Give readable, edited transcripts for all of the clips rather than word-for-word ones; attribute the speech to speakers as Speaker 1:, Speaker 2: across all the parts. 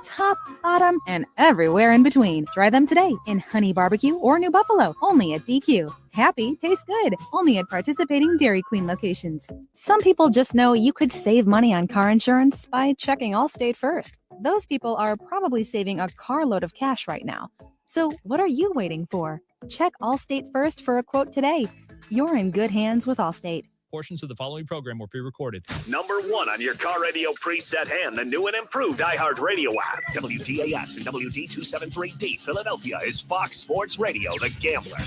Speaker 1: Top, bottom, and everywhere in between. Try them today in Honey Barbecue or New Buffalo, only at DQ. Happy tastes good, only at participating Dairy Queen locations. Some people just know you could save money on car insurance by checking Allstate first. Those people are probably saving a carload of cash right now. So what are you waiting for? Check Allstate first for a quote today. You're in good hands with Allstate.
Speaker 2: Portions of the following program were pre-recorded.
Speaker 3: Number one on your car radio preset and the new and improved iHeartRadio app. WDAS and WD273D Philadelphia is Fox Sports Radio, The Gambler.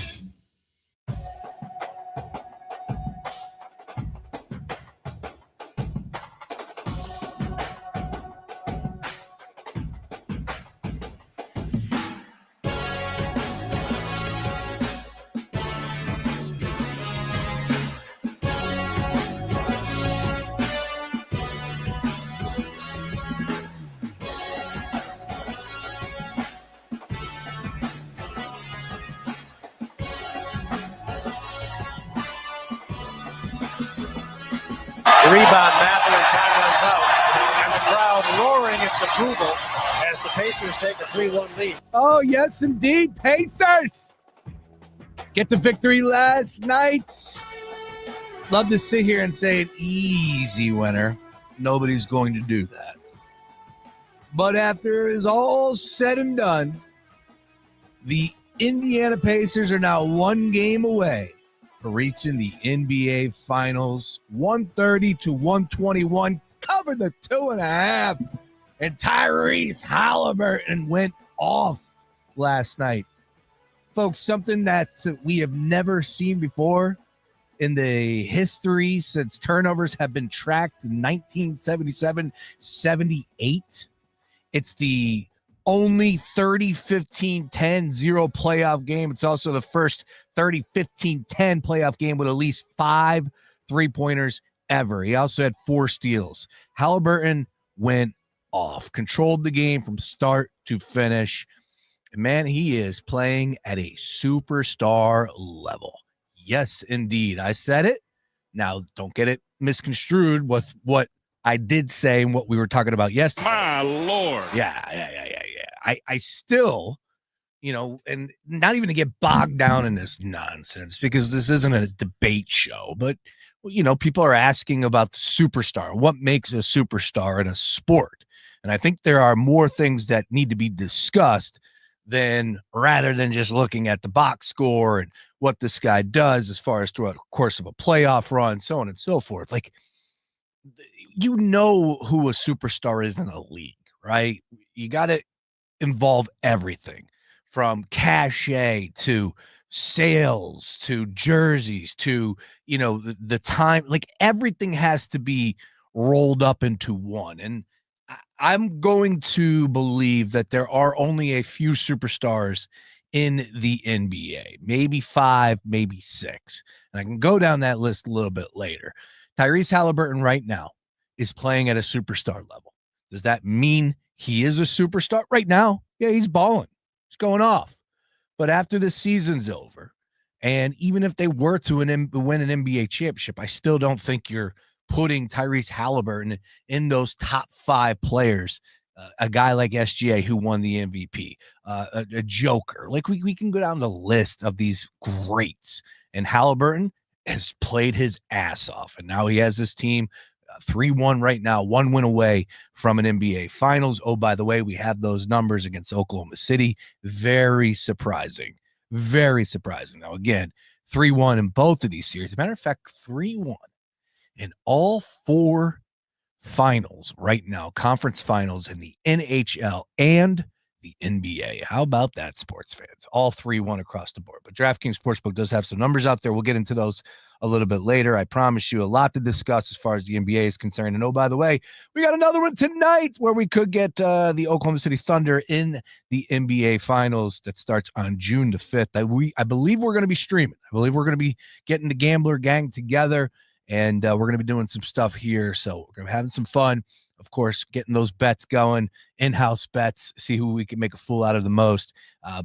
Speaker 4: Rebound, Matthew, and time runs out. And the crowd roaring its approval as the Pacers take a 3-1 lead.
Speaker 5: Oh, yes, indeed. Pacers get the victory last night. Love to sit here and say an easy winner. Nobody's going to do that. But after it is all said and done, the Indiana Pacers are now one game away for reaching the NBA Finals. 130-121, covered the 2.5, and Tyrese Halliburton went off last night. Folks, something that we have never seen before in the history since turnovers have been tracked in 1977-78. It's the only 30-15-10-0 playoff game. It's also the first 30-15-10 playoff game with at least 5 3-pointers ever. He also had 4 steals. Halliburton went off, controlled the game from start to finish. And man, he is playing at a superstar level. Yes, indeed. I said it. Now, don't get it misconstrued with what I did say and what we were talking about yesterday.
Speaker 6: My Lord.
Speaker 5: Yeah. I still, and not even to get bogged down in this nonsense because this isn't a debate show, but, people are asking about the superstar. What makes a superstar in a sport? And I think there are more things that need to be discussed rather than just looking at the box score and what this guy does as far as throughout the course of a playoff run, so on and so forth. Like, who a superstar is in a league, right? You got to involve everything from cachet to sales to jerseys to, the time. Like, everything has to be rolled up into one. And I'm going to believe that there are only a few superstars in the NBA, maybe 5, maybe 6. And I can go down that list a little bit later. Tyrese Halliburton right now is playing at a superstar level. Does that mean he is a superstar right now? Yeah, he's balling. He's going off. But after the season's over, and even if they were to win an NBA championship, I still don't think you're putting Tyrese Halliburton in those top 5 players. A guy like SGA who won the MVP, a Joker. Like, we can go down the list of these greats. And Halliburton has played his ass off. And now he has his team 3-1 right now, 1 win away from an NBA Finals. Oh, by the way, we have those numbers against Oklahoma City. Very surprising. Very surprising. Now, again, 3-1 in both of these series. As a matter of fact, 3-1 in all 4 finals right now, conference finals in the NHL and the NBA. How about that, sports fans? All 3-1 across the board. But DraftKings Sportsbook does have some numbers out there. We'll get into those a little bit later. I promise you a lot to discuss as far as the NBA is concerned. And oh, by the way, we got another one tonight where we could get the Oklahoma City Thunder in the NBA Finals that starts on June the 5th. I believe we're going to be streaming. I believe we're going to be getting the Gambler Gang together. And we're going to be doing some stuff here. So we're going to be having some fun. Of course, getting those bets going, in-house bets, see who we can make a fool out of the most.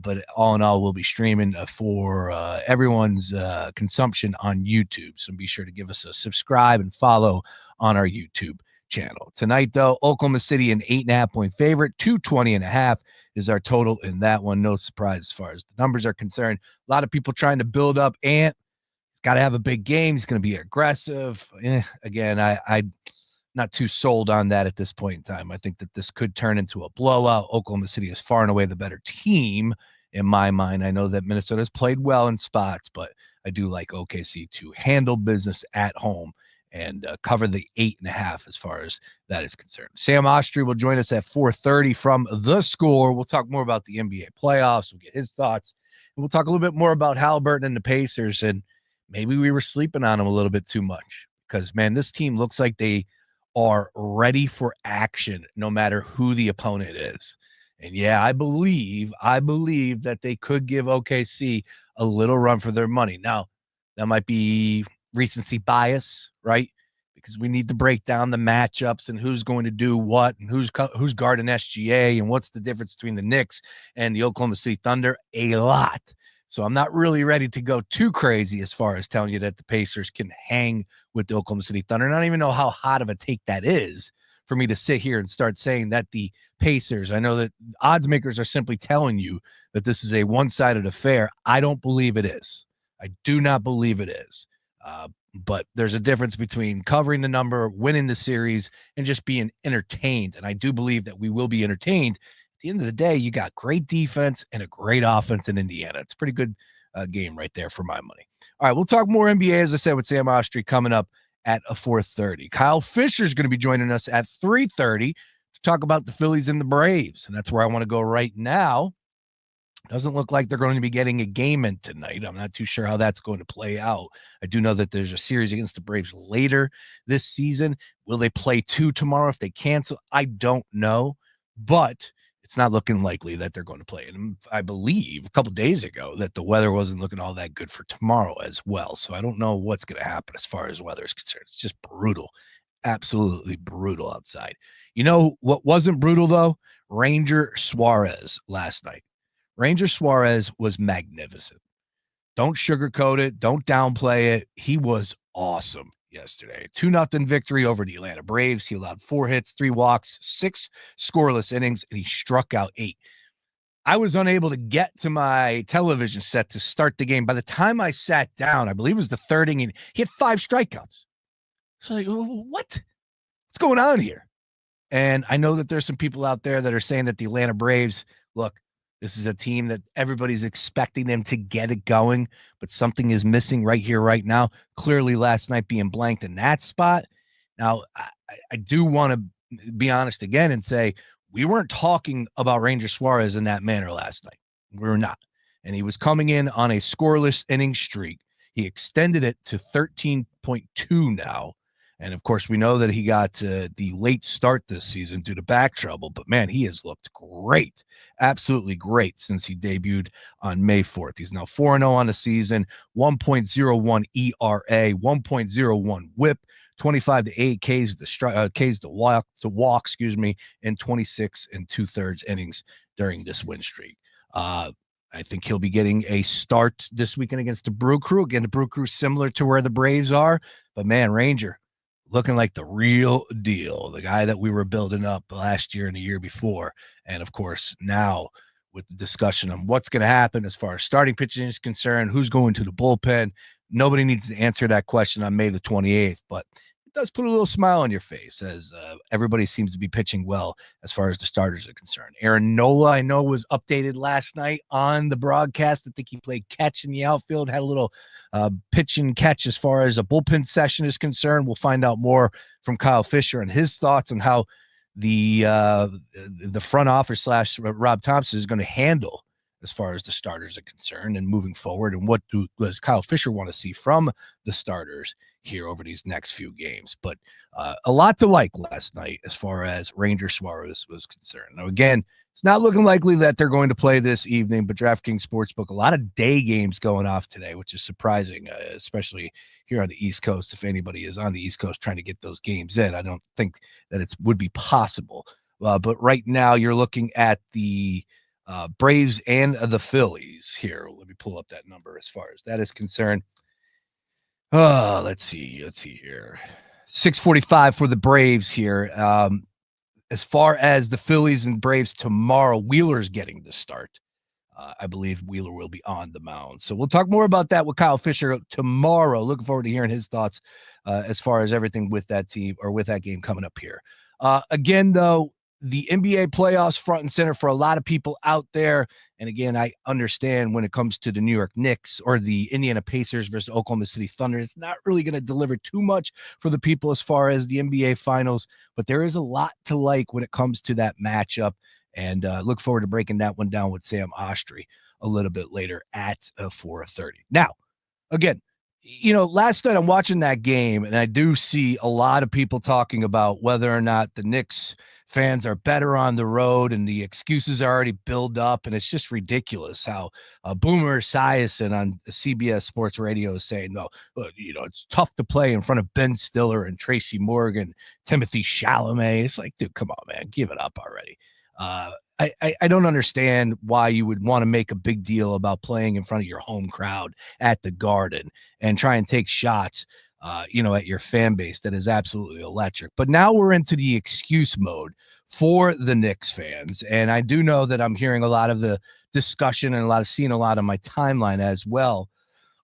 Speaker 5: But all in all, we'll be streaming for everyone's consumption on YouTube. So be sure to give us a subscribe and follow on our YouTube channel. Tonight, though, Oklahoma City an 8.5-point favorite, 220.5 is our total in that one. No surprise as far as the numbers are concerned. A lot of people trying to build up Ant. He's got to have a big game. He's going to be aggressive. Again, I'm not too sold on that at this point in time. I think that this could turn into a blowout. Oklahoma City is far and away the better team in my mind. I know that Minnesota's played well in spots, but I do like OKC to handle business at home and cover the 8.5 as far as that is concerned. Sam Oshtry will join us at 4:30 from The Score. We'll talk more about the NBA playoffs. We'll get his thoughts. And we'll talk a little bit more about Halliburton and the Pacers. And maybe we were sleeping on them a little bit too much because, man, this team looks like they are ready for action no matter who the opponent is. And yeah, I believe that they could give OKC a little run for their money. Now, that might be recency bias, right? Because we need to break down the matchups and who's going to do what and who's guarding SGA and what's the difference between the Knicks and the Oklahoma City Thunder. A lot. So I'm not really ready to go too crazy as far as telling you that the Pacers can hang with the Oklahoma City Thunder. And I don't even know how hot of a take that is for me to sit here and start saying that the Pacers, I know that odds makers are simply telling you that this is a one-sided affair. I don't believe it is. I do not believe it is. But there's a difference between covering the number, winning the series, and just being entertained. And I do believe that we will be entertained. At the end of the day, you got great defense and a great offense in Indiana. It's a pretty good game right there for my money. All right, we'll talk more NBA, as I said, with Sam Oshtry coming up at 4:30. Kyle Fisher is going to be joining us at 3:30 to talk about the Phillies and the Braves. And that's where I want to go right now. Doesn't look like they're going to be getting a game in tonight. I'm not too sure how that's going to play out. I do know that there's a series against the Braves later this season. Will they play 2 tomorrow if they cancel? I don't know, but it's not looking likely that they're going to play. And I believe a couple days ago that the weather wasn't looking all that good for tomorrow as well. So I don't know what's going to happen as far as weather is concerned. It's just brutal, absolutely brutal outside. You know what wasn't brutal, though? Ranger Suarez last night. Ranger Suarez was magnificent. Don't sugarcoat it. Don't downplay it. He was awesome yesterday. 2-0 victory over the Atlanta Braves. He allowed 4 hits, 3 walks, 6 scoreless innings, and he struck out 8. I was unable to get to my television set to start the game. By the time I sat down, I believe it was the 3rd inning, he had 5 strikeouts. So like, what's going on here? And I know that there's some people out there that are saying that the Atlanta Braves, look, this is a team that everybody's expecting them to get it going, but something is missing right here, right now. Clearly last night being blanked in that spot. Now, I do want to be honest again and say we weren't talking about Ranger Suarez in that manner last night. We were not. And he was coming in on a scoreless inning streak. He extended it to 13.2 now. And, of course, we know that he got the late start this season due to back trouble. But, man, he has looked great, absolutely great since he debuted on May 4th. He's now 4-0 on the season, 1.01 ERA, 1.01 whip, 25-8 Ks to walk, in 26 2/3 innings during this win streak. I think he'll be getting a start this weekend against the Brew Crew. Again, the Brew Crew similar to where the Braves are. But, man, Ranger, looking like the real deal, the guy that we were building up last year and the year before. And, of course, now with the discussion on what's going to happen as far as starting pitching is concerned, who's going to the bullpen, nobody needs to answer that question on May the 28th. But it does put a little smile on your face as everybody seems to be pitching well as far as the starters are concerned. Aaron Nola, I know, was updated last night on the broadcast. I think he played catch in the outfield, had a little pitch and catch as far as a bullpen session is concerned. We'll find out more from Kyle Fisher and his thoughts on how the front office / Rob Thompson is going to handle as far as the starters are concerned and moving forward. And what does Kyle Fisher want to see from the starters here over these next few games? But a lot to like last night as far as Ranger Suarez was concerned. Now, again, it's not looking likely that they're going to play this evening, but DraftKings Sportsbook, a lot of day games going off today, which is surprising, especially here on the East Coast. If anybody is on the East Coast trying to get those games in, I don't think that it would be possible. But right now you're looking at the Braves and the Phillies here. Let me pull up that number as far as that is concerned. Let's see here. 6:45 for the Braves here. As far as the Phillies and Braves tomorrow, Wheeler's getting the start. I believe Wheeler will be on the mound. So we'll talk more about that with Kyle Fisher tomorrow. Looking forward to hearing his thoughts as far as everything with that team or with that game coming up here. Again, though, the NBA playoffs front and center for a lot of people out there. And again, I understand when it comes to the New York Knicks or the Indiana Pacers versus Oklahoma City Thunder, it's not really going to deliver too much for the people as far as the NBA finals, but there is a lot to like when it comes to that matchup. And look forward to breaking that one down with Sam Oshtry a little bit later at 4:30. Now, again, last night I'm watching that game, and I do see a lot of people talking about whether or not the Knicks fans are better on the road, and the excuses are already built up, and it's just ridiculous how Boomer Esiason on CBS Sports Radio is saying, no, look, it's tough to play in front of Ben Stiller and Tracy Morgan, Timothy Chalamet. It's like, dude, come on, man, give it up already. I don't understand why you would want to make a big deal about playing in front of your home crowd at the Garden and try and take shots, at your fan base. That is absolutely electric. But now we're into the excuse mode for the Knicks fans. And I do know that I'm hearing a lot of the discussion and seeing a lot of my timeline as well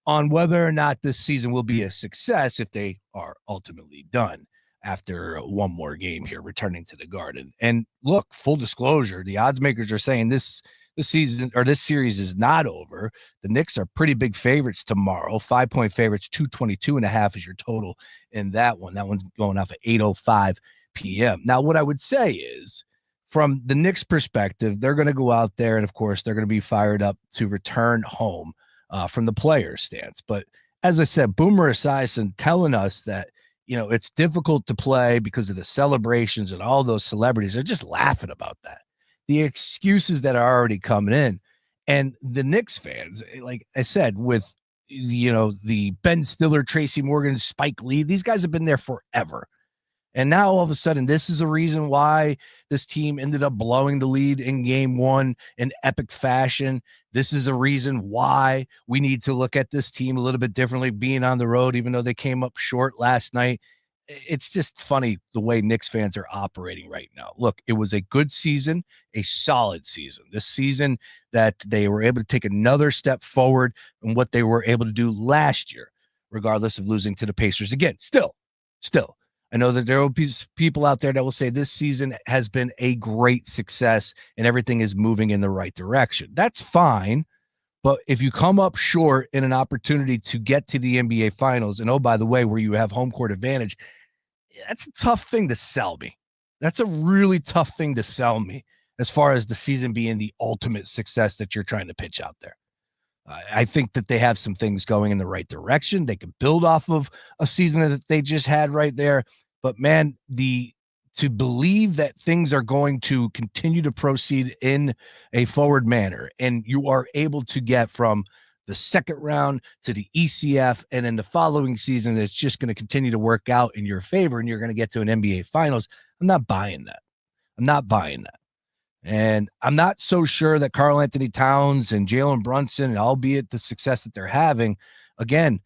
Speaker 5: on whether or not this season will be a success if they are ultimately done after one more game here, returning to the Garden. And look, full disclosure, the odds makers are saying this season or this series is not over. The Knicks are pretty big favorites tomorrow, 5-point favorites, 222.5 is your total in that one. That one's going off at 8:05 p.m. Now, what I would say is, from the Knicks perspective, they're going to go out there, and of course, they're going to be fired up to return home from the players' stance. But as I said, Boomer Esiason telling us that it's difficult to play because of the celebrations and all those celebrities. They're just laughing about that. The excuses that are already coming in. And the Knicks fans, like I said, with, the Ben Stiller, Tracy Morgan, Spike Lee, these guys have been there forever. And now all of a sudden, this is a reason why this team ended up blowing the lead in game one in epic fashion. This is a reason why we need to look at this team a little bit differently, being on the road, even though they came up short last night. It's just funny the way Knicks fans are operating right now. Look, it was a good season, a solid season. This season that they were able to take another step forward in what they were able to do last year, regardless of losing to the Pacers again. Still. I know that there will be people out there that will say this season has been a great success and everything is moving in the right direction. That's fine. But if you come up short in an opportunity to get to the NBA Finals, and oh, by the way, where you have home court advantage, that's a tough thing to sell me. That's a really tough thing to sell me as far as the season being the ultimate success that you're trying to pitch out there. I think that they have some things going in the right direction. They can build off of a season that they just had right there. But man, to believe that things are going to continue to proceed in a forward manner, and you are able to get from the second round to the ECF, and in the following season, it's just going to continue to work out in your favor, and you're going to get to an NBA Finals. I'm not buying that. And I'm not so sure that Karl Anthony Towns and Jalen Brunson, and albeit the success that they're having, again,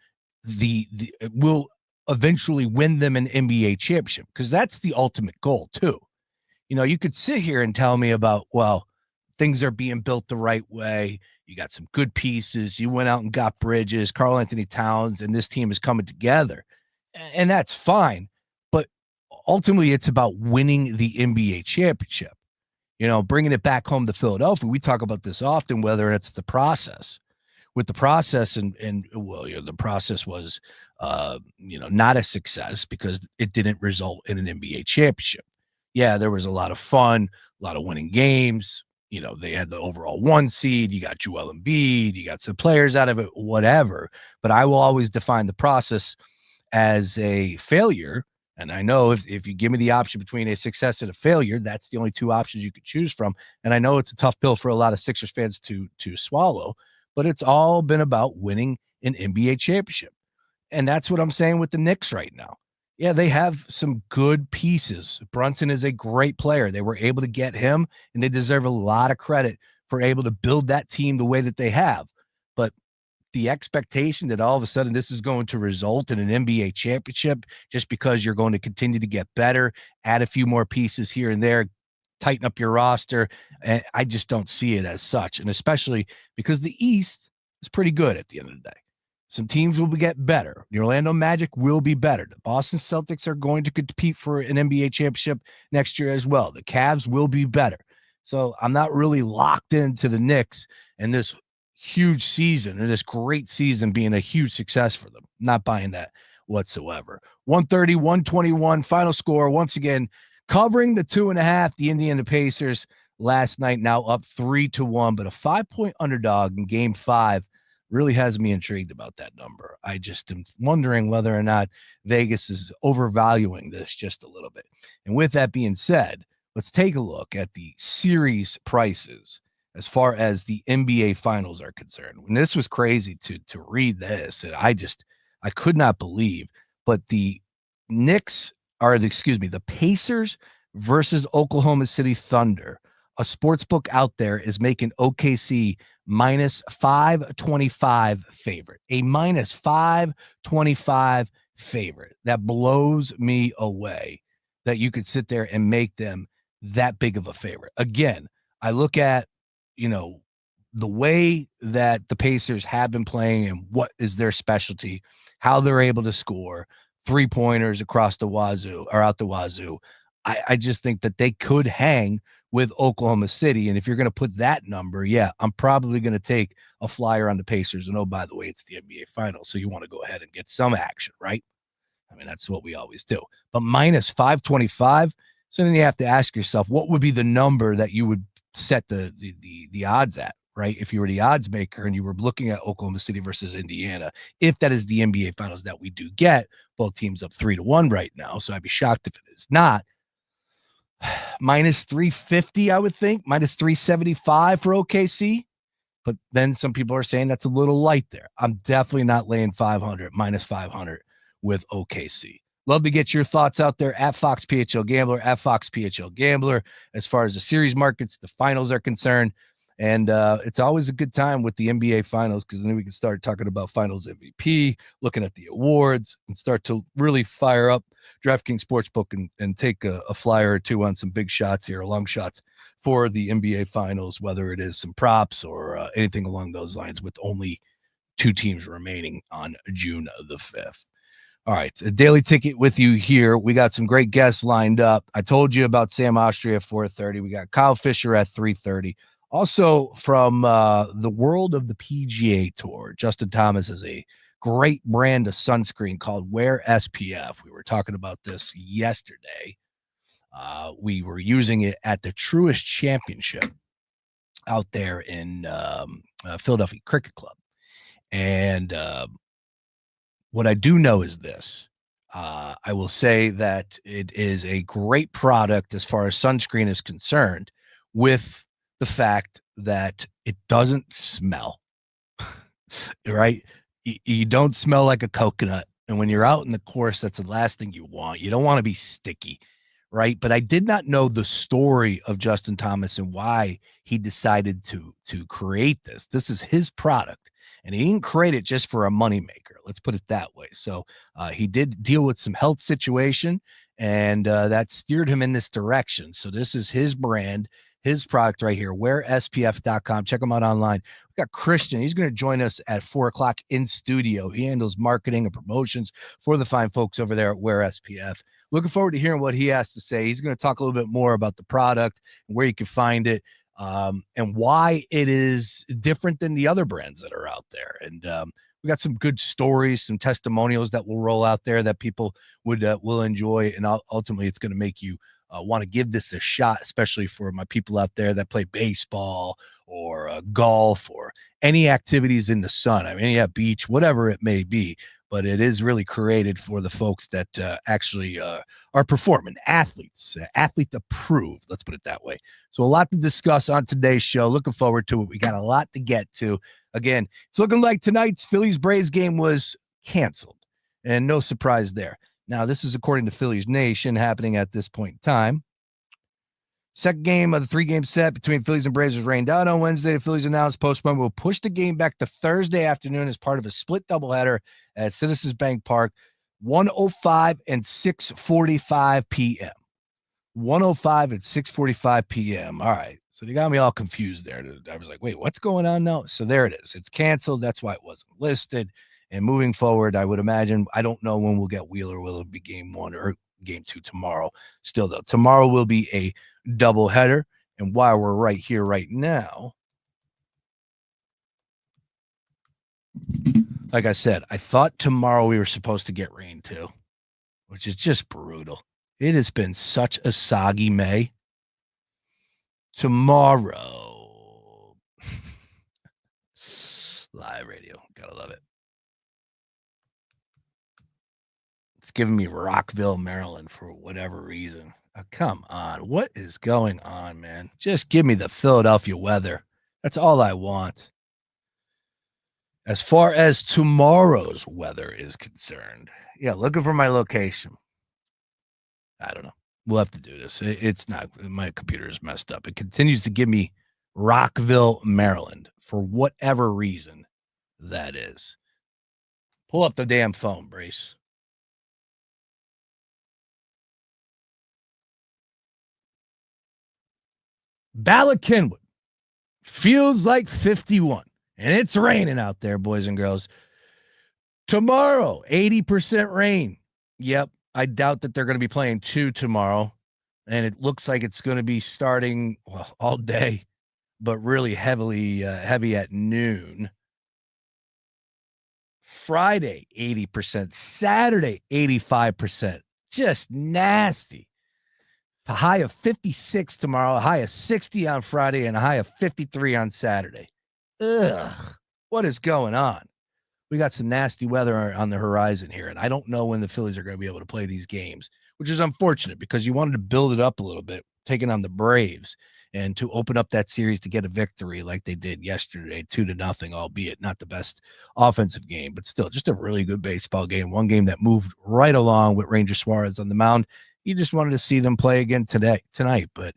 Speaker 5: it will eventually win them an NBA championship, because that's the ultimate goal too. You could sit here and tell me about, well, things are being built the right way. You got some good pieces. You went out and got Bridges, Karl Anthony Towns, and this team is coming together. And that's fine. But ultimately, it's about winning the NBA championship. Bringing it back home to Philadelphia, we talk about this often, whether it's the process. With the process, the process was, not a success because it didn't result in an NBA championship. Yeah, there was a lot of fun, a lot of winning games. They had the overall 1 seed. You got Joel Embiid. You got some players out of it, whatever. But I will always define the process as a failure. And I know if you give me the option between a success and a failure, that's the only two options you could choose from. And I know it's a tough pill for a lot of Sixers fans to swallow, but it's all been about winning an NBA championship. And that's what I'm saying with the Knicks right now. Yeah, they have some good pieces. Brunson is a great player. They were able to get him, and they deserve a lot of credit for able to build that team the way that they have. But the expectation that all of a sudden this is going to result in an NBA championship just because you're going to continue to get better, add a few more pieces here and there, tighten up your roster. And I just don't see it as such. And especially because the East is pretty good at the end of the day. Some teams will get better. The Orlando Magic will be better. The Boston Celtics are going to compete for an NBA championship next year as well. The Cavs will be better. So I'm not really locked into the Knicks and this huge season or this great season being a huge success for them. Not buying that whatsoever. 130-121 final score. Once again, covering the 2.5, the Indiana Pacers last night, now up 3-1, but a 5-point underdog in game 5 really has me intrigued about that number. I just am wondering whether or not Vegas is overvaluing this just a little bit. And with that being said, let's take a look at the series prices as far as the NBA finals are concerned. When this was crazy to read this, and I could not believe, but the Pacers versus Oklahoma City Thunder. A sports book out there is making OKC minus 525 favorite, a minus 525 favorite. That blows me away that you could sit there and make them that big of a favorite. Again, I look at, the way that the Pacers have been playing and what is their specialty, how they're able to score 3-pointers across the wazoo or out the wazoo. I just think that they could hang with Oklahoma City. And if you're going to put that number, I'm probably going to take a flyer on the Pacers. And oh, by the way, it's the NBA Finals. So you want to go ahead and get some action, right? I mean, that's what we always do. But minus 525. So then you have to ask yourself, what would be the number that you would set the odds at, right? If you were the odds maker and you were looking at Oklahoma City versus Indiana, if that is the NBA Finals that we do get, both teams up 3-1 right now. So I'd be shocked if it is not. Minus 350, I would think. Minus 375 for OKC. But then some people are saying that's a little light there. I'm definitely not laying 500, minus 500 with OKC. Love to get your thoughts out there at Fox PHL Gambler, at Fox PHL Gambler, as far as the series markets, the finals are concerned. And it's always a good time with the NBA Finals because then we can start talking about Finals MVP, looking at the awards, and start to really fire up DraftKings Sportsbook and take a flyer or two on some big shots here, long shots for the NBA Finals, whether it is some props or anything along those lines with only 2 teams remaining on June the 5th. All right, a daily ticket with you here. We got some great guests lined up. I told you about Sam Oshtry at 4:30. We got Kyle Fisher at 3:30. Also from the world of the PGA Tour, Justin Thomas has a great brand of sunscreen called Wear SPF. We were talking about this yesterday. We were using it at the Truist Championship out there in Philadelphia Cricket Club. And what I do know is this. I will say that it is a great product as far as sunscreen is concerned, with the fact that it doesn't smell, right? You don't smell like a coconut. And when you're out in the course, that's the last thing you want. You don't want to be sticky, right? But I did not know the story of Justin Thomas and why he decided to create this. This is his product, and he didn't create it just for a moneymaker. Let's put it that way. So he did deal with some health situation, and that steered him in this direction. So this is his brand, his product right here, wearspf.com. Check him out online. We got Christian. He's going to join us at 4:00 in studio. He handles marketing and promotions for the fine folks over there at Wear SPF. Looking forward to hearing what he has to say. He's going to talk a little bit more about the product and where you can find it, and why it is different than the other brands that are out there. And we got some good stories, some testimonials that will roll out there that people will enjoy. And ultimately, it's going to make you want to give this a shot, especially for my people out there that play baseball or golf or any activities in the sun. I mean, beach, whatever it may be, but it is really created for the folks that actually are performing, athletes, athlete approved. Let's put it that way. So a lot to discuss on today's show. Looking forward to it. We got a lot to get to. Again, it's looking like tonight's Phillies-Braves game was canceled, and no surprise there. Now, this is according to Phillies Nation happening at this point in time. Second game of the 3-game set between Phillies and Braves was rained out on Wednesday. The Phillies announced postponement will push the game back to Thursday afternoon as part of a split doubleheader at Citizens Bank Park, 1:05 and 6:45 p.m. 1:05 and 6:45 p.m. All right. So they got me all confused there. I was like, wait, what's going on now? So there it is. It's canceled. That's why it wasn't listed. And moving forward, I would imagine, I don't know when we'll get Wheeler. Will it be game 1 or game 2 tomorrow? Still, though, tomorrow will be a doubleheader. And while we're right here, right now, like I said, I thought tomorrow we were supposed to get rain too, which is just brutal. It has been such a soggy May. Tomorrow, live radio, gotta love it. It's giving me Rockville, Maryland for whatever reason. Come on, what is going on, man? Just give me the Philadelphia weather. That's all I want. As far as tomorrow's weather is concerned, yeah, looking for my location. I don't know. We'll have to do this. It's not, my computer is messed up. It continues to give me Rockville, Maryland for whatever reason that is. Pull up the damn phone, Brace. Bala Kenwood feels like 51, and it's raining out there, boys and girls. Tomorrow, 80% rain. Yep. I doubt that they're going to be playing 2 tomorrow, and it looks like it's going to be starting all day, but really heavy at noon. Friday, 80%. Saturday, 85%. Just nasty. A high of 56 tomorrow, a high of 60 on Friday, and a high of 53 on Saturday. Ugh, what is going on? We got some nasty weather on the horizon here, and I don't know when the Phillies are going to be able to play these games, which is unfortunate because you wanted to build it up a little bit, taking on the Braves, and to open up that series to get a victory like they did yesterday, 2-0, albeit not the best offensive game, but still just a really good baseball game. One game that moved right along with Ranger Suarez on the mound. You just wanted to see them play again tonight, but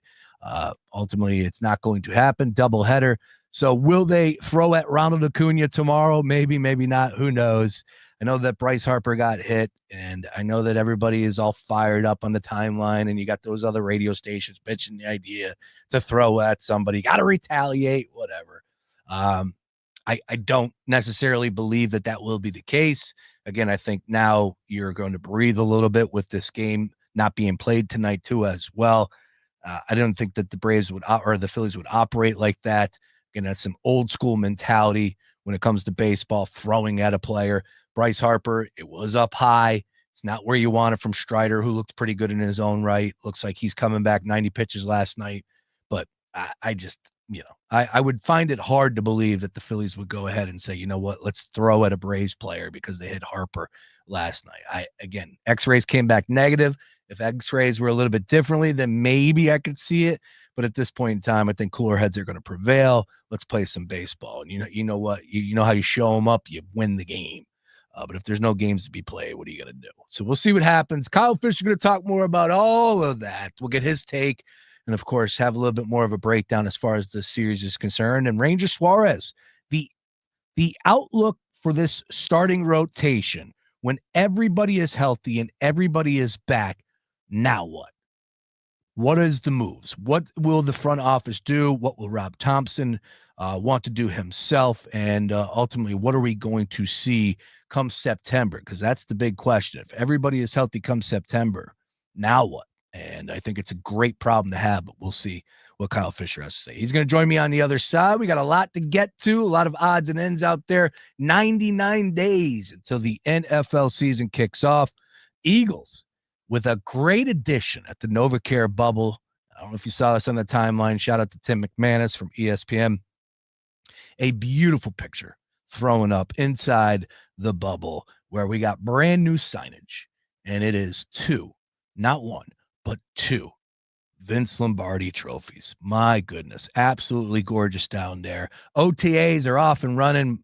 Speaker 5: ultimately it's not going to happen. Doubleheader. So will they throw at Ronald Acuna tomorrow? Maybe, maybe not. Who knows? I know that Bryce Harper got hit, and I know that everybody is all fired up on the timeline, and you got those other radio stations pitching the idea to throw at somebody. Got to retaliate, whatever. I don't necessarily believe that will be the case. Again, I think now you're going to breathe a little bit with this game not being played tonight too as well. I don't think that the Braves would or the Phillies would operate like that. Again, that's some old school mentality when it comes to baseball, throwing at a player. Bryce Harper, it was up high. It's not where you want it from Strider, who looked pretty good in his own right. Looks like he's coming back 90 pitches last night. But I just, I would find it hard to believe that the Phillies would go ahead and say, you know what, let's throw at a Braves player because they hit Harper last night. Again, X-rays came back negative. If X-rays were a little bit differently, then maybe I could see it. But at this point in time, I think cooler heads are going to prevail. Let's play some baseball. And you know what? You know how you show them up, you win the game. But if there's no games to be played, what are you going to do? So we'll see what happens. Kyle Fisher is going to talk more about all of that. We'll get his take. And, of course, have a little bit more of a breakdown as far as the series is concerned. And Ranger Suarez, the outlook for this starting rotation, when everybody is healthy and everybody is back, now what? What is the moves? What will the front office do? What will Rob Thompson want to do himself? And ultimately, what are we going to see come September? Because that's the big question. If everybody is healthy come September, now what? And I think it's a great problem to have, but we'll see what Kyle Fisher has to say. He's going to join me on the other side. We got a lot to get to, a lot of odds and ends out there. 99 days until the NFL season kicks off. Eagles with a great addition at the NovaCare bubble. I don't know if you saw this on the timeline. Shout out to Tim McManus from ESPN. A beautiful picture thrown up inside the bubble where we got brand new signage, and it is 2, not 1. But 2 Vince Lombardi trophies. My goodness, absolutely gorgeous down there. OTAs are off and running.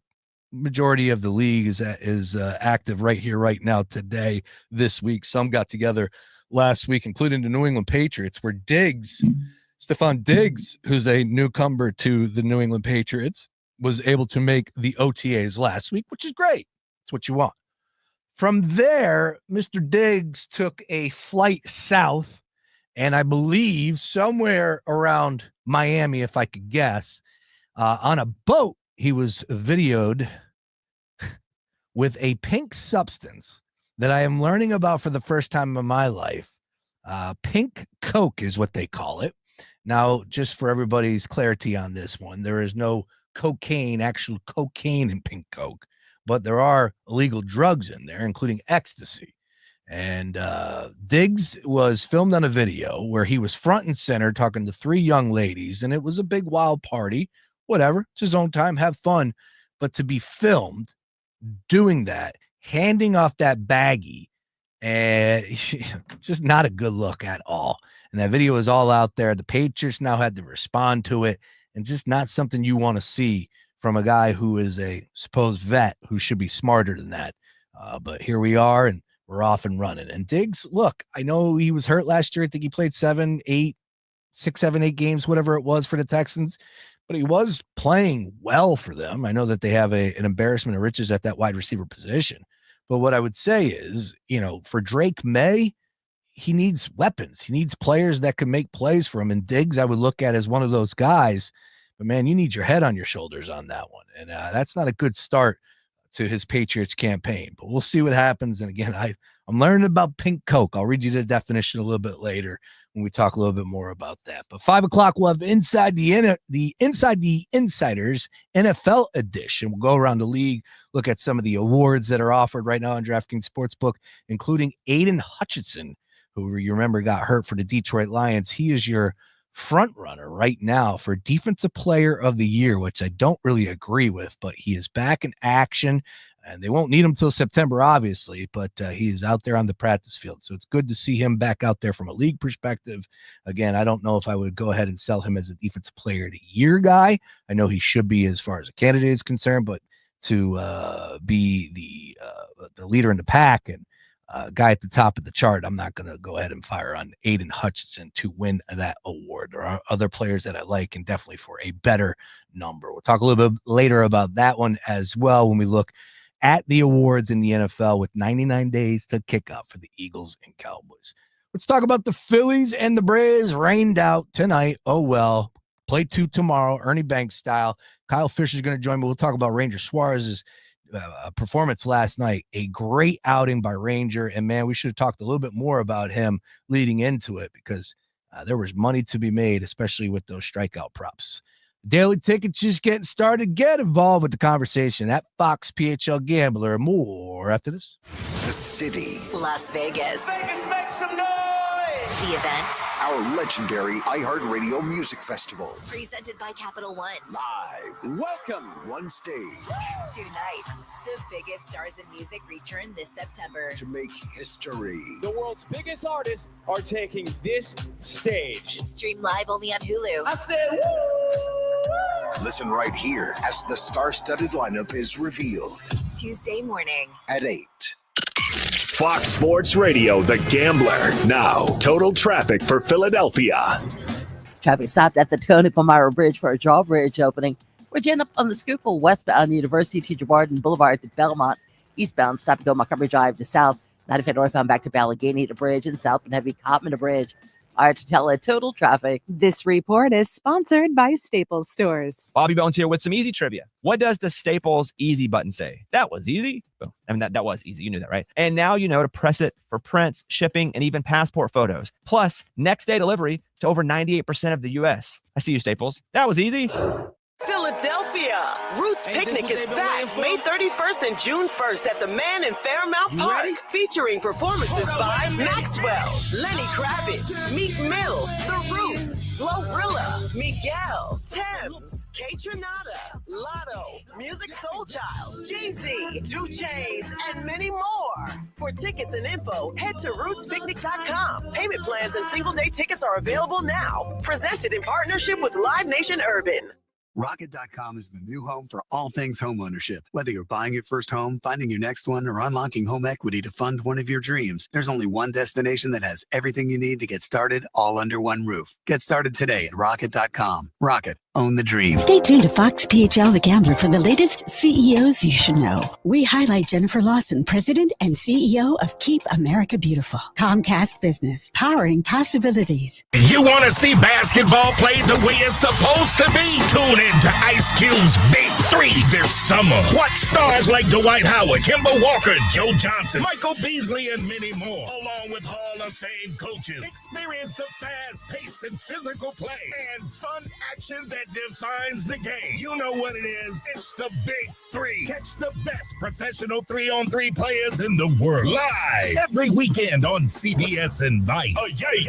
Speaker 5: Majority of the league is active right here, right now, today, this week. Some got together last week, including the New England Patriots, where Diggs Stephon Diggs, who's a newcomer to the New England Patriots, was able to make the OTAs last week, which is great. It's what you want. From there, Mr. Diggs took a flight south, and I believe somewhere around Miami, if I could guess, on a boat, he was videoed with a pink substance that I am learning about for the first time in my life. Pink Coke is what they call it. Now, just for everybody's clarity on this one, there is no actual cocaine in Pink Coke, but there are illegal drugs in there, including ecstasy. And Diggs was filmed on a video where he was front and center talking to 3 young ladies, and it was a big wild party. Whatever, it's his own time, have fun. But to be filmed doing that, handing off that baggie, and just not a good look at all. And that video is all out there. The Patriots now had to respond to it, and just not something you want to see from a guy who is a supposed vet who should be smarter than that. But here we are, and we're off and running. And Diggs, look, I know he was hurt last year. I think he played 6, 7, 8 games, whatever it was for the Texans, but he was playing well for them. I know that they have an embarrassment of riches at that wide receiver position. But what I would say is, for Drake May, he needs weapons. He needs players that can make plays for him. And Diggs, I would look at as one of those guys. But, man, you need your head on your shoulders on that one. And that's not a good start to his Patriots campaign. But we'll see what happens. And, again, I'm learning about Pink Coke. I'll read you the definition a little bit later when we talk a little bit more about that. But 5 o'clock, we'll have Inside the Insiders NFL edition. We'll go around the league, look at some of the awards that are offered right now on DraftKings Sportsbook, including Aiden Hutchinson, who you remember got hurt for the Detroit Lions. He is your front runner right now for Defensive Player of the Year, which I don't really agree with, but he is back in action. And they won't need him till September, obviously, but he's out there on the practice field. So it's good to see him back out there from a league perspective. Again, I don't know if I would go ahead and sell him as a Defensive Player of the Year guy. I know he should be as far as a candidate is concerned, but to be the leader in the pack and guy at the top of the chart, I'm not going to go ahead and fire on Aiden Hutchinson to win that award. There are other players that I like, and definitely for a better number. We'll talk a little bit later about that one as well when we look at the awards in the NFL with 99 days to kick off for the Eagles and Cowboys. Let's talk about the Phillies and the Braves. Rained out tonight. Oh, well. Play 2 tomorrow, Ernie Banks style. Kyle Fisher's going to join me. We'll talk about Ranger Suarez's performance last night. A great outing by Ranger. And, man, we should have talked a little bit more about him leading into it because there was money to be made, especially with those strikeout props. Daily Ticket's just getting started. Get involved with the conversation at Fox PHL Gambler. More after this.
Speaker 6: The city.
Speaker 7: Las Vegas.
Speaker 6: Vegas, make some noise!
Speaker 7: The event.
Speaker 6: Our legendary iHeartRadio Music Festival.
Speaker 7: Presented by Capital One.
Speaker 6: Live. Welcome. One stage.
Speaker 7: 2 nights. The biggest stars in music return this September.
Speaker 6: To make history.
Speaker 8: The world's biggest artists are taking this stage.
Speaker 7: Stream live only on Hulu.
Speaker 8: I said, woo!
Speaker 6: Listen right here as the star-studded lineup is revealed.
Speaker 7: Tuesday morning
Speaker 6: at 8.
Speaker 3: Fox Sports Radio, The Gambler. Now, total traffic for Philadelphia.
Speaker 9: Traffic stopped at the Tacony Palmyra Bridge for a drawbridge opening. We're jammed up on the Schuylkill westbound University to Jabardon Boulevard to Belmont. Eastbound, stop and go Montgomery Drive to South. 95 northbound back to Balagany to Bridge, and southbound heavy Cotman to Bridge. All right, to tell it, total traffic.
Speaker 1: This report is sponsored by Staples Stores.
Speaker 10: Bobby Bones here with some easy trivia. What does the Staples easy button say? That was easy. Boom. I mean, that was easy. You knew that, right? And now you know to press it for prints, shipping, and even passport photos. Plus, next day delivery to over 98% of the U.S. I see you, Staples. That was easy.
Speaker 11: Philadelphia. Roots Picnic is back May 31st and June 1st at the Man in Fairmount Park, featuring performances by Maxwell, Lenny Kravitz, Meek Mill, The Roots, Glorilla, Miguel, Thames, K-Tronada, Lotto, Music Soul Child, Jay-Z, 2 Chainz, and many more. For tickets and info, head to rootspicnic.com. Payment plans and single-day tickets are available now. Presented in partnership with Live Nation Urban.
Speaker 6: Rocket.com is the new home for all things home ownership. Whether you're buying your first home, finding your next one, or unlocking home equity to fund one of your dreams, there's only one destination that has everything you need to get started all under one roof. Get started today at Rocket.com. Rocket. Own the dream.
Speaker 12: Stay tuned to Fox PHL The Gambler for the latest CEOs you should know. We highlight Jennifer Lawson, President and CEO of Keep America Beautiful. Comcast Business, powering possibilities.
Speaker 13: You want to see basketball played the way it's supposed to be? Tune in to Ice Cube's Big Three this summer. Watch stars like Dwight Howard, Kemba Walker, Joe Johnson, Michael Beasley, and many more, along with Hall of Fame coaches. Experience the fast pace and physical play and fun action that defines the game. You know what it is. It's the Big Three. Catch the best professional 3-on-3 players in the world live every weekend on CBS and Vice. Yay!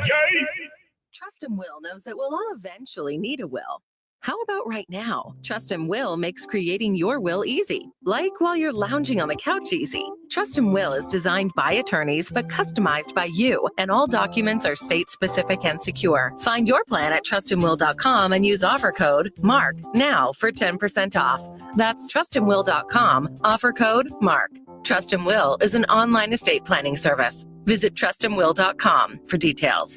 Speaker 14: Trust and Will knows that we'll all eventually need a will. How about right now? Trust and Will makes creating your will easy, like while you're lounging on the couch easy. Trust and Will is designed by attorneys but customized by you, and all documents are state-specific and secure. Find your plan at trustandwill.com and use offer code MARK now for 10% off. That's trustandwill.com, offer code MARK. Trust and Will is an online estate planning service. Visit trustandwill.com for details.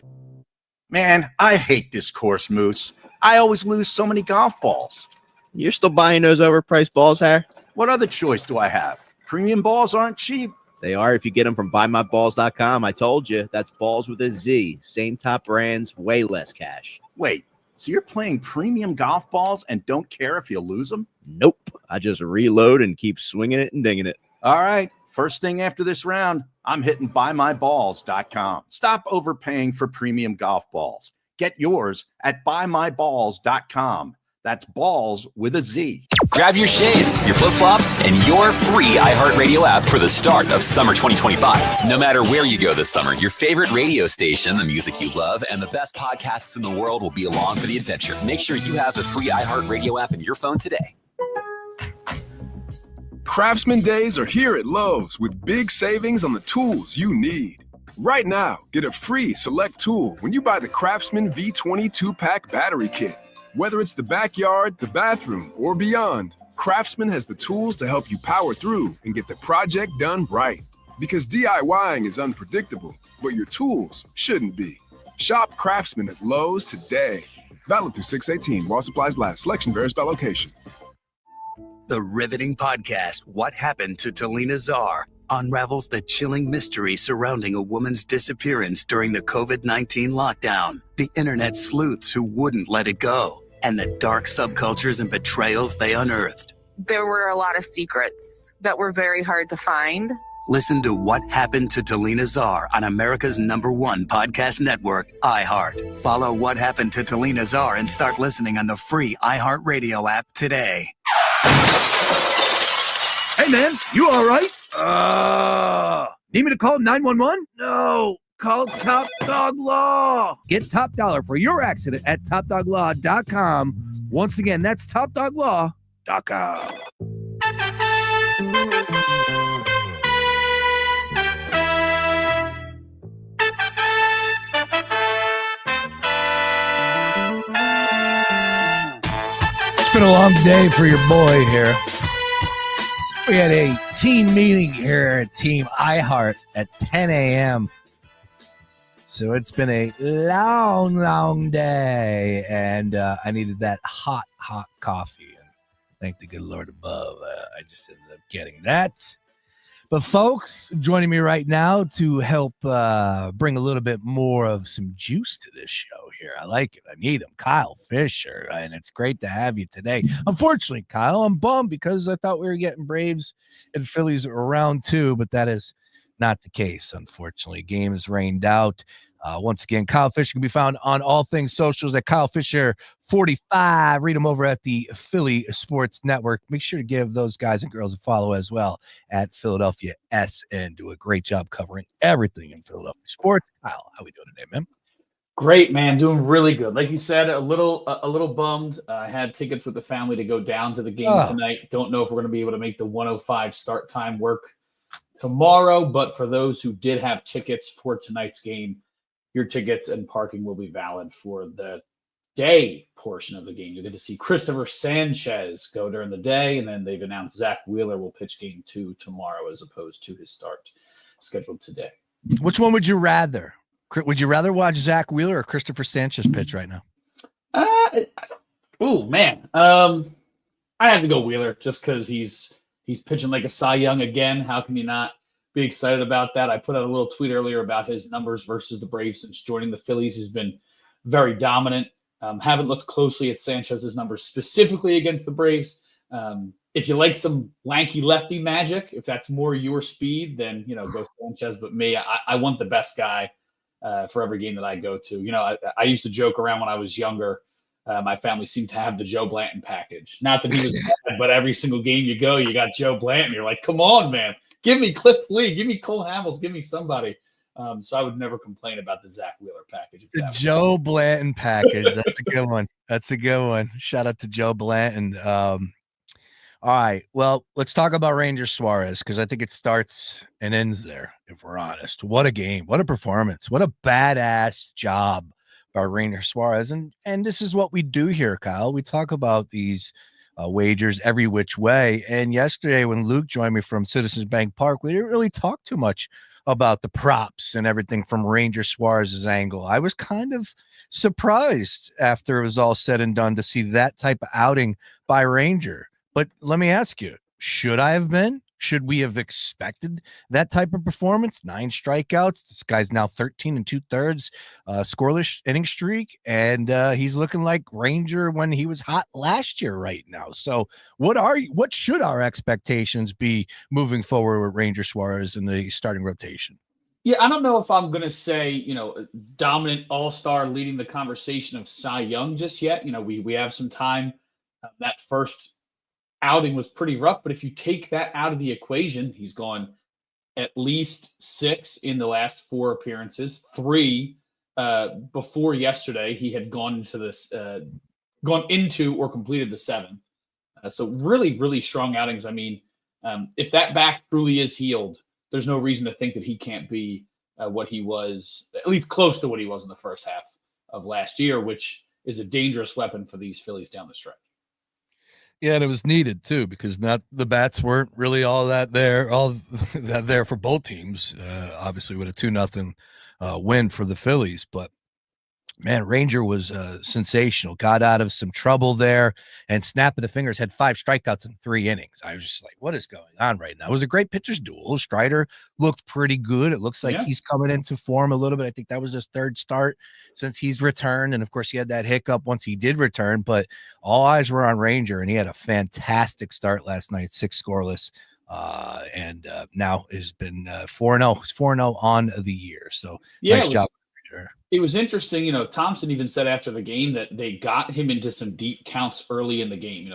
Speaker 15: Man, I hate this course, Moose. I always lose so many golf balls.
Speaker 10: You're still buying those overpriced balls, Harry?
Speaker 15: What other choice do I have? Premium balls aren't cheap.
Speaker 10: They are if you get them from buymyballs.com. I told you, that's balls with a Z. Same top brands, way less cash.
Speaker 15: Wait, so you're playing premium golf balls and don't care if you lose them?
Speaker 10: Nope. I just reload and keep swinging it and dinging it.
Speaker 15: All right. First thing after this round, I'm hitting buymyballs.com. Stop overpaying for premium golf balls. Get yours at buymyballs.com. That's balls with a Z.
Speaker 16: Grab your shades, your flip-flops, and your free iHeartRadio app for the start of summer 2025. No matter where you go this summer, your favorite radio station, the music you love, and the best podcasts in the world will be along for the adventure. Make sure you have the free iHeartRadio app in your phone today.
Speaker 17: Craftsman Days are here at Lowe's with big savings on the tools you need. Right now, get a free select tool when you buy the Craftsman V20 2-pack battery kit. Whether it's the backyard, the bathroom, or beyond, Craftsman has the tools to help you power through and get the project done right. Because DIYing is unpredictable, but your tools shouldn't be. Shop Craftsman at Lowe's today. Valid through 6/18 while supplies last. Selection varies by location.
Speaker 6: The riveting podcast, What Happened to Talina Czar, unravels the chilling mystery surrounding a woman's disappearance during the COVID-19 lockdown, the internet sleuths who wouldn't let it go, and the dark subcultures and betrayals they unearthed.
Speaker 18: There were a lot of secrets that were very hard to find.
Speaker 6: Listen to What Happened to Talina Czar on America's #1 podcast network, iHeart. Follow What Happened to Talina Czar and start listening on the free iHeartRadio app today.
Speaker 5: Hey, man, you all right? Need me to call 911? No, call Top Dog Law. Get top dollar for your accident at topdoglaw.com. Once again, that's topdoglaw.com. It's been a long day for your boy here. We had a team meeting here at Team iHeart at 10 a.m. So it's been a long day, and I needed that hot coffee. And thank the good Lord above, I just ended up getting that. But folks, joining me right now to help bring a little bit more of some juice to this show here. I like it. I need him. Kyle Fisher, and it's great to have you today. Unfortunately, Kyle, I'm bummed because I thought we were getting Braves and Phillies around too, but that is not the case, unfortunately. Game is rained out. Once again, Kyle Fisher can be found on all things socials at Kyle Fisher 45. Read them over at the Philly Sports Network. Make sure to give those guys and girls a follow as well at Philadelphia SN. Do a great job covering everything in Philadelphia sports. Kyle, how we doing today, man?
Speaker 19: Great, man. Doing really good. Like you said, a little bummed. I had tickets with the family to go down to the game tonight. Don't know if we're going to be able to make the 1:05 start time work tomorrow, but for those who did have tickets for tonight's game, your tickets and parking will be valid for the day portion of the game. You'll get to see Christopher Sanchez go during the day, and then they've announced Zach Wheeler will pitch game 2 tomorrow as opposed to his start scheduled today.
Speaker 5: Which one would you rather? Would you rather watch Zach Wheeler or Christopher Sanchez pitch right now?
Speaker 19: Oh man, I have to go Wheeler just because he's pitching like a Cy Young again. How can you not be excited about that? I put out a little tweet earlier about his numbers versus the Braves since joining the Phillies. He's been very dominant. Haven't looked closely at Sanchez's numbers specifically against the Braves. If you like some lanky lefty magic, if that's more your speed, then go Sanchez. But me, I want the best guy for every game that I go to. I used to joke around when I was younger. My family seemed to have the Joe Blanton package. Not that he was bad, but every single game you go, you got Joe Blanton. You're like, come on, man. Give me Cliff Lee. Give me Cole Hamels. Give me somebody. So I would never complain about the Zach Wheeler package.
Speaker 5: The Joe Blanton package. That's a good one. That's a good one. Shout out to Joe Blanton. All right. Well, let's talk about Ranger Suarez because I think it starts and ends there, if we're honest. What a game. What a performance. What a badass job by Ranger Suarez. And this is what we do here, Kyle. We talk about these wagers every which way. And yesterday when Luke joined me from Citizens Bank Park, we didn't really talk too much about the props and everything from Ranger Suarez's angle. I was kind of surprised after it was all said and done to see that type of outing by Ranger. But let me ask you, should I have been? Should we have expected that type of performance? 9 strikeouts. This guy's now 13 2/3 scoreless inning streak, and he's looking like Ranger when he was hot last year right now. So what should our expectations be moving forward with Ranger Suarez in the starting rotation?
Speaker 19: Yeah, I don't know if I'm going to say, dominant all-star leading the conversation of Cy Young just yet. We have some time. That first outing was pretty rough, but if you take that out of the equation, he's gone at least 6 in the last 4 appearances. 3 before yesterday, he had gone into or completed the 7. So really, really strong outings. I mean, if that back truly is healed, there's no reason to think that he can't be what he was, at least close to what he was in the first half of last year, which is a dangerous weapon for these Phillies down the stretch.
Speaker 5: Yeah, and it was needed too because the bats weren't really all that there for both teams. Obviously, with a 2-0 win for the Phillies, but man, Ranger was sensational. Got out of some trouble there and snap of the fingers, had 5 strikeouts in 3 innings. I was just like, what is going on right now? It was a great pitcher's duel. Strider looked pretty good. It looks like he's coming into form a little bit. I think that was his 3rd start since he's returned. And of course, he had that hiccup once he did return, but all eyes were on Ranger, and he had a fantastic start last night, 6 scoreless. And now has been 4-0. He's 4-0 on the year. So nice job.
Speaker 19: It was interesting, Thompson even said after the game that they got him into some deep counts early in the game,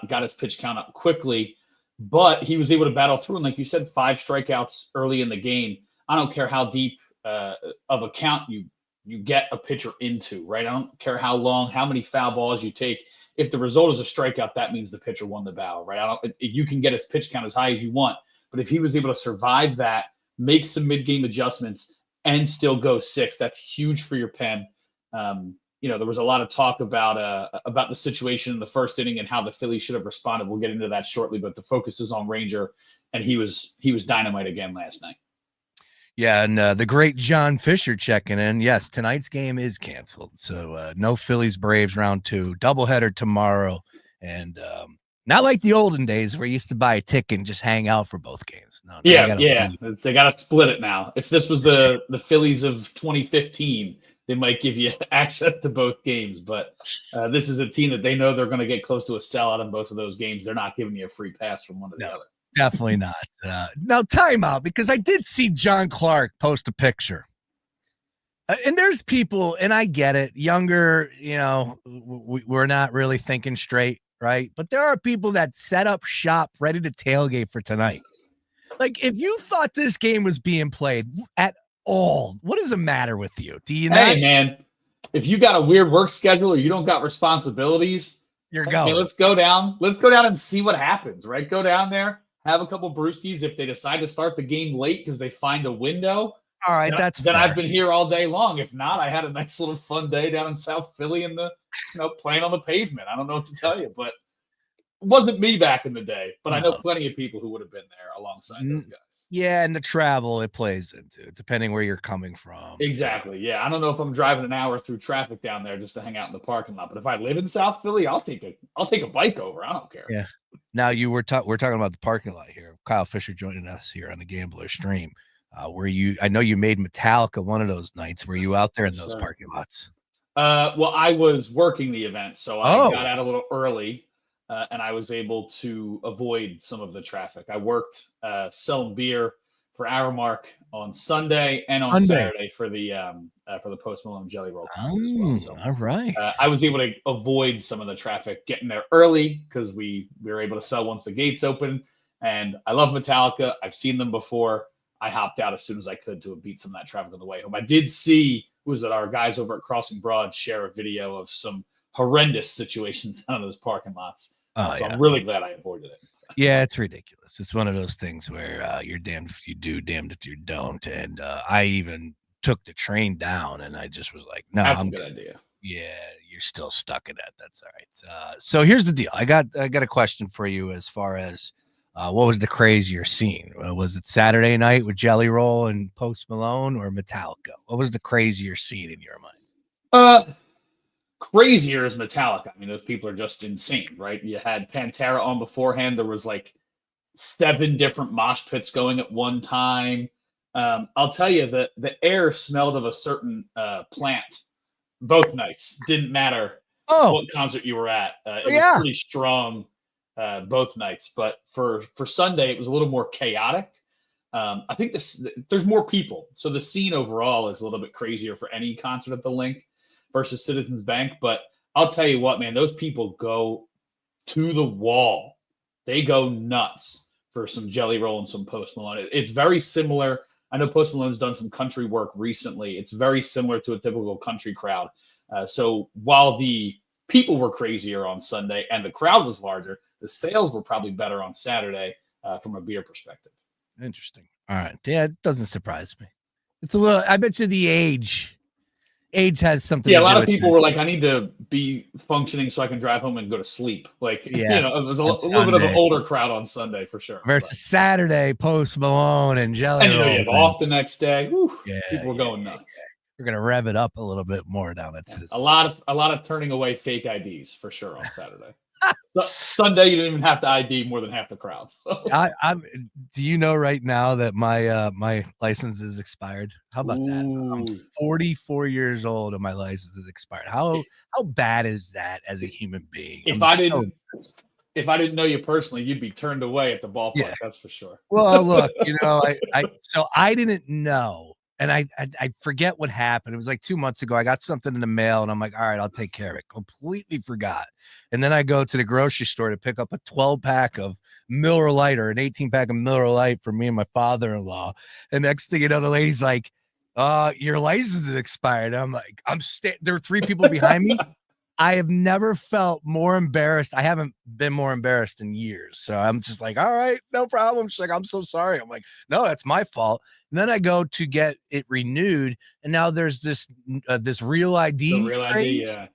Speaker 19: got his pitch count up quickly, but he was able to battle through. And like you said, 5 strikeouts early in the game. I don't care how deep of a count you get a pitcher into, right? I don't care how long, how many foul balls you take. If the result is a strikeout, that means the pitcher won the battle, right? You can get his pitch count as high as you want, but if he was able to survive that, make some mid-game adjustments, and still go 6. That's huge for your pen. There was a lot of talk about the situation in the first inning and how the Phillies should have responded. We'll get into that shortly, but the focus is on Ranger, and he was dynamite again last night.
Speaker 5: Yeah, and the great John Fisher checking in. Yes, tonight's game is canceled, so no Phillies Braves round 2, doubleheader tomorrow, and not like the olden days where you used to buy a ticket and just hang out for both games. No,
Speaker 19: they got to split it now. If this was the Phillies of 2015, they might give you access to both games. But this is a team that they know they're going to get close to a sellout in both of those games. They're not giving you a free pass from one to the other.
Speaker 5: Definitely not. Now, time out, because I did see John Clark post a picture. And there's people, and I get it, younger, we're not really thinking straight. Right. But there are people that set up shop ready to tailgate for tonight. Like, if you thought this game was being played at all, what does it matter with you? Do you know?
Speaker 19: Hey, man, if you got a weird work schedule or you don't got responsibilities,
Speaker 5: you're going.
Speaker 19: Let's go down. Let's go down and see what happens, right? Go down there, have a couple brewskis. If they decide to start the game late because they find a window,
Speaker 5: All right,
Speaker 19: then I've been here all day long. If not, I had a nice little fun day down in South Philly in the, playing on the pavement. I don't know what to tell you, but it wasn't me back in the day. But I know plenty of people who would have been there alongside those guys.
Speaker 5: Yeah, and the travel it plays into, depending where you're coming from.
Speaker 19: Exactly. Yeah, I don't know if I'm driving an hour through traffic down there just to hang out in the parking lot. But if I live in South Philly, I'll take a bike over. I don't care.
Speaker 5: Yeah. Now we're talking about the parking lot here. Kyle Fisher joining us here on the Gambler Stream. I know you made Metallica one of those nights. Were you out there in those parking lots?
Speaker 19: Well, I was working the event, so I got out a little early, and I was able to avoid some of the traffic. I worked selling beer for Aramark on Sunday and on Saturday for the Post Malone Jelly Roll.
Speaker 5: All right.
Speaker 19: I was able to avoid some of the traffic getting there early because we were able to sell once the gates open. And I love Metallica. I've seen them before. I hopped out as soon as I could to beat some of that traffic on the way home. I did see our guys over at Crossing Broad share a video of some horrendous situations down in those parking lots. I'm really glad I avoided it.
Speaker 5: Yeah, it's ridiculous. It's one of those things where you're damned if you do, damned if you don't. And I even took the train down, and I just was like, "No,
Speaker 19: that's a good idea."
Speaker 5: Yeah, you're still stuck in that. That's all right. So here's the deal. I got a question for you as far as what was the crazier scene? Was it Saturday night with Jelly Roll and Post Malone, or Metallica? What was the crazier scene in your mind?
Speaker 19: Crazier is Metallica. I mean, those people are just insane, right? You had Pantera on beforehand. There was like 7 different mosh pits going at one time. I'll tell you that the air smelled of a certain plant both nights. Didn't matter what concert you were at. It was pretty strong both nights. But for Sunday, it was a little more chaotic. I think there's more people. So the scene overall is a little bit crazier for any concert at the Link versus Citizens Bank. But I'll tell you what, man, those people go to the wall. They go nuts for some Jelly Roll and some Post Malone. It's very similar. I know Post Malone's done some country work recently. It's very similar to a typical country crowd. So while the people were crazier on Sunday and the crowd was larger, the sales were probably better on Saturday from a beer perspective.
Speaker 5: Interesting. All right. Yeah, it doesn't surprise me. It's a little, I bet you the age has something.
Speaker 19: Yeah, a lot of people were like, I need to be functioning so I can drive home and go to sleep. Like, it was a little bit of an older crowd on Sunday for sure.
Speaker 5: Versus Saturday, Post Malone and Jelly Roll.
Speaker 19: And you have off the next day. Whew, people were going nuts.
Speaker 5: We're gonna rev it up a little bit more down at Citizens.
Speaker 19: A lot of turning away fake IDs for sure on Saturday. Sunday, you didn't even have to ID more than half the crowd.
Speaker 5: Do you know right now that my license is expired? How about that? I'm 44 years old and my license is expired. How bad is that as a human being?
Speaker 19: If I didn't know you personally, you'd be turned away at the ballpark. Yeah. That's for sure.
Speaker 5: Well, look, I didn't know. And I forget what happened. It was like 2 months ago. I got something in the mail and I'm like, all right, I'll take care of it. Completely forgot. And then I go to the grocery store to pick up a 12-pack of Miller Lite or an 18-pack of Miller Lite for me and my father-in-law. And next thing you know, the lady's like, your license is expired. I'm like, there are 3 people behind me. I have never felt more embarrassed. I haven't been more embarrassed in years. So I'm just like, all right, no problem. She's like, I'm so sorry. I'm like, no, that's my fault. And then I go to get it renewed. And now there's this real ID.
Speaker 19: The real ID, yeah.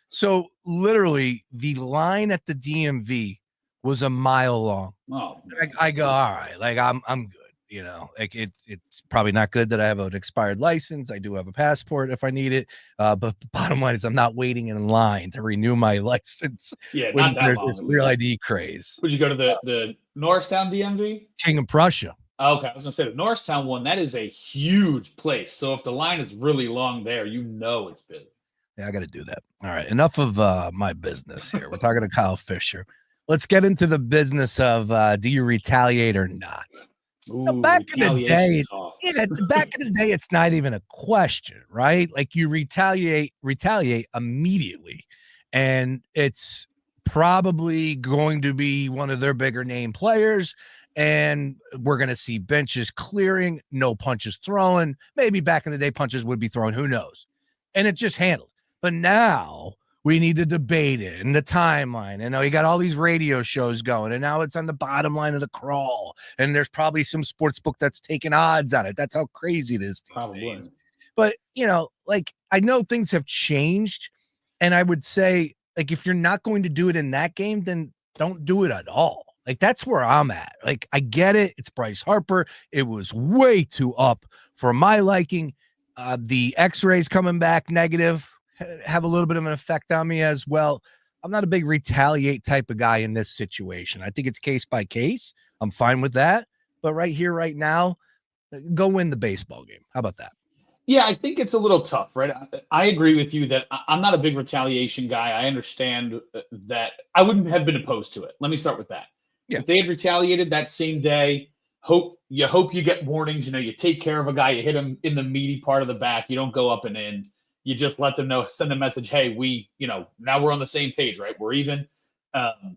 Speaker 5: So literally the line at the DMV was a mile long.
Speaker 19: Oh,
Speaker 5: I go, all right, like I'm good. You know, like it's probably not good that I have an expired license. I do have a passport if I need it. But the bottom line is I'm not waiting in line to renew my license.
Speaker 19: Yeah,
Speaker 5: when
Speaker 19: not that
Speaker 5: there's
Speaker 19: long,
Speaker 5: this real ID craze.
Speaker 19: Would you go to the Norristown DMV?
Speaker 5: King of Prussia.
Speaker 19: Okay, I was gonna say the Norristown one. That is a huge place. So if the line is really long there, it's busy.
Speaker 5: Yeah, I got to do that. All right, enough of my business here. We're talking to Kyle Fisher. Let's get into the business of do you retaliate or not?
Speaker 19: Ooh,
Speaker 5: back in the day, it's not even a question, right? Like you retaliate immediately, and it's probably going to be one of their bigger name players, and we're going to see benches clearing, no punches thrown. Maybe back in the day, punches would be thrown. Who knows? And it's just handled. But now we need to debate it and the timeline. And now you got all these radio shows going, and now it's on the bottom line of the crawl. And there's probably some sports book that's taking odds on it. That's how crazy it is these days. But, like, I know things have changed, and I would say, like, if you're not going to do it in that game, then don't do it at all. Like, that's where I'm at. Like, I get it. It's Bryce Harper. It was way too up for my liking. The x-rays coming back negative have a little bit of an effect on me as well. I'm not a big retaliate type of guy in this situation. I think it's case by case. I'm fine with that. But right here, right now, go win the baseball game. How about that?
Speaker 19: Yeah, I think it's a little tough, right? I agree with you that I'm not a big retaliation guy. I understand that I wouldn't have been opposed to it. Let me start with that.
Speaker 5: Yeah.
Speaker 19: If they had retaliated that same day, hope you get warnings. You take care of a guy, you hit him in the meaty part of the back. You don't go up and in. You just let them know, send a message. Hey, now we're on the same page, right? We're even.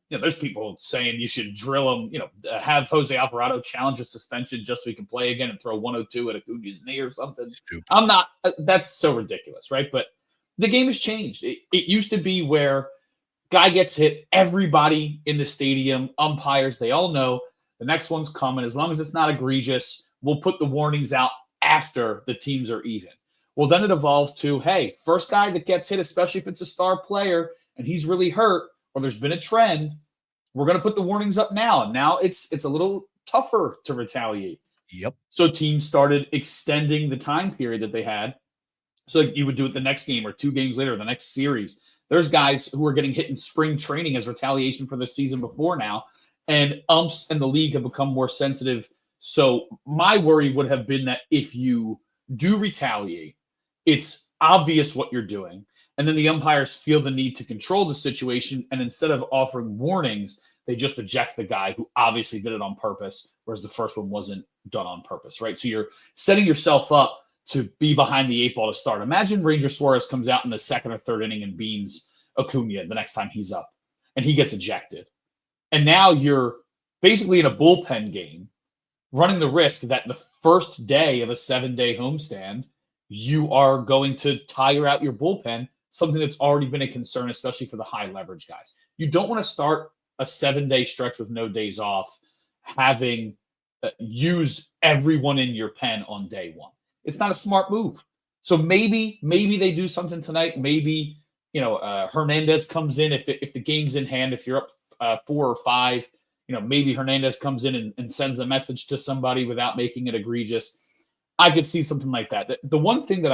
Speaker 19: There's people saying you should drill him, have Jose Alvarado challenge a suspension just so he can play again and throw 102 at Acuna's knee or something.
Speaker 5: Stupid.
Speaker 19: I'm not, that's so ridiculous, right? But the game has changed. It used to be where guy gets hit, everybody in the stadium, umpires, they all know the next one's coming. As long as it's not egregious, we'll put the warnings out after the teams are even. Well, then it evolved to, hey, first guy that gets hit, especially if it's a star player and he's really hurt, or there's been a trend, we're going to put the warnings up now. And now it's a little tougher to retaliate.
Speaker 5: Yep.
Speaker 19: So teams started extending the time period that they had. So you would do it the next game or 2 games later, the next series. There's guys who are getting hit in spring training as retaliation for the season before now. And umps and the league have become more sensitive. So my worry would have been that if you do retaliate, it's obvious what you're doing. And then the umpires feel the need to control the situation. And instead of offering warnings, they just eject the guy who obviously did it on purpose, whereas the first one wasn't done on purpose, right? So you're setting yourself up to be behind the 8 ball to start. Imagine Ranger Suarez comes out in the 2nd or 3rd inning and beans Acuna the next time he's up, and he gets ejected. And now you're basically in a bullpen game, running the risk that the first day of a 7-day homestand, you are going to tire out your bullpen, something that's already been a concern, especially for the high leverage guys. You don't want to start a 7-day stretch with no days off, having used everyone in your pen on day one. It's not a smart move. So maybe they do something tonight. Maybe, Hernandez comes in if the game's in hand, if you're up 4 or 5, maybe Hernandez comes in and sends a message to somebody without making it egregious. I could see something like that. The one thing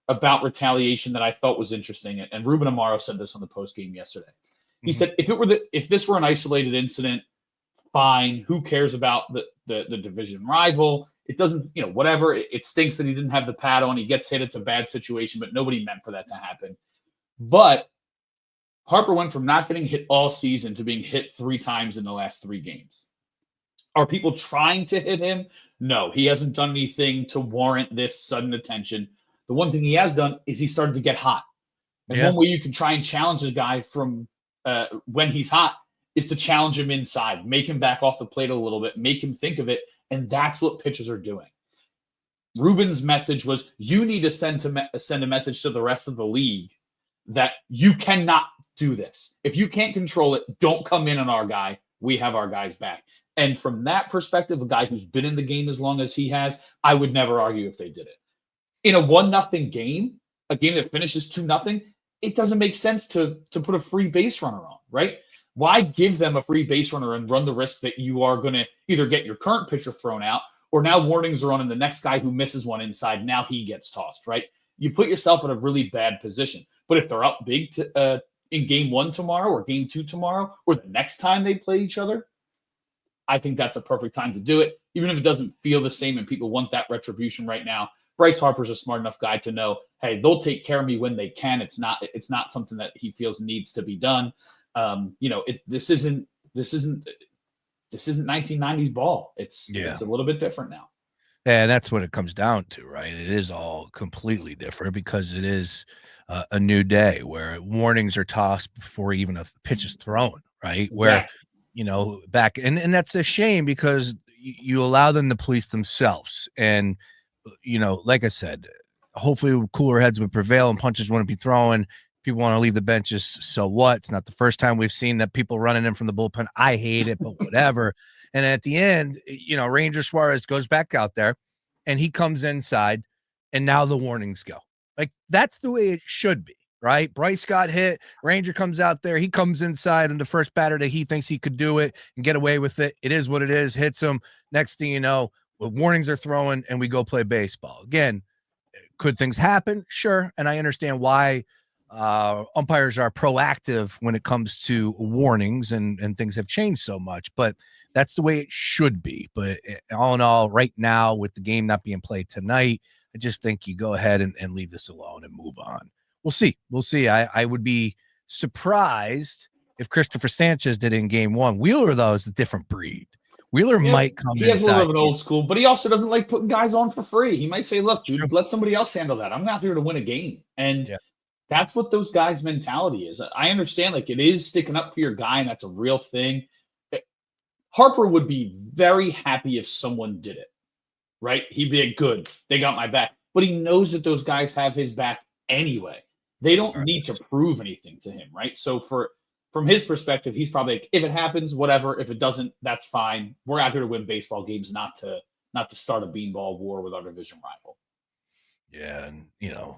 Speaker 19: about retaliation that I thought was interesting, and Ruben Amaro said this on the post game yesterday. He said, if this were an isolated incident, fine. Who cares about the division rival? It doesn't, whatever. It stinks that he didn't have the pad on. He gets hit. It's a bad situation, but nobody meant for that to happen. But Harper went from not getting hit all season to being hit 3 times in the last 3 games. Are people trying to hit him? No, he hasn't done anything to warrant this sudden attention. The one thing he has done is he started to get hot. And one way you can try and challenge a guy from when he's hot is to challenge him inside, make him back off the plate a little bit, make him think of it. And that's what pitchers are doing. Ruben's message was, you need to send a message to the rest of the league that you cannot do this. If you can't control it, don't come in on our guy. We have our guys back. And from that perspective, a guy who's been in the game as long as he has, I would never argue if they did it. In a 1-0 game, a game that finishes 2-0, it doesn't make sense to put a free base runner on, right? Why give them a free base runner and run the risk that you are going to either get your current pitcher thrown out, or now warnings are on and the next guy who misses one inside, now he gets tossed, right? You put yourself in a really bad position. But if they're up big in game 1 tomorrow or game 2 tomorrow, or the next time they play each other, I think that's a perfect time to do it. Even if it doesn't feel the same and people want that retribution right now, Bryce Harper's a smart enough guy to know, hey, they'll take care of me when they can. It's not something that he feels needs to be done. This isn't 1990s ball. It's a little bit different now.
Speaker 5: And that's what it comes down to, right? It is all completely different because it is a new day where warnings are tossed before even a pitch is thrown, right? Where, back and that's a shame because you allow them to police themselves. And, like I said, hopefully cooler heads would prevail and punches wouldn't be thrown. People want to leave the benches. So what? It's not the first time we've seen that people running in from the bullpen. I hate it, but whatever. And at the end, Ranger Suarez goes back out there and he comes inside and now the warnings go. Like, that's the way it should be, right? Bryce got hit. Ranger comes out there. He comes inside and the first batter that he thinks he could do it and get away with it. It is what it is. Hits him. Next thing you know, warnings are throwing and we go play baseball. Again, could things happen? Sure. And I understand why umpires are proactive when it comes to warnings and things have changed so much, but that's the way it should be. But all in all, right now, with the game not being played tonight, I just think you go ahead and leave this alone and move on. We'll see. I would be surprised if Christopher Sanchez did in game one. Wheeler, though, is a different breed. Wheeler might come
Speaker 19: He has a
Speaker 5: inside.
Speaker 19: little bit of an old school, but he also doesn't like putting guys on for free. He might say, look, dude, let somebody else handle that. I'm not here to win a game. And that's what those guys' mentality is. I understand, like, it is sticking up for your guy, and that's a real thing. Harper would be very happy if someone did it, right? He'd be like, good, they got my back. But he knows that those guys have his back anyway. They don't need to prove anything to him, right? So from his perspective, he's probably like, if it happens, whatever. If it doesn't, that's fine. We're out here to win baseball games, not to start a beanball war with our division rival.
Speaker 5: Yeah, and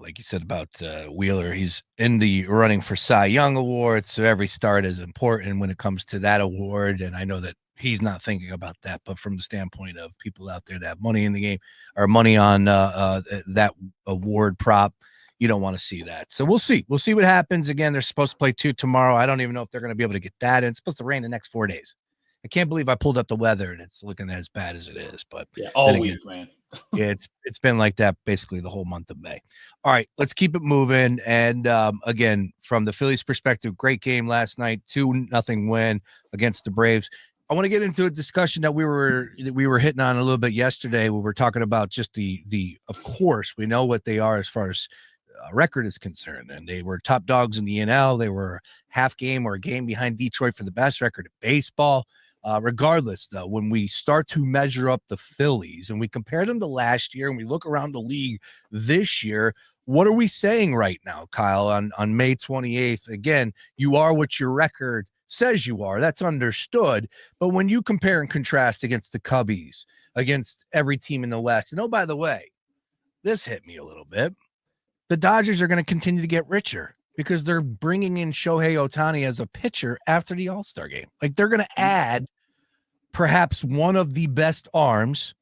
Speaker 5: like you said about Wheeler, he's in the running for Cy Young Award, so every start is important when it comes to that award. And I know that he's not thinking about that, but from the standpoint of people out there that have money in the game or money on that award prop, you don't want to see that. So we'll see. We'll see what happens. Again, they're supposed to play 2 tomorrow. I don't even know if they're going to be able to get that in. It's supposed to rain the next 4 days. I can't believe I pulled up the weather and it's looking as bad as it is. But
Speaker 19: all week, man.
Speaker 5: It's been like that basically the whole month of May. All right, let's keep it moving. And again, from the Phillies' perspective, great game last night, 2-0 win against the Braves. I want to get into a discussion that we were hitting on a little bit yesterday. We were talking about just the of course we know what they are as far as record is concerned, and they were top dogs in the NL. They were half game or a game behind Detroit for the best record in baseball. Regardless, though, when we start to measure up the Phillies and we compare them to last year and we look around the league this year, what are we saying right now, Kyle, on May 28th? Again, you are what your record says you are. That's understood. But when you compare and contrast against the Cubbies, against every team in the West, and oh, by the way, this hit me a little bit. The Dodgers are going to continue to get richer because they're bringing in Shohei Ohtani as a pitcher after the All-Star game. Like, they're going to add perhaps one of the best arms.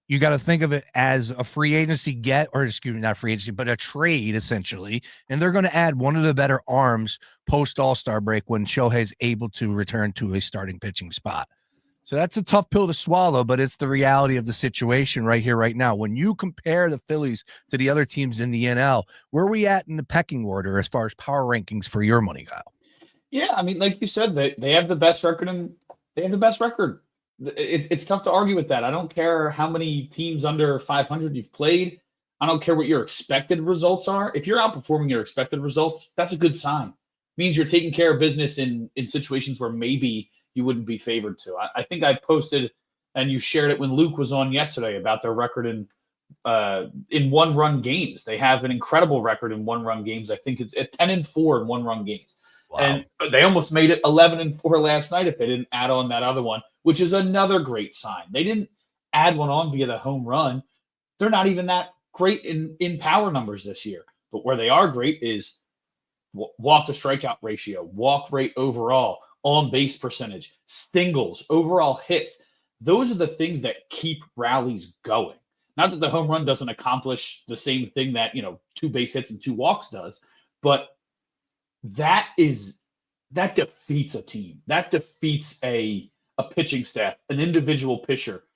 Speaker 5: You got to think of it as a free agency not free agency, but a trade essentially. And they're going to add one of the better arms post All-Star break when Shohei's able to return to a starting pitching spot. So that's a tough pill to swallow, but it's the reality of the situation right here, right now. When you compare the Phillies to the other teams in the NL, where are we at in the pecking order as far as power rankings for your money, Kyle?
Speaker 19: Yeah, I mean, like you said, they have the best record, and they have the best record. It's tough to argue with that. I don't care how many teams under 500 you've played. I don't care what your expected results are. If you're outperforming your expected results, that's a good sign. It means you're taking care of business in situations where maybe you wouldn't be favored to. I think I posted, and you shared it when Luke was on yesterday, about their record in one-run games. They have an incredible record in one-run games. I think it's at 10-4 in one-run games. Wow. And they almost made it 11-4 last night if they didn't add on that other one, which is another great sign. They didn't add one on via the home run. They're not even that great in power numbers this year. But where they are great is walk to strikeout ratio, walk rate overall, on base percentage, singles, overall hits. Those are the things that keep rallies going. Not that the home run doesn't accomplish the same thing that, 2 base hits and 2 walks does, but that defeats a team. That defeats a pitching staff, an individual pitcher.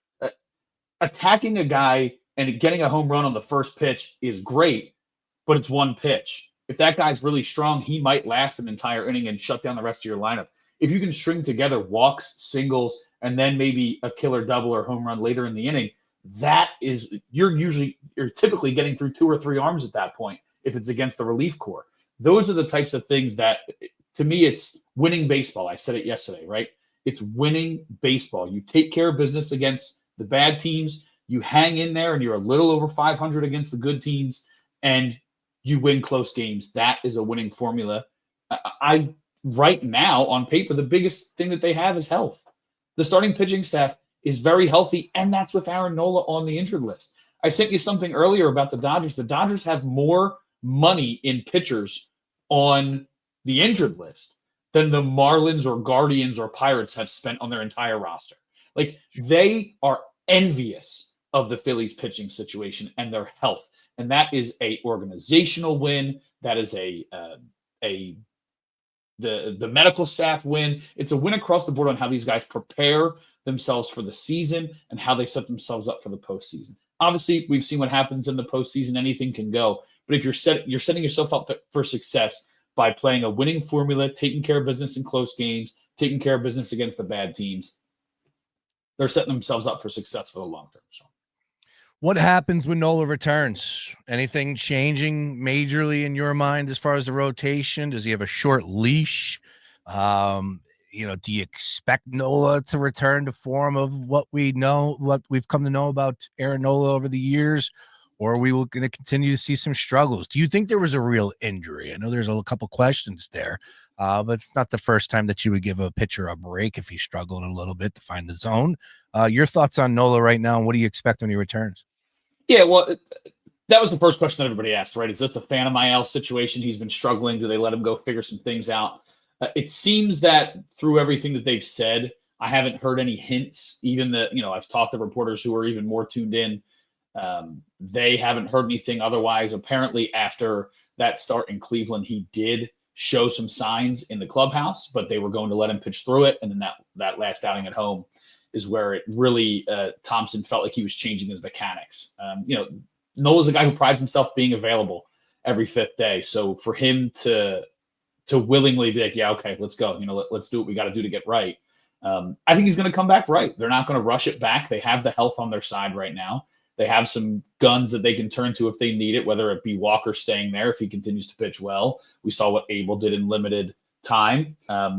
Speaker 19: Attacking a guy and getting a home run on the first pitch is great, but it's one pitch. If that guy's really strong, he might last an entire inning and shut down the rest of your lineup. If you can string together walks, singles, and then maybe a killer double or home run later in the inning, you're typically getting through 2 or 3 arms at that point if it's against the relief corps. Those are the types of things that, to me, it's winning baseball. I said it yesterday, right? It's winning baseball. You take care of business against the bad teams. You hang in there, and you're a little over 500 against the good teams, and you win close games. That is a winning formula. I right now on paper, the biggest thing that they have is health. The starting pitching staff is very healthy, and that's with Aaron Nola on the injured list. I sent you something earlier about the Dodgers. The Dodgers have more money in pitchers on the injured list than the Marlins or Guardians or Pirates have spent on their entire roster. Like, they are envious of the Phillies pitching situation and their health. And that is a organizational win. That is the medical staff win. It's a win across the board on how these guys prepare themselves for the season and how they set themselves up for the postseason. Obviously, we've seen what happens in the postseason. Anything can go. But if you're setting yourself up for success by playing a winning formula, taking care of business in close games, taking care of business against the bad teams, they're setting themselves up for success for the long term. So,
Speaker 5: what happens when Nola returns? Anything changing majorly in your mind as far as the rotation? Does he have a short leash? Do you expect Nola to return to form of what we've come to know about Aaron Nola over the years? Or are we going to continue to see some struggles? Do you think there was a real injury? I know there's a couple questions there, but it's not the first time that you would give a pitcher a break if he's struggling a little bit to find the zone. Your thoughts on Nola right now, and what do you expect when he returns?
Speaker 19: Yeah, well, that was the first question that everybody asked, right? Is this the Phantom IL situation? He's been struggling. Do they let him go figure some things out? It seems that through everything that they've said, I haven't heard any hints. Even I've talked to reporters who are even more tuned in. They haven't heard anything otherwise. Apparently, after that start in Cleveland, he did show some signs in the clubhouse, but they were going to let him pitch through it. And then that last outing at home is where it really Thompson felt like he was changing his mechanics. Nola's a guy who prides himself being available every fifth day. So for him to willingly be like, yeah, okay, let's go. Let's do what we got to do to get right. I think he's going to come back right. They're not going to rush it back. They have the health on their side right now. They have some guns that they can turn to if they need it, whether it be Walker staying there if he continues to pitch well. We saw what Abel did in limited time.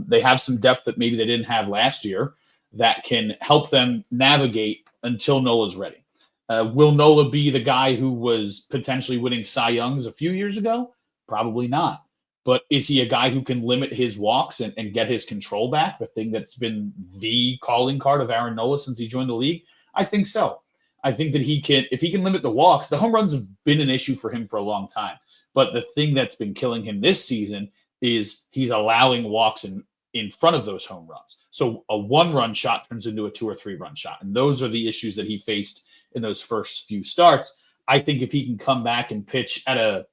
Speaker 19: They have some depth that maybe they didn't have last year that can help them navigate until Nola's ready. Will Nola be the guy who was potentially winning Cy Youngs a few years ago? Probably not. But is he a guy who can limit his walks and get his control back, the thing that's been the calling card of Aaron Nola since he joined the league? I think so. I think that if he can limit the walks, the home runs have been an issue for him for a long time. But the thing that's been killing him this season is he's allowing walks in front of those home runs. So a 1-run shot turns into a 2 or 3-run shot. And those are the issues that he faced in those first few starts. I think if he can come back and pitch at a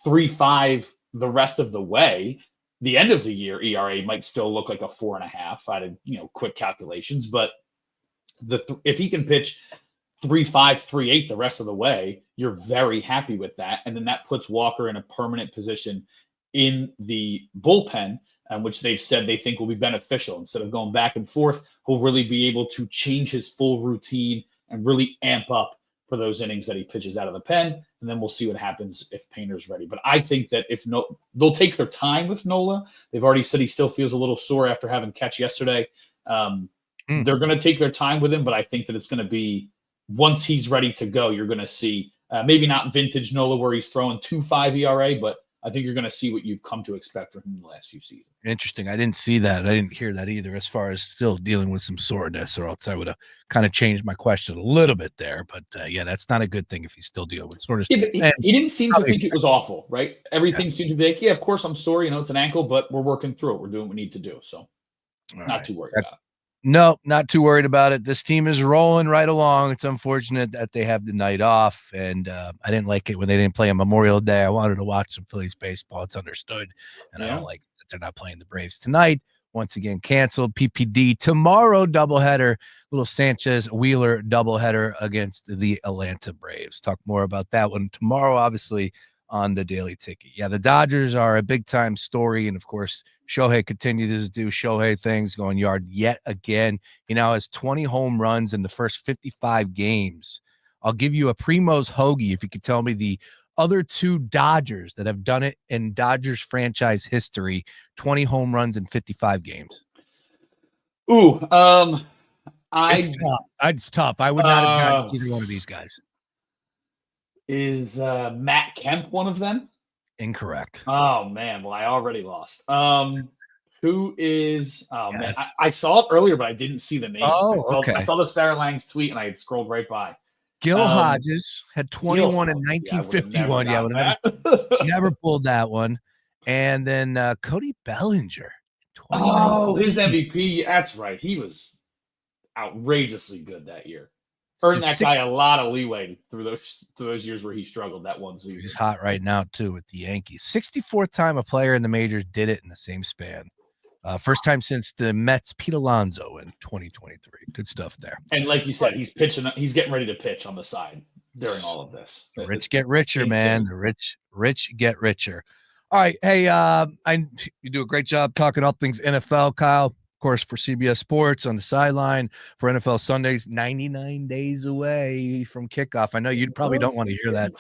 Speaker 19: 3.5 the rest of the way, the end of the year ERA might still look like a 4.5 out of quick calculations. But if he can pitch 3.5, 3.8 the rest of the way, you're very happy with that. And then that puts Walker in a permanent position in the bullpen, which they've said they think will be beneficial. Instead of going back and forth, he'll really be able to change his full routine and really amp up for those innings that he pitches out of the pen. And then we'll see what happens if Painter's ready. But I think that they'll take their time with Nola. They've already said he still feels a little sore after having catch yesterday. They're going to take their time with him, but I think that it's going to be, once he's ready to go, you're going to see maybe not vintage Nola where he's throwing 2.5 ERA, but I think you're going to see what you've come to expect from him in the last few seasons.
Speaker 5: Interesting. I didn't see that. I didn't hear that either as far as still dealing with some soreness, or else I would have kind of changed my question a little bit there. But yeah, that's not a good thing if he's still dealing with soreness.
Speaker 19: Yeah, he didn't seem to think it was awful, right? Everything seemed to be like, yeah, of course I'm sore. It's an ankle, but we're working through it. We're doing what we need to do. So not too worried about it.
Speaker 5: No, not too worried about it. This team is rolling right along. It's unfortunate that they have the night off, and I didn't like it when they didn't play on Memorial Day. I wanted to watch some Phillies baseball. It's understood, and I don't like that they're not playing the Braves tonight. Once again, canceled. PPD tomorrow, doubleheader. Little Sanchez Wheeler doubleheader against the Atlanta Braves. Talk more about that one tomorrow, obviously, on the Daily Ticket. Yeah, the Dodgers are a big-time story, and of course, Shohei continues to do Shohei things, going yard yet again. He now has 20 home runs in the first 55 games. I'll give you a Primo's hoagie if you could tell me the other two Dodgers that have done it in Dodgers franchise history, 20 home runs in 55 games.
Speaker 19: Ooh,
Speaker 5: it's tough. It's tough. I would not have gotten either one of these guys.
Speaker 19: Is Matt Kemp one of them?
Speaker 5: Incorrect.
Speaker 19: Oh man, well I already lost. Who is? Oh man, I saw it earlier, but I didn't see the names. I saw the Sarah Lang's tweet, and I had scrolled right by.
Speaker 5: Gil Hodges had 21 in
Speaker 19: Yeah, I would have never
Speaker 5: 1951. Yeah, would have never pulled that one. And then Cody Bellinger.
Speaker 19: Oh, his MVP. That's right. He was outrageously good that year. Earned that guy a lot of leeway through those years where he struggled that one season.
Speaker 5: He's hot right now too with the Yankees. 64th time a player in the majors did it in the same span. First time since the Mets' Pete Alonso in 2023. Good stuff there.
Speaker 19: And like you said, he's pitching. He's getting ready to pitch on the side during all of this.
Speaker 5: The rich get richer, man. The rich get richer. All right, hey, you do a great job talking all things NFL, Kyle. Of course, for CBS Sports on the sideline for NFL Sundays, 99 days away from kickoff. I know you probably don't want to hear that.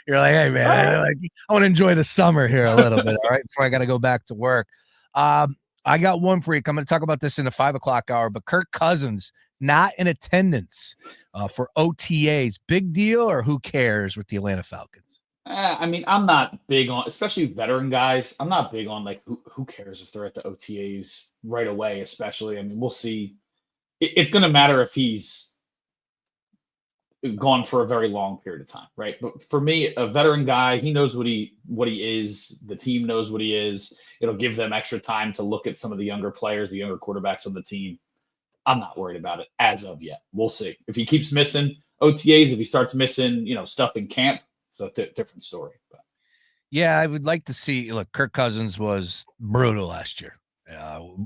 Speaker 5: You're like, hey, man, I want to enjoy the summer here a little bit, all right, before I got to go back to work. I got one for you. I'm going to talk about this in the 5 o'clock hour, but Kirk Cousins not in attendance for OTAs. Big deal, or who cares with the Atlanta Falcons?
Speaker 19: I mean, I'm not big on, especially veteran guys. I'm not big on like who cares if they're at the OTAs right away, especially. I mean, we'll see. It's going to matter if he's gone for a very long period of time, right? But for me, a veteran guy, he knows what he is. The team knows what he is. It'll give them extra time to look at some of the younger players, the younger quarterbacks on the team. I'm not worried about it as of yet. We'll see. If he keeps missing OTAs, if he starts missing, stuff in camp, it's a different story. But.
Speaker 5: Yeah, I would like to see. Look, Kirk Cousins was brutal last year,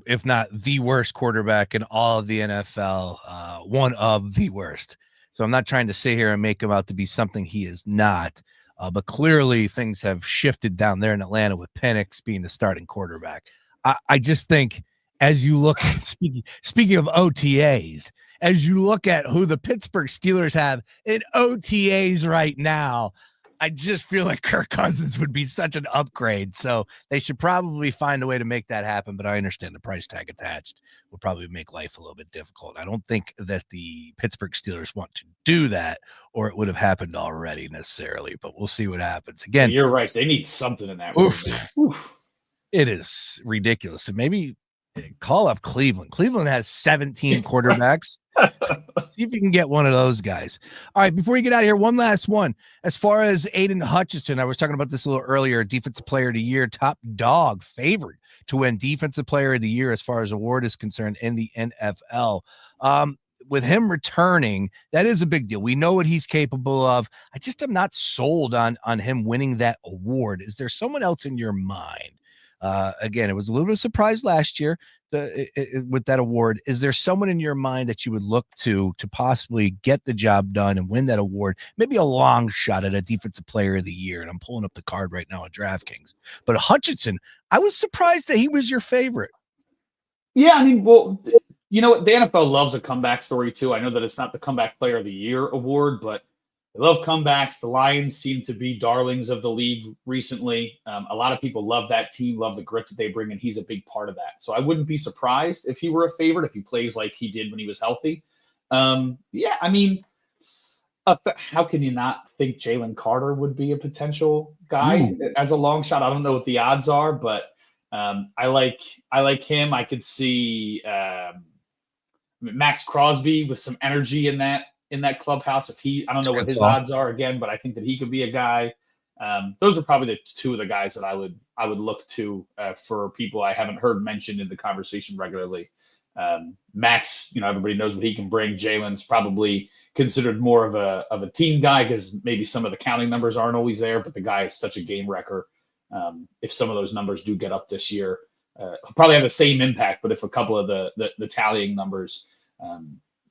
Speaker 5: if not the worst quarterback in all of the NFL, one of the worst. So I'm not trying to sit here and make him out to be something he is not. But clearly things have shifted down there in Atlanta with Penix being the starting quarterback. I just think as you look at, speaking of OTAs, as you look at who the Pittsburgh Steelers have in OTAs right now, I just feel like Kirk Cousins would be such an upgrade. So they should probably find a way to make that happen. But I understand the price tag attached will probably make life a little bit difficult. I don't think that the Pittsburgh Steelers want to do that, or it would have happened already necessarily. But we'll see what happens. Again,
Speaker 19: you're right. They need something in that.
Speaker 5: Oof. It is ridiculous. And maybe call up Cleveland. Cleveland has 17 quarterbacks. See if you can get one of those guys. All right, before you get out of here, one last one. As far as Aiden Hutchinson, I was talking about this a little earlier, Defensive Player of the Year, top dog, favored to win Defensive Player of the Year as far as award is concerned in the NFL. With him returning, that is a big deal. We know what he's capable of. I just am not sold on him winning that award. Is there someone else in your mind? Again, it was a little bit of a surprise last year with that award. Is there someone in your mind that you would look to possibly get the job done and win that award? Maybe a long shot at a Defensive Player of the Year. And I'm pulling up the card right now on DraftKings. But Hutchinson, I was surprised that he was your favorite.
Speaker 19: Yeah, I mean, well, you know what? The NFL loves a comeback story too. I know that it's not the Comeback Player of the Year award, but they love comebacks. The Lions seem to be darlings of the league recently. A lot of people love that team, love the grit that they bring, and he's a big part of that. So I wouldn't be surprised if he were a favorite, if he plays like he did when he was healthy. Yeah, I mean, how can you not think Jalen Carter would be a potential guy as a long shot? I don't know what the odds are, but I like him. I could see Max Crosby with some energy in that clubhouse. I don't know what his odds are again, but I think that he could be a guy. Those are probably the two of the guys that I would look to for people I haven't heard mentioned in the conversation regularly. Max, everybody knows what he can bring. Jalen's probably considered more of a team guy because maybe some of the counting numbers aren't always there, but the guy is such a game wrecker. If some of those numbers do get up this year, he'll probably have the same impact, but if a couple of the tallying numbers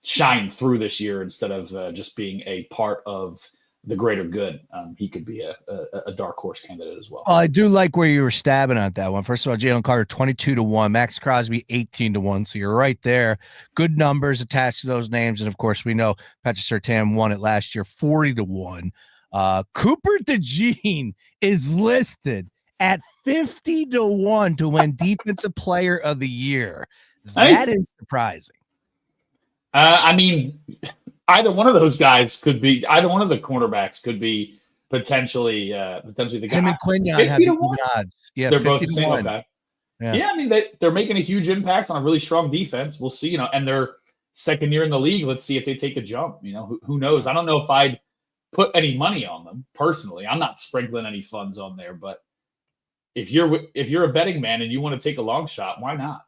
Speaker 19: shine through this year instead of just being a part of the greater good, he could be a dark horse candidate as well.
Speaker 5: Well, I do like where you were stabbing at that one. First of all, Jalen Carter 22-1, Max Crosby 18-1. So you're right there. Good numbers attached to those names, and of course we know Patrick Surtain won it last year 40-1. Cooper DeJean is listed at 50-1 to win Defensive Player of the Year. That is surprising.
Speaker 19: I mean, either one of those guys could be, either one of the cornerbacks could be potentially the guy.
Speaker 5: Him and Quinion have
Speaker 19: 50
Speaker 5: the
Speaker 19: to 1?
Speaker 5: even odds. Yeah,
Speaker 19: They're both
Speaker 5: 50
Speaker 19: the
Speaker 5: to
Speaker 19: same.
Speaker 5: 1.
Speaker 19: Okay.
Speaker 5: Yeah.
Speaker 19: Yeah, I mean they're making a huge impact on a really strong defense. We'll see, and they're second year in the league. Let's see if they take a jump. Who knows? I don't know if I'd put any money on them personally. I'm not sprinkling any funds on there, but if you're a betting man and you want to take a long shot, why not?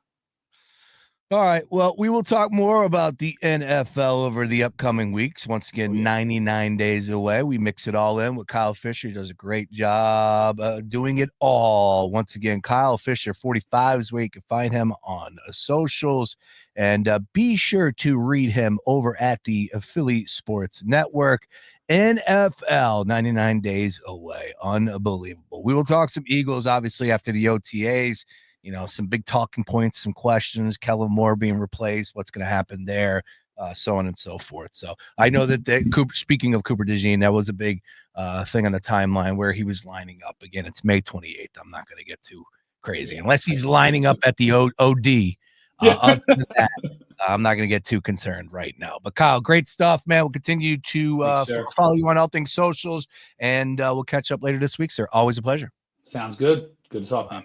Speaker 5: All right. Well, we will talk more about the NFL over the upcoming weeks. Once again, 99 days away. We mix it all in with Kyle Fisher. He does a great job doing it all. Once again, Kyle Fisher, 45 is where you can find him on socials. And be sure to read him over at the Philly Sports Network. NFL, 99 days away. Unbelievable. We will talk some Eagles, obviously, after the OTAs. Some big talking points, some questions, Kellen Moore being replaced, what's going to happen there, so on and so forth. So I know that speaking of Cooper DeJean, that was a big thing on the timeline where he was lining up. Again, it's May 28th. I'm not going to get too crazy unless he's lining up at the OD. Other than that, I'm not going to get too concerned right now. But Kyle, great stuff, man. We'll continue to follow you on all things socials, and we'll catch up later this week, sir. Always a pleasure.
Speaker 19: Sounds good. Good to talk, man.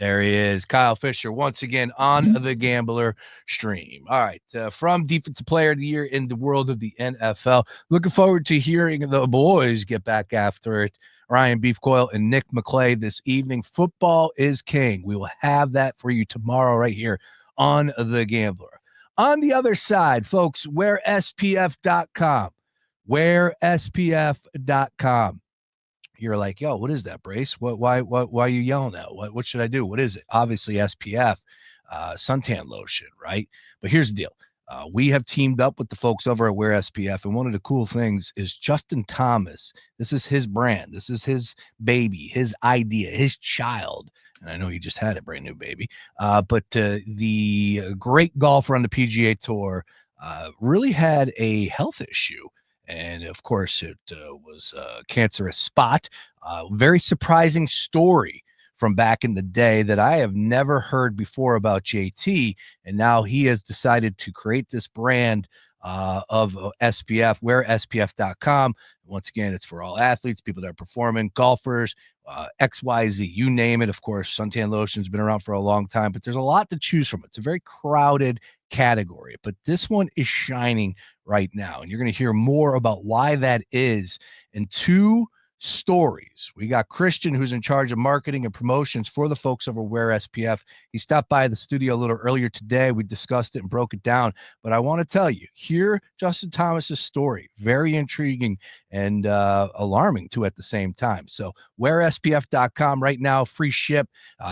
Speaker 5: There he is, Kyle Fisher, once again on the Gambler stream. All right, from Defensive Player of the Year in the world of the NFL. Looking forward to hearing the boys get back after it. Ryan Beefcoil and Nick McClay this evening. Football is king. We will have that for you tomorrow right here on the Gambler. On the other side, folks, wearspf.com. Wearspf.com. You're like, yo, what is that, Brace? Why are you yelling at? What should I do? What is it? Obviously, SPF, suntan lotion, right? But here's the deal. We have teamed up with the folks over at Wear SPF, and one of the cool things is Justin Thomas. This is his brand. This is his baby, his idea, his child. And I know he just had a brand new baby. But the great golfer on the PGA Tour really had a health issue. And, of course, it was a cancerous spot. Very surprising story from back in the day that I have never heard before about JT. And now he has decided to create this brand of SPF, wearspf.com. Once again, it's for all athletes, people that are performing, golfers, XYZ, you name it. Of course, suntan lotion has been around for a long time, but there's a lot to choose from. It's a very crowded category, but this one is shining right now. And you're going to hear more about why that is in two stories. We got Christian, who's in charge of marketing and promotions for the folks over Wear SPF. He stopped by the studio a little earlier today. We discussed it and broke it down. But I want to tell you, hear Justin Thomas's story. Very intriguing and alarming, too, at the same time. So wearspf.com right now, free ship.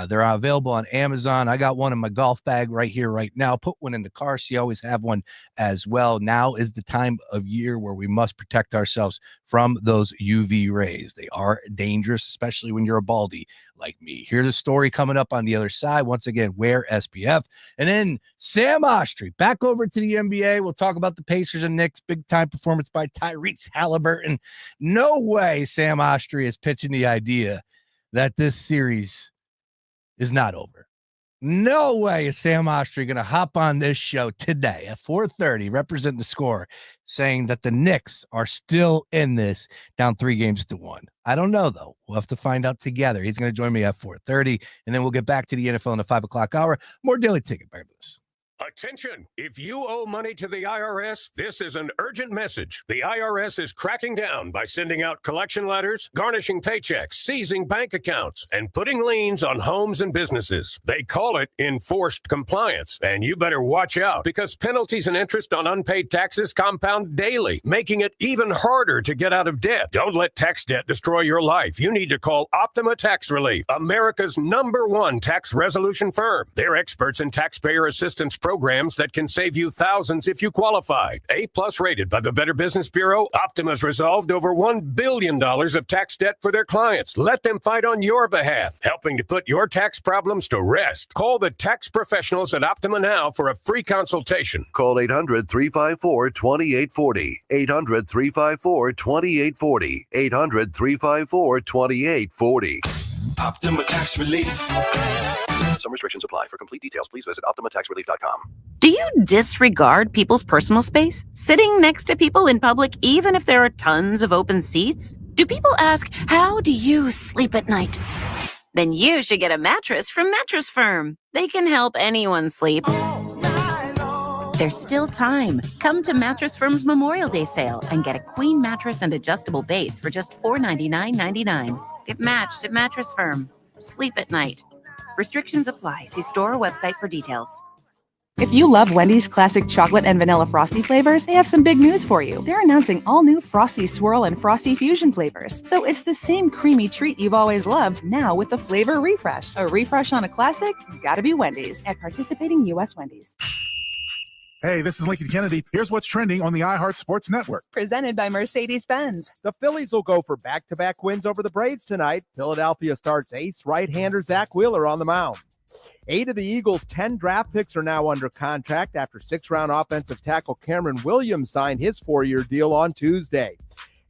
Speaker 5: They're available on Amazon. I got one in my golf bag right here, right now. Put one in the car, so you always have one as well. Now is the time of year where we must protect ourselves from those UV rays. They are dangerous, especially when you're a baldy like me. Here's the story coming up on the other side. Once again, Wear SPF. And then Sam Oshtry back over to the NBA. We'll talk about the Pacers and Knicks. Big time performance by Tyrese Halliburton. No way Sam Oshtry is pitching the idea that this series is not over. No way is Sam Oshtry going to hop on this show today at 4:30, representing the Score, saying that the Knicks are still in this, down 3-1. I don't know, though. We'll have to find out together. He's going to join me at 4:30, and then we'll get back to the NFL in the 5 o'clock hour. More Daily Ticket by this.
Speaker 20: Attention! If you owe money to the IRS, this is an urgent message. The IRS is cracking down by sending out collection letters, garnishing paychecks, seizing bank accounts, and putting liens on homes and businesses. They call it enforced compliance, and you better watch out because penalties and interest on unpaid taxes compound daily, making it even harder to get out of debt. Don't let tax debt destroy your life. You need to call Optima Tax Relief, America's #1 tax resolution firm. They're experts in taxpayer assistance programs that can save you thousands if you qualify. A+ rated by the Better Business Bureau, Optima's resolved over $1 billion of tax debt for their clients. Let them fight on your behalf, helping to put your tax problems to rest. Call the tax professionals at Optima now for a free consultation.
Speaker 21: Call 800-354-2840. 800-354-2840. 800-354-2840.
Speaker 22: Optima Tax Relief.
Speaker 21: Some restrictions apply. For complete details, please visit OptimaTaxRelief.com.
Speaker 23: Do you disregard people's personal space? Sitting next to people in public, even if there are tons of open seats? Do people ask, how do you sleep at night? Then you should get a mattress from Mattress Firm. They can help anyone sleep. There's still time. Come to Mattress Firm's Memorial Day sale and get a queen mattress and adjustable base for just $499.99. Get matched at Mattress Firm. Sleep at night. Restrictions apply. See store or website for details.
Speaker 1: If you love Wendy's classic chocolate and vanilla Frosty flavors, they have some big news for you. They're announcing all new Frosty Swirl and Frosty Fusion flavors. So it's the same creamy treat you've always loved, now with a flavor refresh. A refresh on a classic? Gotta be Wendy's. At participating U.S. Wendy's.
Speaker 2: Hey, this is Lincoln Kennedy. Here's what's trending on the iHeart Sports Network.
Speaker 1: Presented by Mercedes-Benz.
Speaker 4: The Phillies will go for back-to-back wins over the Braves tonight. Philadelphia starts ace right-hander Zach Wheeler on the mound. 8 of the Eagles' 10 draft picks are now under contract after 6th-round offensive tackle Cameron Williams signed his 4-year deal on Tuesday.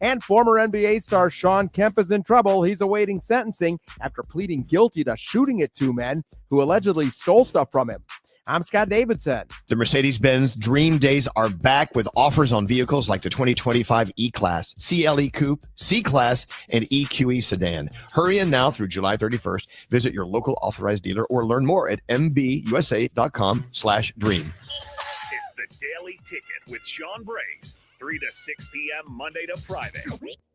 Speaker 4: And former NBA star Shawn Kemp is in trouble. He's awaiting sentencing after pleading guilty to shooting at 2 men who allegedly stole stuff from him. I'm Scott Davidson.
Speaker 8: The Mercedes-Benz Dream Days are back with offers on vehicles like the 2025 E-Class, CLE Coupe, C-Class, and EQE Sedan. Hurry in now through July 31st. Visit your local authorized dealer or learn more at mbusa.com/dream.
Speaker 3: It's the Daily Ticket with Sean Brace, 3 to 6 p.m. Monday to Friday.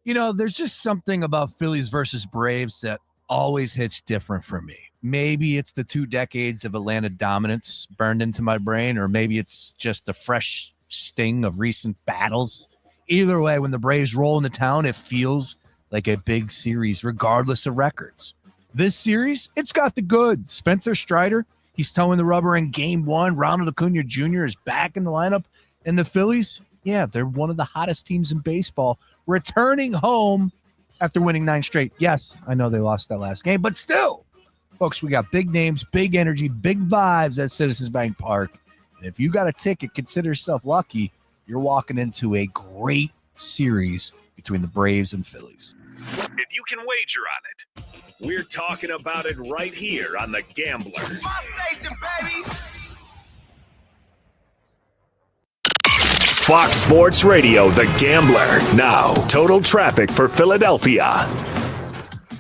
Speaker 5: You know, there's just something about Phillies versus Braves that always hits different for me. Maybe it's the 2 decades of Atlanta dominance burned into my brain, or maybe it's just the fresh sting of recent battles. Either way, when the Braves roll into town, it feels like a big series, regardless of records. This series, it's got the goods. Spencer Strider, he's towing the rubber in Game 1. Ronald Acuna Jr. is back in the lineup. And the Phillies, yeah, they're one of the hottest teams in baseball, returning home after winning 9 straight. Yes, I know they lost that last game, but still, folks, we got big names, big energy, big vibes at Citizens Bank Park. And if you got a ticket, consider yourself lucky. You're walking into a great series between the Braves and Phillies.
Speaker 3: If you can wager on it, we're talking about it right here on The Gambler.
Speaker 11: My station, baby.
Speaker 3: Fox Sports Radio, The Gambler. Now, total traffic for Philadelphia.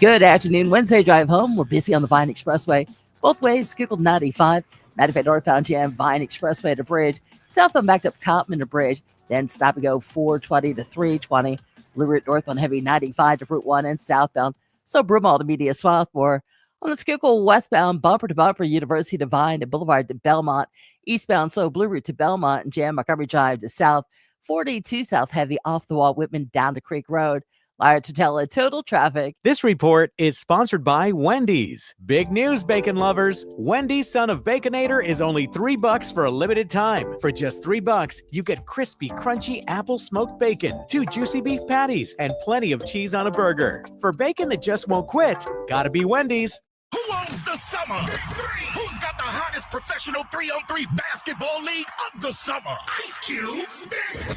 Speaker 9: Good afternoon. Wednesday drive home. We're busy on the Vine Expressway. Both ways, Schuylkill 95. 95 northbound jam, Vine Expressway to Bridge. Southbound backed up Cotman to Bridge. Then stop and go 420 to 320. Blue Route northbound heavy 95 to Route 1 and southbound. So Broomall to Media Swarthmore. On the Schuylkill westbound, bumper to bumper, University to Vine to Boulevard to Belmont. Eastbound, so Blue Route to Belmont and jam Montgomery Drive to South. 42 South heavy off the wall, Whitman down to Creek Road. Liar to tell a total traffic.
Speaker 24: This report is sponsored by Wendy's. Big news, bacon lovers. Wendy's Son of Baconator is only $3 for a limited time. For just $3, you get crispy, crunchy apple smoked bacon, 2 juicy beef patties, and plenty of cheese on a burger. For bacon that just won't quit, gotta be Wendy's.
Speaker 13: Who owns the summer? Big 3. Who's got the hottest professional 3-on-3 basketball league of the summer? Ice Cube's Big 3.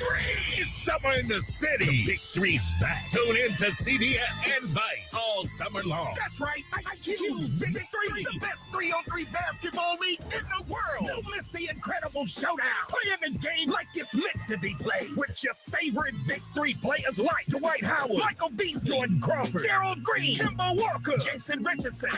Speaker 13: It's summer in the city. Big 3's back. Tune in to CBS and Vice all summer long. That's right. Ice Cube's Big 3. The best 3-on-3 basketball league in the world. Don't miss the incredible showdown. Playing the game like it's meant to be played. With your favorite Big 3 players like Dwight Howard, Michael Beasley, Jordan Crawford, Gerald Green, Kemba Walker, Jason Richardson,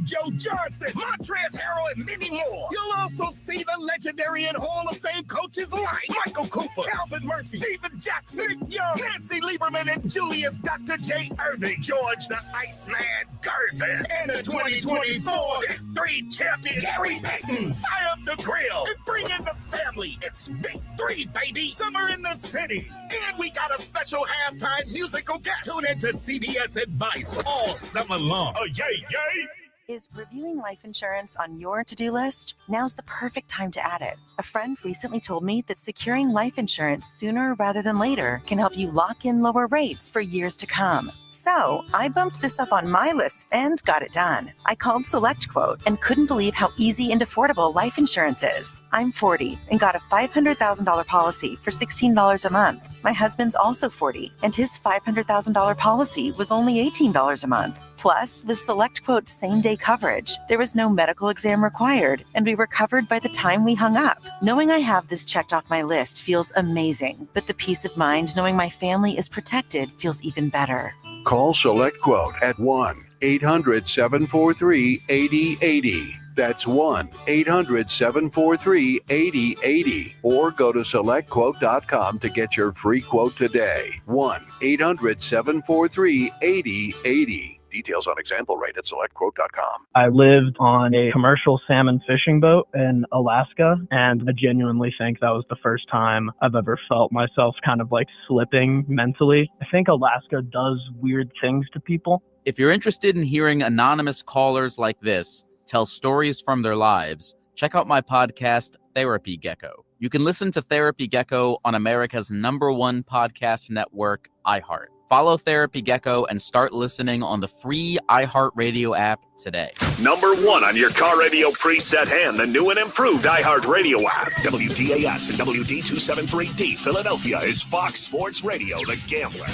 Speaker 13: Joe Johnson, Montrezl Harrell, and many more. You'll also see the legendary and Hall of Fame coaches like Michael Cooper, Calvin Murphy, Steven Jackson, Nick Young, Nancy Lieberman, and Julius Dr. J. Irving, George the Iceman Gervin, and the 2024 Big 3 champion Gary Payton. Fire up the grill and bring in the family. It's Big 3, baby. Summer in the city. And we got a special halftime musical guest. Tune in to CBS Advice all summer long. Oh, yay, yay.
Speaker 25: Is reviewing life insurance on your to-do list? Now's the perfect time to add it. A friend recently told me that securing life insurance sooner rather than later can help you lock in lower rates for years to come. So I bumped this up on my list and got it done. I called Select Quote and couldn't believe how easy and affordable life insurance is. I'm 40 and got a $500,000 policy for $16 a month. My husband's also 40 and his $500,000 policy was only $18 a month. Plus, with SelectQuote same-day coverage, there was no medical exam required, and we were covered by the time we hung up. Knowing I have this checked off my list feels amazing, but the peace of mind knowing my family is protected feels even better.
Speaker 7: Call SelectQuote at 1-800-743-8080. That's 1-800-743-8080. Or go to SelectQuote.com to get your free quote today. 1-800-743-8080. Details on example rate at SelectQuote.com.
Speaker 10: I lived on a commercial salmon fishing boat in Alaska, and I genuinely think that was the first time I've ever felt myself kind of like slipping mentally. I think Alaska does weird things to people.
Speaker 12: If you're interested in hearing anonymous callers like this tell stories from their lives, check out my podcast, Therapy Gecko. You can listen to Therapy Gecko on America's #1 podcast network, iHeart. Follow Therapy Gecko and start listening on the free iHeartRadio app today.
Speaker 3: Number 1 on your car radio preset and the new and improved iHeartRadio app. WDAS and WD273D Philadelphia is Fox Sports Radio, The Gambler.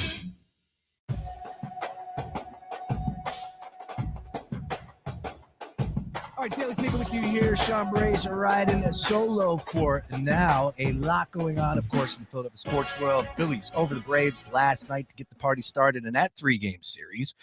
Speaker 5: All right, Daily Ticket with you here. Sean Brace riding solo for now. A lot going on, of course, in the Philadelphia sports world. Phillies over the Braves last night to get the party started in that 3-game series.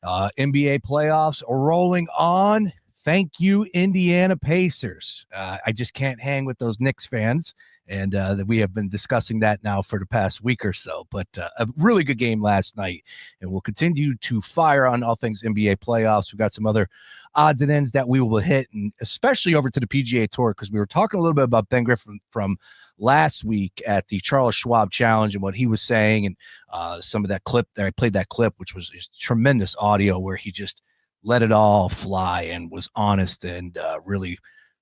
Speaker 5: NBA playoffs are rolling on. Thank you, Indiana Pacers. I just can't hang with those Knicks fans, and that we have been discussing that now for the past week or so. But a really good game last night, and we'll continue to fire on all things NBA playoffs. We've got some other odds and ends that we will hit, and especially over to the PGA Tour, because we were talking a little bit about Ben Griffin from last week at the Charles Schwab Challenge and what he was saying, and some of that clip there. I played that clip, which was just tremendous audio where he just let it all fly and was honest and really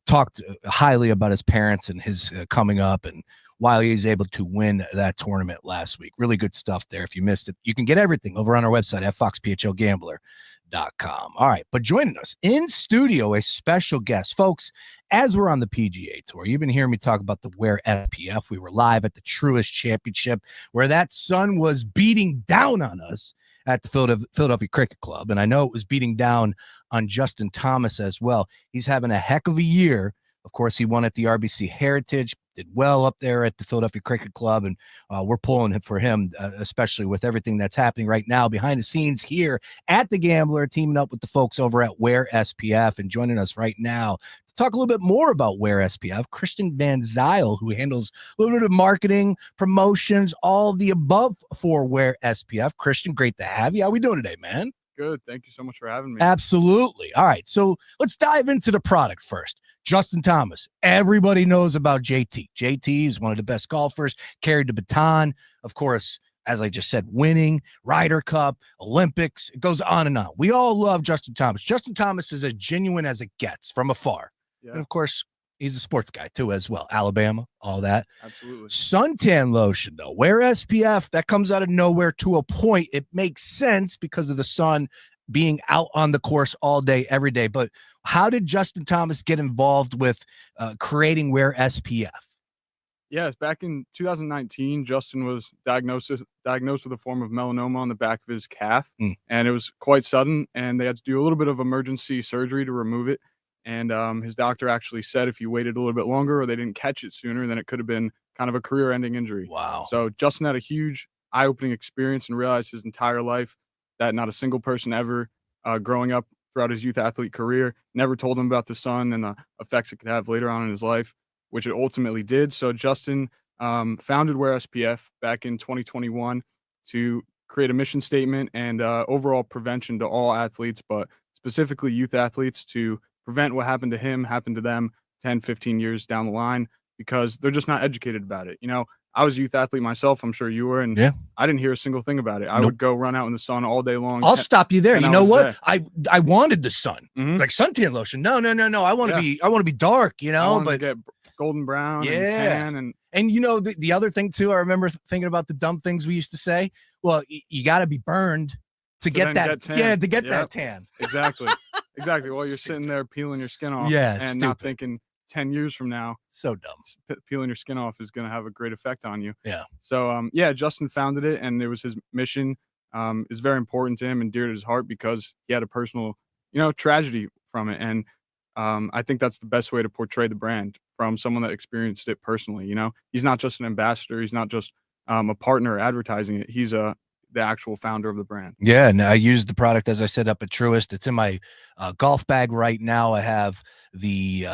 Speaker 5: talked highly about his parents and his coming up and why he was able to win that tournament last week. Really good stuff there. If you missed it, you can get everything over on our website at foxphlgambler.com. All right, but joining us in studio, a special guest. Folks, as we're on the PGA Tour, you've been hearing me talk about the Ware SPF. We were live at the Truist Championship where that sun was beating down on us at the Philadelphia Cricket Club. And I know it was beating down on Justin Thomas as well. He's having a heck of a year. Of course, he won at the RBC Heritage, did well up there at the Philadelphia Cricket Club, and we're pulling it for him, especially with everything that's happening right now behind the scenes here at The Gambler, teaming up with the folks over at Ware SPF. And joining us right now to talk a little bit more about Ware SPF, Christian Van Zyl, who handles a little bit of marketing, promotions, all the above for Ware SPF. Christian, great to have you. How we doing today, man?
Speaker 14: Good. Thank you so much for having me.
Speaker 5: Absolutely. All right. So let's dive into the product first. Justin Thomas. Everybody knows about JT. JT is one of the best golfers, carried the baton. Of course, as I just said, winning, Ryder Cup, Olympics. It goes on and on. We all love Justin Thomas. Justin Thomas is as genuine as it gets from afar. Yeah. And of course, he's a sports guy too as well. Alabama, all that.
Speaker 14: Absolutely.
Speaker 5: Suntan lotion, though. Ware SPF, that comes out of nowhere to a point. It makes sense because of the sun being out on the course all day, every day. But how did Justin Thomas get involved with creating Ware SPF?
Speaker 14: Yes, back in 2019, Justin was diagnosed with a form of melanoma on the back of his calf, and it was quite sudden, and they had to do a little bit of emergency surgery to remove it. And his doctor actually said if you waited a little bit longer or they didn't catch it sooner, then it could have been kind of a career-ending injury.
Speaker 5: Wow.
Speaker 14: So Justin had a huge eye-opening experience and realized his entire life that not a single person ever growing up throughout his youth athlete career never told him about the sun and the effects it could have later on in his life, which it ultimately did. So Justin founded Ware SPF back in 2021 to create a mission statement and overall prevention to all athletes, but specifically youth athletes, to prevent what happened to him happen to them 10, 15 years down the line, because they're just not educated about it. You know, I was a youth athlete myself. I'm sure you were. And I didn't hear a single thing about it. I would go run out in the sun all day long.
Speaker 5: I'll stop you there. You know what?
Speaker 14: There.
Speaker 5: I wanted the sun, like suntan lotion. No. I want to be dark, you know, but
Speaker 14: get golden brown and tan.
Speaker 5: And you know, the other thing too, I remember thinking about the dumb things we used to say. Well, you got to be burned to get that. To get that tan.
Speaker 14: Exactly. Exactly. While you're sitting there peeling your skin off and not thinking 10 years from now,
Speaker 5: so dumb,
Speaker 14: peeling your skin off is going to have a great effect on you.
Speaker 5: Yeah.
Speaker 14: So, Justin founded it, and it was his mission is very important to him and dear to his heart because he had a personal, tragedy from it. And I think that's the best way to portray the brand from someone that experienced it personally. He's not just an ambassador. He's not just a partner advertising it. He's the actual founder of the brand.
Speaker 5: Yeah, and I use the product, as I said, up at Truist. It's in my golf bag right now. I have the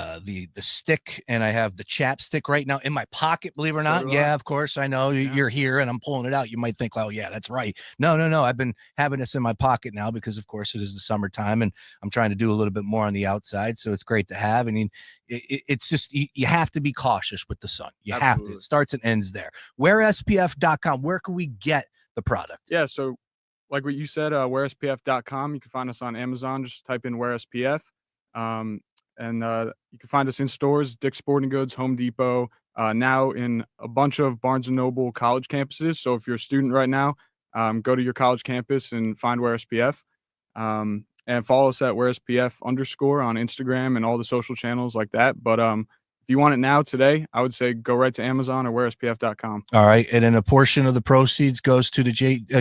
Speaker 5: stick and I have the chapstick right now in my pocket, believe it or not. Yeah, of course. I know you're here and I'm pulling it out. You might think, oh, yeah, that's right. No. I've been having this in my pocket now because, of course, it is the summertime and I'm trying to do a little bit more on the outside. So it's great to have. I mean, it's just you have to be cautious with the sun. You have to. It starts and ends there. WearSPF.com. Where can we get the product?
Speaker 14: Yeah, so like what you said, wearspf.com. You can find us on Amazon. Just type in wearspf. And you can find us in stores, Dick's Sporting Goods, Home Depot, now in a bunch of Barnes & Noble college campuses. So if you're a student right now, go to your college campus and find WearSPF. And follow us at WearSPF_ on Instagram and all the social channels like that. But if you want it now today, I would say go right to Amazon or wearspf.com.
Speaker 5: All right. And then a portion of the proceeds goes to the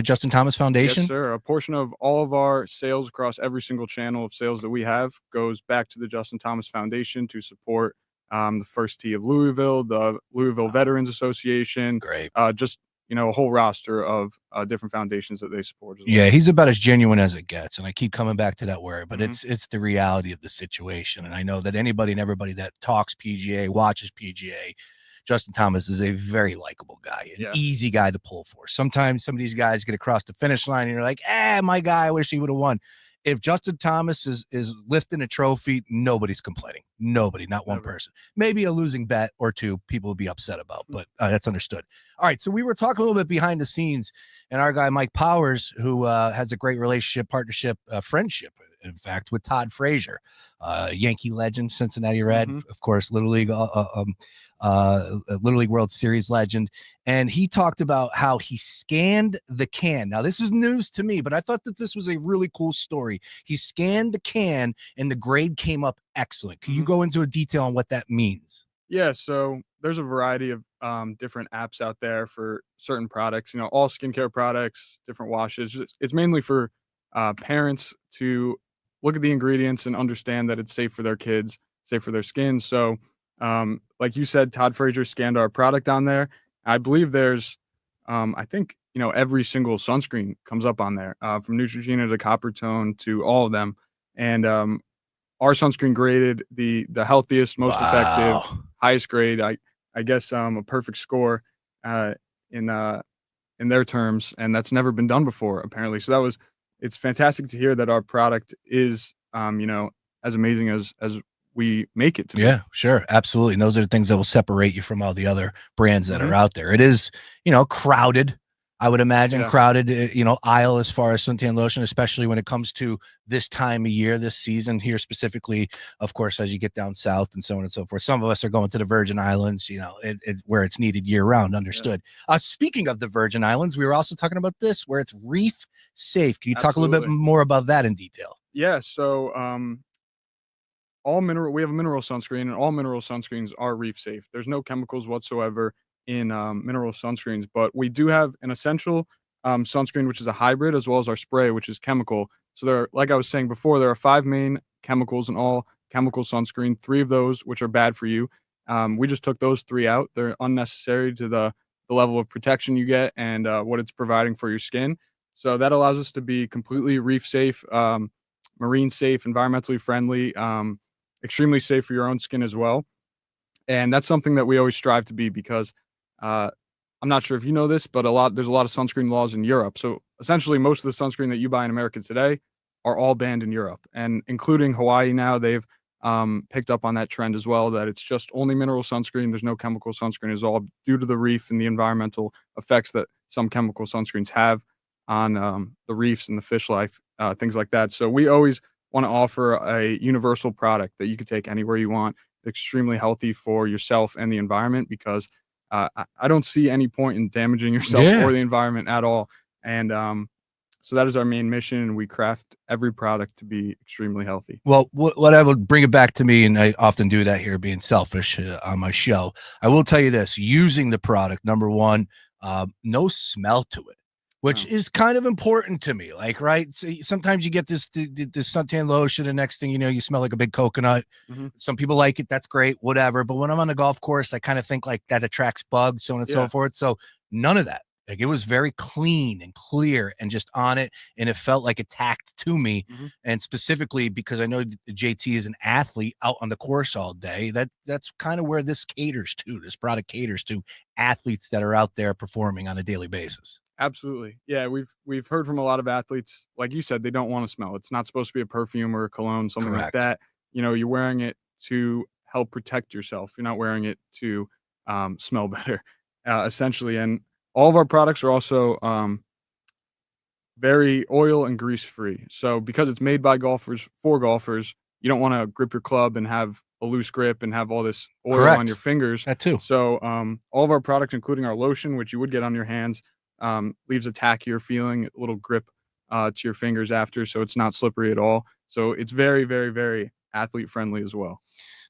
Speaker 5: Justin Thomas Foundation?
Speaker 14: Yes, sir. A portion of all of our sales across every single channel of sales that we have goes back to the Justin Thomas Foundation to support the First Tee of Louisville, the Louisville Veterans Association.
Speaker 5: Great.
Speaker 14: Just a whole roster of different foundations that they support as well.
Speaker 5: Yeah, he's about as genuine as it gets, and I keep coming back to that word, but it's the reality of the situation. And I know that anybody and everybody that talks PGA, watches PGA, Justin Thomas is a very likable guy, an easy guy to pull for. Sometimes some of these guys get across the finish line, and you're like, my guy, I wish he would have won. If Justin Thomas is lifting a trophy, nobody's complaining. Nobody, not one person. Maybe a losing bet or two people would be upset about, but that's understood. All right, so we were talking a little bit behind the scenes, and our guy Mike Powers, who has a great relationship, partnership, friendship, in fact, with Todd Frazier, Yankee legend, Cincinnati Red, of course, Little League World Series legend. And he talked about how he scanned the can. Now, this is news to me, but I thought that this was a really cool story. He scanned the can and the grade came up excellent. Can you go into a detail on what that means?
Speaker 14: Yeah, so there's a variety of different apps out there for certain products, all skincare products, different washes. It's mainly for parents to look at the ingredients and understand that it's safe for their kids, safe for their skin. So like you said, Todd Frazier scanned our product on there. I believe there's, I think, every single sunscreen comes up on there, from Neutrogena to Coppertone to all of them. And our sunscreen graded the healthiest, most effective, highest grade. I guess a perfect score in their terms, and that's never been done before, apparently. So it's fantastic to hear that our product is, as amazing as we make it to be.
Speaker 5: Yeah, sure. Absolutely. And those are the things that will separate you from all the other brands that are out there. It is, crowded, I would imagine, crowded, aisle as far as suntan lotion, especially when it comes to this time of year, this season here specifically, of course, as you get down south and so on and so forth. Some of us are going to the Virgin Islands, it's where it's needed year round. Understood. Speaking of the Virgin Islands, we were also talking about this, where it's reef safe. Can you talk a little bit more about that in detail?
Speaker 14: Yeah. So, we have a mineral sunscreen, and all mineral sunscreens are reef safe. There's no chemicals whatsoever in mineral sunscreens, but we do have an essential sunscreen, which is a hybrid, as well as our spray, which is chemical. So like I was saying before, there are 5 main chemicals in all chemical sunscreen, 3 of those which are bad for you. We just took those 3 out. They're unnecessary to the level of protection you get and what it's providing for your skin. So that allows us to be completely reef safe, marine safe, environmentally friendly, extremely safe for your own skin as well. And that's something that we always strive to be, because I'm not sure if you know this, but there's a lot of sunscreen laws in Europe. So essentially most of the sunscreen that you buy in America today are all banned in Europe, and including Hawaii now. They've picked up on that trend as well, that it's just only mineral sunscreen. There's no chemical sunscreen. It's all due to the reef and the environmental effects that some chemical sunscreens have on the reefs and the fish life, things like that. So we always want to offer a universal product that you can take anywhere you want, extremely healthy for yourself and the environment, because I don't see any point in damaging yourself or the environment at all. And so that is our main mission, and we craft every product to be extremely healthy.
Speaker 5: Well, what I would bring it back to me, and I often do that here, being selfish on my show, I will tell you this: using the product, number one, no smell to it. which is kind of important to me. Like, right. So sometimes you get this suntan lotion and next thing you know, you smell like a big coconut. Some people like it. That's great. Whatever. But when I'm on a golf course, I kind of think like that attracts bugs, so on and so forth. So none of that. Like it was very clean and clear and just on it. And it felt like it tacked to me. And specifically because I know JT is an athlete out on the course all day. That's kind of where this caters to. This product caters to athletes that are out there performing on a daily basis.
Speaker 14: Absolutely. Yeah, we've heard from a lot of athletes, like you said, they don't want to smell. It's not supposed to be a perfume or a cologne, something like that. You know, you're wearing it to help protect yourself. You're not wearing it to smell better, essentially. And all of our products are also very oil and grease free. So because it's made by golfers for golfers, you don't want to grip your club and have a loose grip and have all this oil on your fingers.
Speaker 5: That too.
Speaker 14: So all of our products, including our lotion, which you would get on your hands, leaves a tackier feeling, a little grip to your fingers after, so it's not slippery at all. So it's very, very, very athlete friendly as well.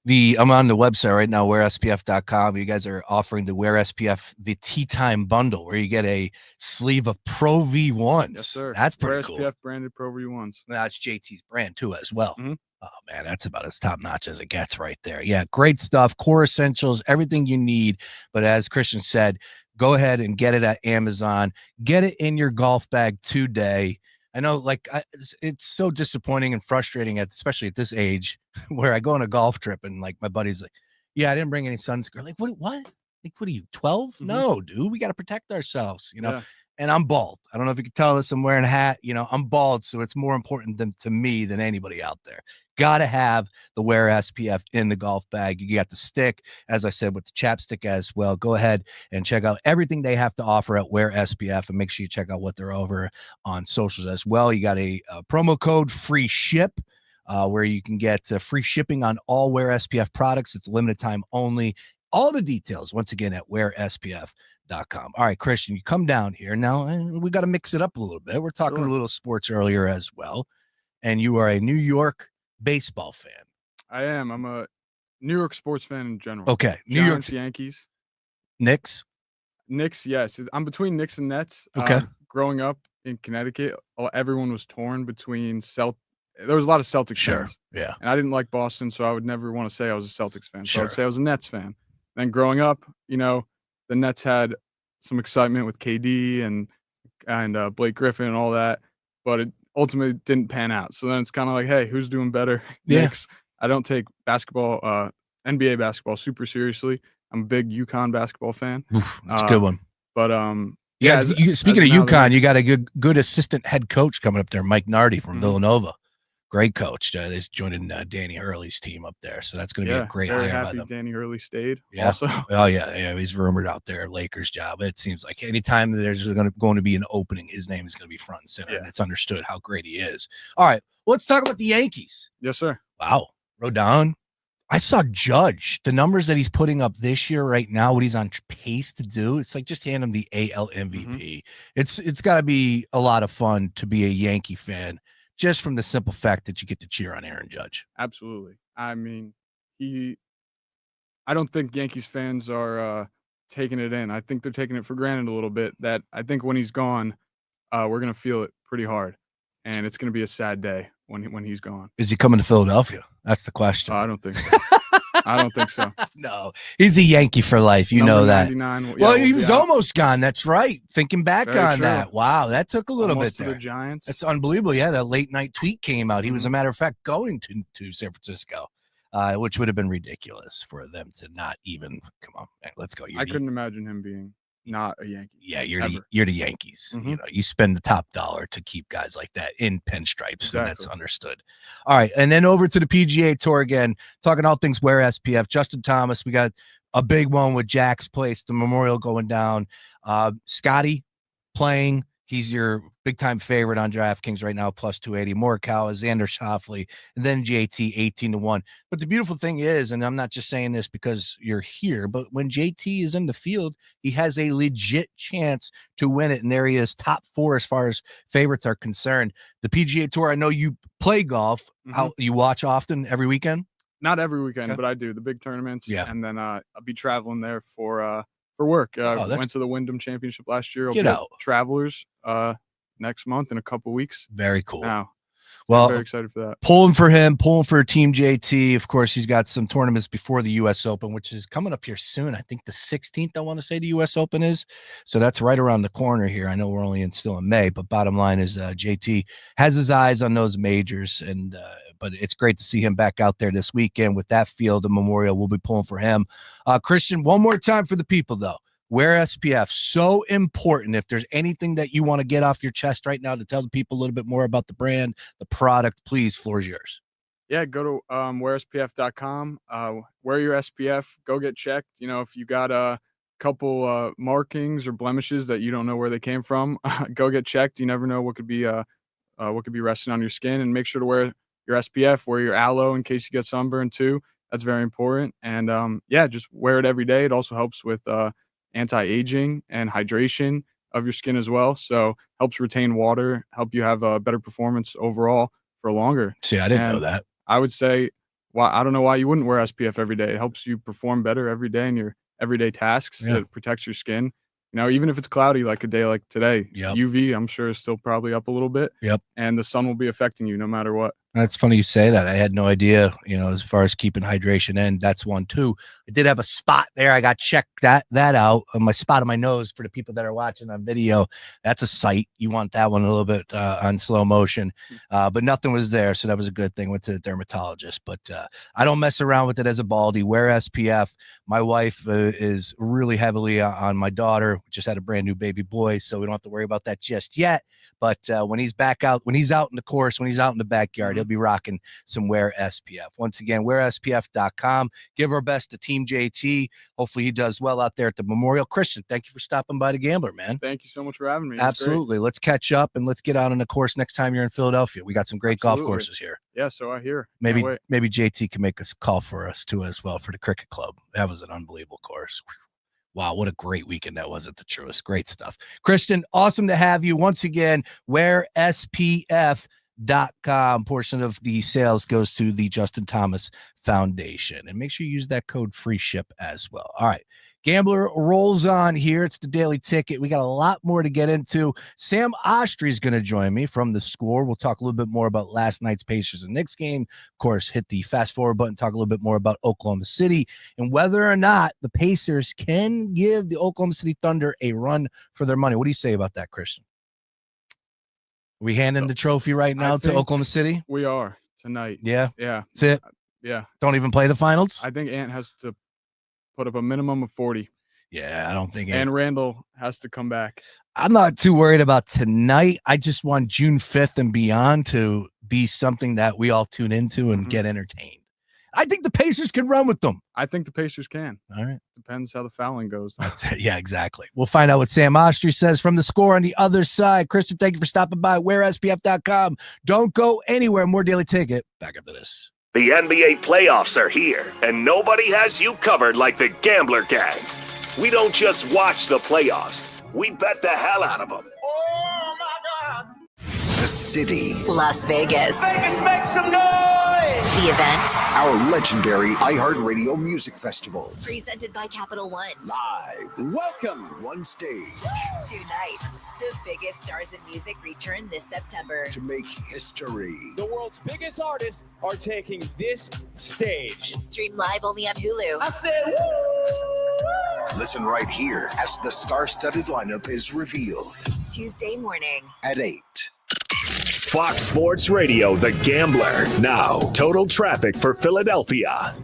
Speaker 5: I'm on the website right now, wearspf.com. You guys are offering the Wear SPF, the Tea Time bundle, where you get a sleeve of Pro V1s.
Speaker 14: Yes, sir.
Speaker 5: That's pretty
Speaker 14: Wear
Speaker 5: cool.
Speaker 14: SPF branded Pro V1s.
Speaker 5: That's JT's brand too, as well. Oh man, that's about as top notch as it gets right there. Yeah, great stuff. Core essentials, everything you need. But as Christian said, go ahead and get it at Amazon. Get it in your golf bag today. I know, like, it's so disappointing and frustrating, especially at this age, where I go on a golf trip and like my buddy's like, "Yeah, I didn't bring any sunscreen." Like, what? Like, what are you, 12? No, dude, we got to protect ourselves, you know.
Speaker 14: Yeah.
Speaker 5: And I'm bald. I don't know if you can tell this. I'm wearing a hat. You know, I'm bald, so it's more important to me than anybody out there. Got to have the Wear SPF in the golf bag. You got the stick, as I said, with the chapstick as well. Go ahead and check out everything they have to offer at Wear SPF, and make sure you check out what they're over on socials as well. You got a promo code free ship, where you can get free shipping on all Wear SPF products. It's limited time only. All the details, once again, at wearspf.com. All right, Christian, you come down here. Now, we got to mix it up a little bit. We're talking a little sports earlier as well. And you are a New York baseball fan.
Speaker 14: I am. I'm a New York sports fan in general.
Speaker 5: Okay.
Speaker 14: New York Yankees.
Speaker 5: Knicks?
Speaker 14: Knicks, yes. I'm between Knicks and Nets.
Speaker 5: Okay.
Speaker 14: Growing up in Connecticut, everyone was torn between there was a lot of Celtics fans.
Speaker 5: Yeah.
Speaker 14: And I didn't like Boston, so I would never want to say I was a Celtics fan. So I would
Speaker 5: Sure.
Speaker 14: say I was a Nets fan. Then growing up, you know, the Nets had some excitement with KD and Blake Griffin and all that, but it ultimately didn't pan out. So then it's kind of like, hey, who's doing better?
Speaker 5: Yeah.
Speaker 14: Knicks. I don't take basketball, NBA basketball super seriously. I'm a big UConn basketball fan.
Speaker 5: Oof, that's a good one.
Speaker 14: But
Speaker 5: Yeah, speaking of
Speaker 14: now the
Speaker 5: UConn, you
Speaker 14: Knicks-
Speaker 5: got a good assistant head coach coming up there, Mike Nardi from Villanova. Great coach. He's joining Danny Hurley's team up there, so that's going to be a great
Speaker 14: very
Speaker 5: hire by
Speaker 14: happy
Speaker 5: them.
Speaker 14: Danny Hurley stayed.
Speaker 5: Yeah.
Speaker 14: Also,
Speaker 5: Oh yeah. He's rumored out there, Lakers job. It seems like anytime there's going to be an opening, his name is going to be front and center. And it's understood how great he is. All right, let's talk about the Yankees.
Speaker 14: Yes, sir.
Speaker 5: Wow, Rodon. I saw Judge, the numbers that he's putting up this year right now, what he's on pace to do. It's like just hand him the AL MVP. It's got to be a lot of fun to be a Yankee fan, just from the simple fact that you get to cheer on Aaron Judge.
Speaker 14: Absolutely. I mean, I don't think Yankees fans are taking it in. I think they're taking it for granted a little bit. That I think when he's gone, we're gonna feel it pretty hard, and it's gonna be a sad day when he's gone.
Speaker 5: Is he coming to Philadelphia? That's the question.
Speaker 14: I don't think so. I don't think so.
Speaker 5: No, he's a Yankee for life. You
Speaker 14: Number
Speaker 5: know that.
Speaker 14: 99,
Speaker 5: Well,
Speaker 14: we'll
Speaker 5: he
Speaker 14: be
Speaker 5: was
Speaker 14: out.
Speaker 5: almost gone. That's right. Thinking back
Speaker 14: Very
Speaker 5: on
Speaker 14: true.
Speaker 5: that. Wow, that took a little
Speaker 14: Almost
Speaker 5: bit
Speaker 14: to
Speaker 5: there.
Speaker 14: the Giants.
Speaker 5: That's unbelievable. Yeah, that late night tweet came out. He was, a matter of fact, going to San Francisco, which would have been ridiculous for them to not even. Come on, man, let's go.
Speaker 14: I couldn't imagine him being not a Yankee.
Speaker 5: Yeah, you're
Speaker 14: ever.
Speaker 5: the Yankees. You know, you spend the top dollar to keep guys like that in pinstripes, and that's
Speaker 14: Exactly.
Speaker 5: understood. All right, and then over to the PGA Tour again, talking all things Wear SPF. Justin Thomas, we got a big one with Jack's Place, the Memorial going down. Scotty playing. He's your big-time favorite on DraftKings right now, plus 280. Morikawa, Xander Schauffele, and then JT, 18-1. But the beautiful thing is, and I'm not just saying this because you're here, but when JT is in the field, he has a legit chance to win it, and there he is, top 4 as far as favorites are concerned. The PGA Tour, I know you play golf. How you watch often, every weekend?
Speaker 14: Not every weekend, but I do the big tournaments.
Speaker 5: Yeah.
Speaker 14: And then I'll be traveling there for for work.
Speaker 5: that's-
Speaker 14: Went to the Wyndham Championship last year. I'll
Speaker 5: Get
Speaker 14: be at
Speaker 5: out.
Speaker 14: Travelers next month in a couple weeks.
Speaker 5: Very cool.
Speaker 14: Now,
Speaker 5: Well,
Speaker 14: I'm very excited for that.
Speaker 5: Pulling for him, pulling for Team JT. Of course, he's got some tournaments before the U.S. Open, which is coming up here soon. I think the 16th, I want to say the U.S. Open is. So that's right around the corner here. I know we're only still in May, but bottom line is JT has his eyes on those majors. But it's great to see him back out there this weekend with that field of Memorial. We'll be pulling for him. Christian, one more time for the people, though. Wear SPF. So important. If there's anything that you want to get off your chest right now to tell the people a little bit more about the brand, the product, please, floor is yours.
Speaker 14: Yeah, go to wearspf.com. Wear your SPF. Go get checked. If you got a couple markings or blemishes that you don't know where they came from, go get checked. You never know what could be resting on your skin. And make sure to wear your SPF. Wear your aloe in case you get sunburn too. That's very important. And just wear it every day. It also helps with anti-aging and hydration of your skin as well. So helps retain water, help you have a better performance overall for longer.
Speaker 5: See, I didn't know that.
Speaker 14: I would say, I don't know why you wouldn't wear SPF every day. It helps you perform better every day in your everyday tasks.
Speaker 5: Yeah.
Speaker 14: It protects your skin. Even if it's cloudy, like a day like today, UV, I'm sure is still probably up a little bit.
Speaker 5: Yep.
Speaker 14: And the sun will be affecting you no matter what.
Speaker 5: That's funny you say that. I had no idea, as far as keeping hydration in. That's one too. I did have a spot there. I got checked that out on my spot on my nose for the people that are watching on video. That's a sight. You want that one a little bit on slow motion, but nothing was there. So that was a good thing. Went to the dermatologist, but I don't mess around with it as a baldy. Wear SPF. My wife is really heavily on my daughter. We just had a brand new baby boy, so we don't have to worry about that just yet. But when he's back out, when he's out in the course, when he's out in the backyard, he'll be rocking some Wear SPF. Once again, wearspf.com. Give our best to Team JT. Hopefully he does well out there at the Memorial. Christian, thank you for stopping by the Gambler, man.
Speaker 14: Thank you so much for having me.
Speaker 5: Absolutely. Let's catch up and let's get out on the course next time you're in Philadelphia. We got some great golf courses here.
Speaker 14: Yeah, so I hear.
Speaker 5: Maybe JT can make us call for us too as well for the cricket club. That was an unbelievable course. Wow, what a great weekend that was at the Truist. Great stuff. Christian, awesome to have you once again. wearspf.com. Portion of the sales goes to the Justin Thomas Foundation. And make sure you use that code FREESHIP as well. All right. Gambler rolls on here. It's the Daily Ticket. We got a lot more to get into. Sam Oshtry is going to join me from The Score. We'll talk a little bit more about last night's Pacers and Knicks game. Of course, hit the fast forward button, talk a little bit more about Oklahoma City and whether or not the Pacers can give the Oklahoma City Thunder a run for their money. What do you say about that, Christian? Are we handing the trophy right now to Oklahoma City?
Speaker 14: We are tonight.
Speaker 5: Yeah?
Speaker 14: Yeah.
Speaker 5: That's it?
Speaker 14: Yeah.
Speaker 5: Don't even play the finals?
Speaker 14: I think Ant has to put up a minimum of 40.
Speaker 5: Yeah, I don't think
Speaker 14: And Randall has to come back.
Speaker 5: I'm not too worried about tonight. I just want June 5th and beyond to be something that we all tune into and get entertained. I think the Pacers can run with them.
Speaker 14: I think the Pacers can.
Speaker 5: All right.
Speaker 14: Depends how the fouling goes.
Speaker 5: Yeah, exactly. We'll find out what Sam Oshtry says from The Score on the other side. Christian, thank you for stopping by. WearSPF.com. Don't go anywhere. More Daily Ticket. Back after this.
Speaker 3: The NBA playoffs are here, and nobody has you covered like the Gambler Gang. We don't just watch the playoffs. We bet the hell out of them.
Speaker 13: The city.
Speaker 6: Las Vegas.
Speaker 13: Vegas, make some noise!
Speaker 6: The event.
Speaker 13: Our legendary iHeartRadio Music Festival.
Speaker 6: Presented by Capital One.
Speaker 13: Live. Welcome. One stage.
Speaker 6: 2 nights. The biggest stars in music return this September.
Speaker 13: To make history.
Speaker 15: The world's biggest artists are taking this stage.
Speaker 6: Stream live only on Hulu.
Speaker 13: I said, woo! Listen right here as the star-studded lineup is revealed.
Speaker 6: Tuesday morning.
Speaker 13: At 8.
Speaker 3: Fox Sports Radio, The Gambler. Now, total traffic for Philadelphia.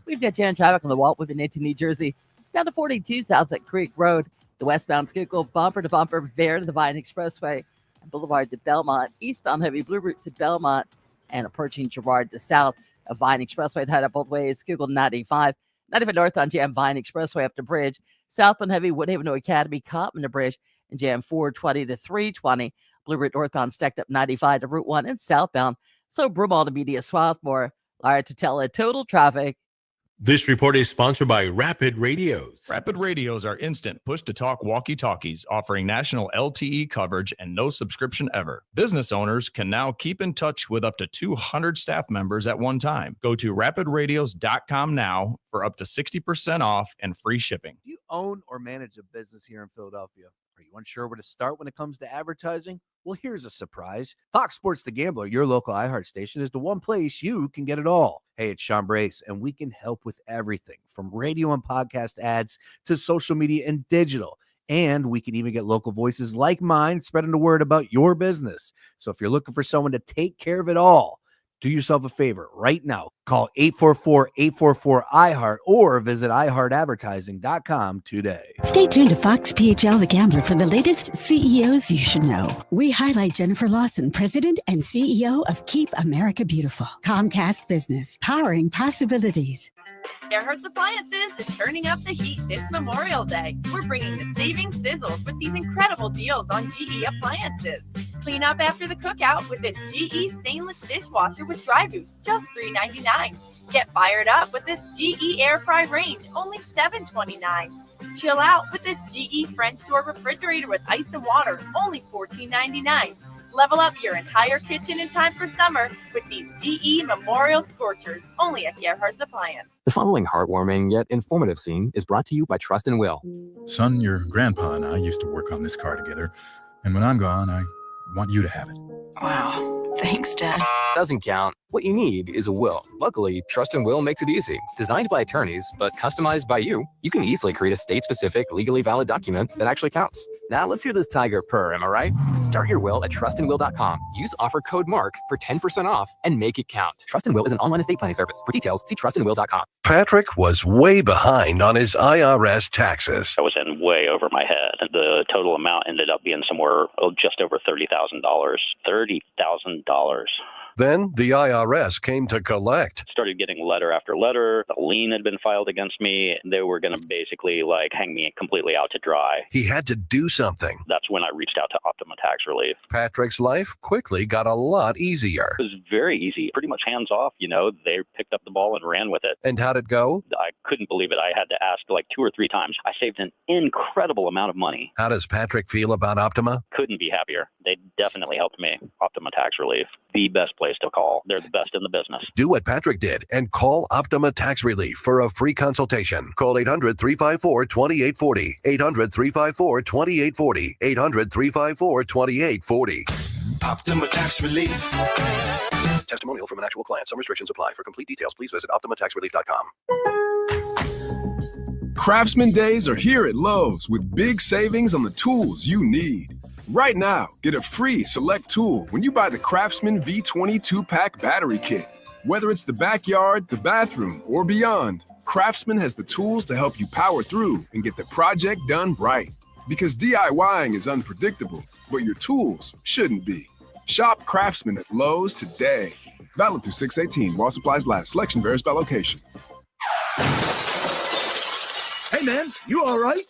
Speaker 9: We've got jam traffic on the Walt Whitman into New Jersey, down to 42 south at Creek Road. The westbound Schuylkill bumper to bumper there to the Vine Expressway and Boulevard to Belmont. Eastbound heavy blue route to Belmont and approaching Girard to south. A Vine Expressway head up both ways. Schuylkill 95. 95 northbound jam Vine Expressway up to Bridge. Southbound heavy Woodhaven to Academy, Cottman to Bridge, and jam 420 to 320. Blue Route northbound stacked up 95 to Route 1 and southbound. So Broomall to Media Swarthmore. Lara Tutela, total traffic.
Speaker 16: This report is sponsored by Rapid Radios.
Speaker 17: Rapid Radios are instant push-to-talk walkie-talkies offering national LTE coverage and no subscription ever. Business owners can now keep in touch with up to 200 staff members at one time. Go to rapidradios.com now for up to 60% off and free shipping.
Speaker 5: You
Speaker 18: own or manage a business here in Philadelphia? Are you unsure where to start when it comes to advertising? Well, here's a surprise. Fox Sports The Gambler, your local iHeart station, is the one place you can get it all. Hey, it's Sean Brace, and we can help with everything from radio and podcast ads to social media and digital. And we can even get local voices like mine spreading the word about your business. So if you're looking for someone to take care of it all, do yourself a favor right now. Call 844-844-iHeart or visit iHeartAdvertising.com today.
Speaker 19: Stay tuned to Fox PHL The Gambler for the latest CEOs you should know. We highlight Jennifer Lawson, President and CEO of Keep America Beautiful. Comcast Business, powering possibilities.
Speaker 20: Gerhardt's Appliances is turning up the heat this Memorial Day. We're bringing the saving sizzles with these incredible deals on GE appliances. Clean up after the cookout with this GE stainless dishwasher with dry boost, just $3.99. Get fired up with this GE air fry range, only $7.29. Chill out with this GE French door refrigerator with ice and water, only $14.99. Level up your entire kitchen in time for summer with these GE Memorial Scorchers, only at Gerhardt's Appliance.
Speaker 21: The following heartwarming yet informative scene is brought to you by Trust and Will.
Speaker 22: Son, your grandpa and I used to work on this car together, and when I'm gone, I want you to have it.
Speaker 21: Wow. Thanks, Dad. Doesn't count. What you need is a will. Luckily, Trust and Will makes it easy. Designed by attorneys, but customized by you, you can easily create a state-specific, legally valid document that actually counts. Now, let's hear this tiger purr, am I right? Start your will at trustandwill.com. Use offer code MARK for 10% off and make it count. Trust and Will is an online estate planning service. For details, see trustandwill.com.
Speaker 7: Patrick was way behind on his IRS taxes.
Speaker 26: I was in way over my head. The total amount ended up being somewhere just over $30,000. $30,000.
Speaker 7: Then the IRS came to collect.
Speaker 26: Started getting letter after letter. A lien had been filed against me. They were going to basically hang me completely out to dry.
Speaker 7: He had to do something.
Speaker 26: That's when I reached out to Optima Tax Relief.
Speaker 7: Patrick's life quickly got a lot easier.
Speaker 26: It was very easy, pretty much hands off. They picked up the ball and ran with it.
Speaker 7: And how'd it go?
Speaker 26: I couldn't believe it. I had to ask 2 or 3 times. I saved an incredible amount of money.
Speaker 7: How does Patrick feel about Optima?
Speaker 26: Couldn't be happier. They definitely helped me. Optima Tax Relief, the best place to call. They're the best in the business.
Speaker 7: Do what Patrick did and call Optima Tax Relief for a free consultation. Call 800-354-2840. 800-354-2840. 800-354-2840.
Speaker 13: Optima Tax Relief.
Speaker 7: Testimonial from an actual client. Some restrictions apply. For complete details, please visit OptimaTaxRelief.com.
Speaker 27: Craftsman Days are here at Lowe's with big savings on the tools you need. Right now, get a free select tool when you buy the Craftsman V22 pack battery kit. Whether it's the backyard, the bathroom, or beyond, Craftsman has the tools to help you power through and get the project done right. Because DIYing is unpredictable, but your tools shouldn't be. Shop Craftsman at Lowe's today. Valid through 6/18 while supplies last. Selection varies by location.
Speaker 18: Hey, man, you all right?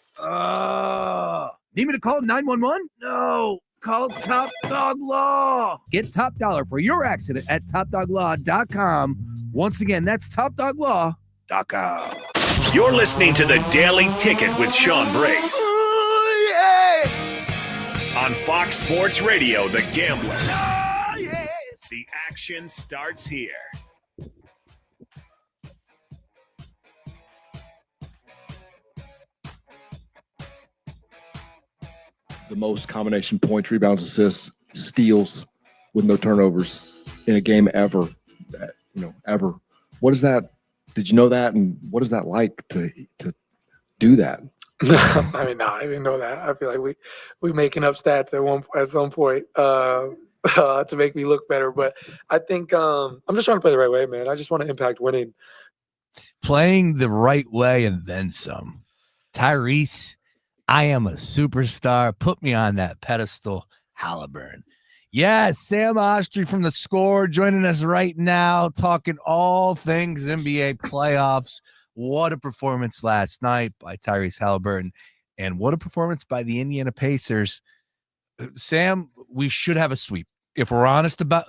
Speaker 18: Need me to call 911? No. Call Top Dog Law. Get top dollar for your accident at topdoglaw.com. Once again, that's topdoglaw.com.
Speaker 3: You're listening to The Daily Ticket with Sean Brace. On Fox Sports Radio, The Gambler. The action starts here.
Speaker 28: The most combination points, rebounds, assists, steals with no turnovers in a game ever. Ever. What is that? Did you know that? And what is that like to do that?
Speaker 29: I mean, no, I didn't know that. I feel like we making up stats at some point to make me look better. But I think I'm just trying to play the right way, man. I just want to impact winning.
Speaker 5: Playing the right way and then some. Tyrese, I am a superstar. Put me on that pedestal. Halliburton. Yes, Sam Oshtry from The Score joining us right now, talking all things NBA playoffs. What a performance last night by Tyrese Halliburton, and what a performance by the Indiana Pacers. Sam, we should have a sweep. If we're honest about,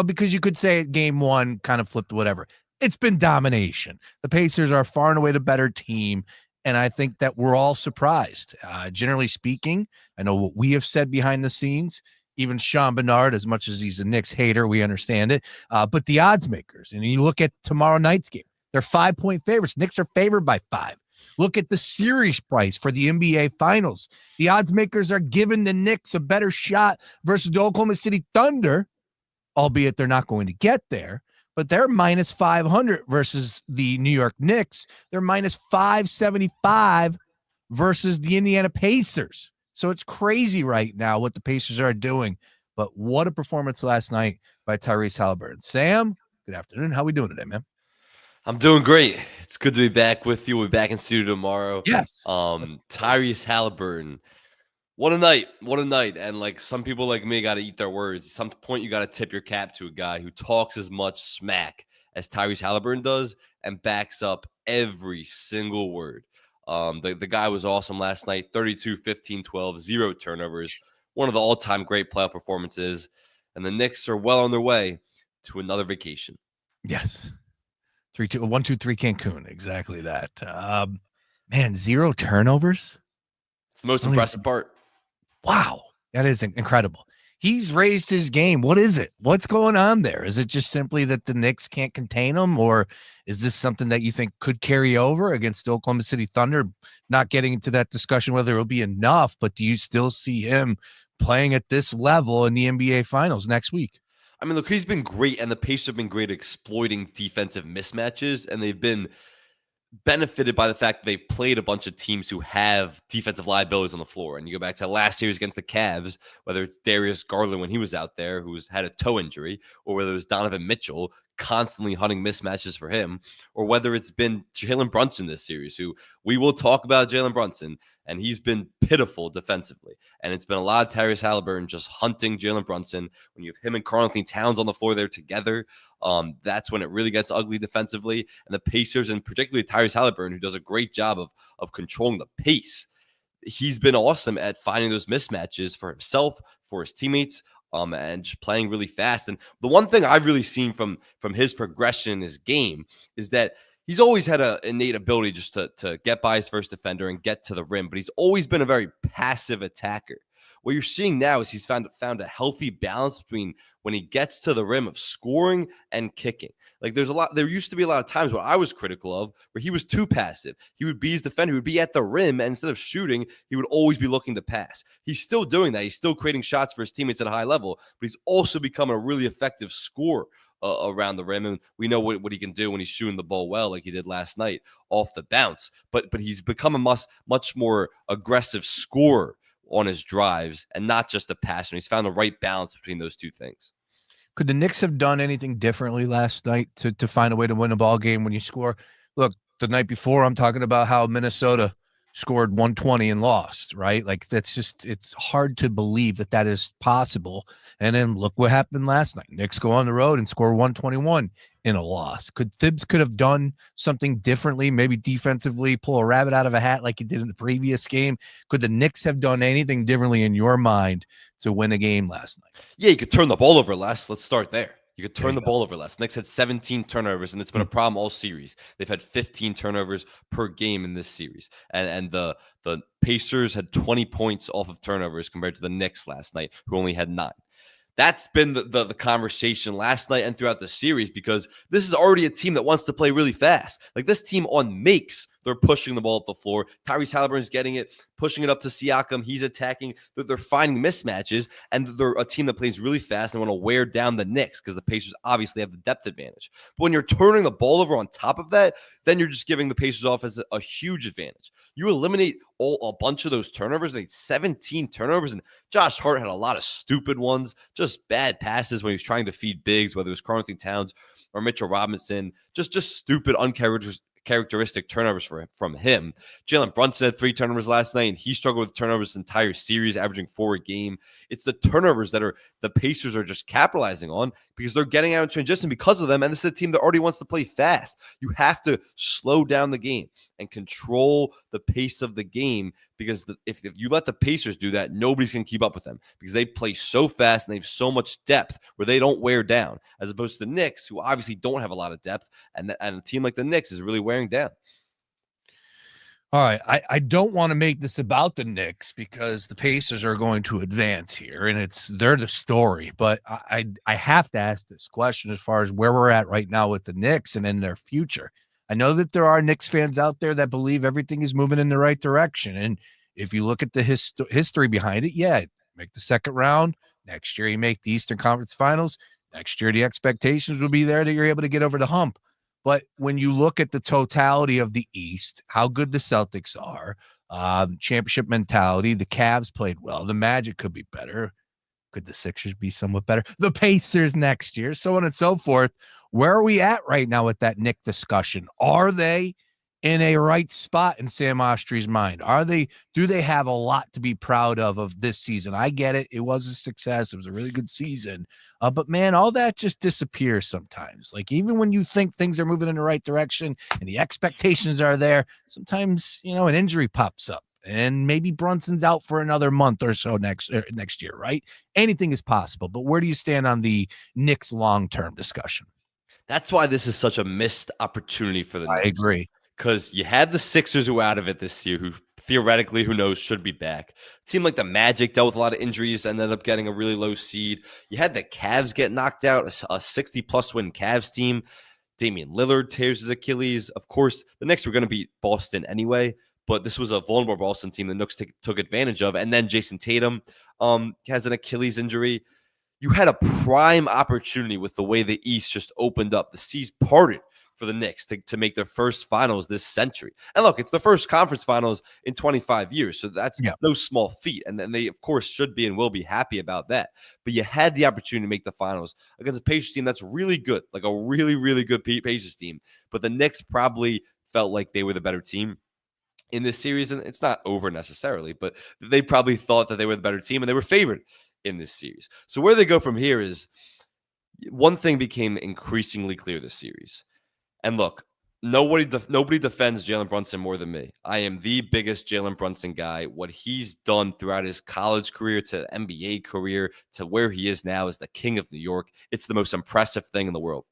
Speaker 5: because you could say game one kind of flipped whatever. It's been domination. The Pacers are far and away the better team. And I think that we're all surprised. Generally speaking, I know what we have said behind the scenes, even Sean Bernard, as much as he's a Knicks hater, we understand it. But the odds makers, and you look at tomorrow night's game, they're 5-point favorites. Knicks are favored by 5. Look at the series price for the NBA Finals. The odds makers are giving the Knicks a better shot versus the Oklahoma City Thunder, albeit they're not going to get there. But they're minus 500 versus the New York Knicks. They're minus 575 versus the Indiana Pacers. So it's crazy right now what the Pacers are doing. But what a performance last night by Tyrese Haliburton. Sam, good afternoon. How we doing today, man?
Speaker 1: I'm doing great. It's good to be back with you. We'll be back in studio tomorrow.
Speaker 5: Yes.
Speaker 1: Tyrese Haliburton. What a night. What a night. And like some people like me got to eat their words. At some point, you got to tip your cap to a guy who talks as much smack as Tyrese Haliburton does and backs up every single word. The guy was awesome last night. 32, 15, 12, 0 turnovers. One of the all-time great playoff performances. And the Knicks are well on their way to another vacation.
Speaker 5: Yes. 1-2-3 Cancun. Exactly that. Man, 0 turnovers.
Speaker 1: It's the most impressive part.
Speaker 5: Wow. That is incredible. He's raised his game. What is it? What's going on there? Is it just simply that the Knicks can't contain him, or is this something that you think could carry over against the Oklahoma City Thunder? Not getting into that discussion whether it'll be enough, but do you still see him playing at this level in the NBA Finals next week?
Speaker 1: I mean, look, he's been great, and the Pacers have been great at exploiting defensive mismatches, and they've been benefited by the fact that they've played a bunch of teams who have defensive liabilities on the floor. And you go back to last series against the Cavs, whether it's Darius Garland when he was out there, who's had a toe injury, or whether it was Donovan Mitchell constantly hunting mismatches for him, or whether it's been Jalen Brunson this series, who we will talk about Jalen Brunson, and he's been pitiful defensively. And it's been a lot of Tyrese Haliburton just hunting Jalen Brunson. When you have him and Karl-Anthony Towns on the floor there together, that's when it really gets ugly defensively. And the Pacers, and particularly Tyrese Haliburton, who does a great job of controlling the pace, he's been awesome at finding those mismatches for himself, for his teammates, and just playing really fast. And the one thing I've really seen from his progression in his game is that he's always had an innate ability just to get by his first defender and get to the rim, but he's always been a very passive attacker. What you're seeing now is he's found a healthy balance between when he gets to the rim of scoring and kicking. Like there used to be a lot of times where I was critical of where he was too passive. He would be his defender, he would be at the rim, and instead of shooting, he would always be looking to pass. He's still doing that. He's still creating shots for his teammates at a high level, but he's also become a really effective scorer around the rim, and we know what he can do when he's shooting the ball well, like he did last night off the bounce. But he's become a much more aggressive scorer on his drives and not just a passer. He's found the right balance between those two things.
Speaker 5: Could the Knicks have done anything differently last night to find a way to win a ball game when you score? Look, the night before, I'm talking about how Minnesota scored 120 and lost, right? Like it's hard to believe that is possible. And then look what happened last night. Knicks go on the road and score 121 in a loss. Thibs could have done something differently, maybe defensively, pull a rabbit out of a hat like he did in the previous game? Could the Knicks have done anything differently in your mind to win a game last night?
Speaker 1: Yeah, you could turn the ball over less. Let's start there. You could turn the ball over less. Knicks had 17 turnovers, and it's been a problem all series. They've had 15 turnovers per game in this series. And the Pacers had 20 points off of turnovers compared to the Knicks last night, who only had 9. That's been the conversation last night and throughout the series, because this is already a team that wants to play really fast. Like this team on makes, they're pushing the ball up the floor. Tyrese Haliburton's getting it, pushing it up to Siakam. He's attacking. They're finding mismatches, and they're a team that plays really fast and want to wear down the Knicks because the Pacers obviously have the depth advantage. But when you're turning the ball over on top of that, then you're just giving the Pacers off as a huge advantage. You eliminate a bunch of those turnovers. They had 17 turnovers, and Josh Hart had a lot of stupid ones, just bad passes when he was trying to feed bigs, whether it was Karl-Anthony Towns or Mitchell Robinson, just stupid, uncharacteristic turnovers from him. Jalen Brunson had 3 turnovers last night, and he struggled with turnovers this entire series, averaging 4 a game. It's the turnovers that the Pacers are just capitalizing on because they're getting out in transition because of them, and this is a team that already wants to play fast. You have to slow down the game and control the pace of the game, because if you let the Pacers do that, nobody's going to keep up with them because they play so fast and they have so much depth where they don't wear down, as opposed to the Knicks, who obviously don't have a lot of depth, and a team like the Knicks is really wearing down.
Speaker 5: All right, I don't want to make this about the Knicks because the Pacers are going to advance here, and they're the story. But I have to ask this question as far as where we're at right now with the Knicks and in their future. I know that there are Knicks fans out there that believe everything is moving in the right direction. And if you look at the history behind it, yeah, make the second round. Next year, you make the Eastern Conference Finals. Next year, the expectations will be there that you're able to get over the hump. But when you look at the totality of the East, how good the Celtics are, championship mentality, the Cavs played well. The Magic could be better. Could the Sixers be somewhat better? The Pacers next year, so on and so forth. Where are we at right now with that Knick discussion? Are they in a right spot in Sam Oshtry's mind? Do they have a lot to be proud of this season? I get it. It was a success. It was a really good season. But man, all that just disappears sometimes. Like even when you think things are moving in the right direction and the expectations are there, sometimes, an injury pops up and maybe Brunson's out for another month or so next year, right? Anything is possible. But where do you stand on the Knicks long-term discussion?
Speaker 1: That's why this is such a missed opportunity for the Knicks.
Speaker 5: I agree.
Speaker 1: Because you had the Sixers who were out of it this year, who theoretically, who knows, should be back. It seemed like the Magic dealt with a lot of injuries, ended up getting a really low seed. You had the Cavs get knocked out, a 60-plus win Cavs team. Damian Lillard tears his Achilles. Of course, the Knicks were going to beat Boston anyway, but this was a vulnerable Boston team the Knicks took advantage of. And then Jason Tatum has an Achilles injury. You had a prime opportunity with the way the East just opened up. The seas parted for the Knicks to make their first finals this century. And look, it's the first conference finals in 25 years, so that's no small feat. And then they, of course, should be and will be happy about that. But you had the opportunity to make the finals against a Pacers team that's really good, like a really, really good Pacers team. But the Knicks probably felt like they were the better team in this series. And it's not over necessarily, but they probably thought that they were the better team and they were favored in this series. So where they go from here is one thing became increasingly clear this series. And look, nobody defends Jalen Brunson more than me. I am the biggest Jalen Brunson guy. What he's done throughout his college career to NBA career to where he is now as the king of New York, it's the most impressive thing in the world.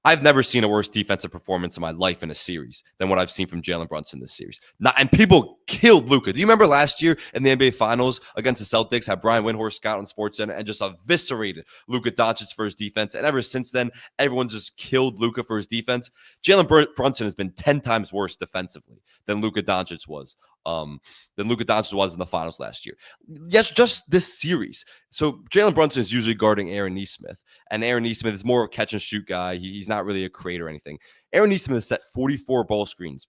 Speaker 1: I've never seen a worse defensive performance in my life in a series than what I've seen from Jalen Brunson this series. And people killed Luka. Do you remember last year in the NBA Finals against the Celtics, how Brian Windhorst got on SportsCenter and just eviscerated Luka Doncic for his defense? And ever since then, everyone just killed Luka for his defense. Jalen Brunson has been 10 times worse defensively than Luka Doncic was. In the finals last year. Yes, just this series. So Jalen Brunson is usually guarding Aaron Nesmith, and Aaron Nesmith is more of a catch and shoot guy. He's not really a creator or anything. Aaron Nesmith has set 44 ball screens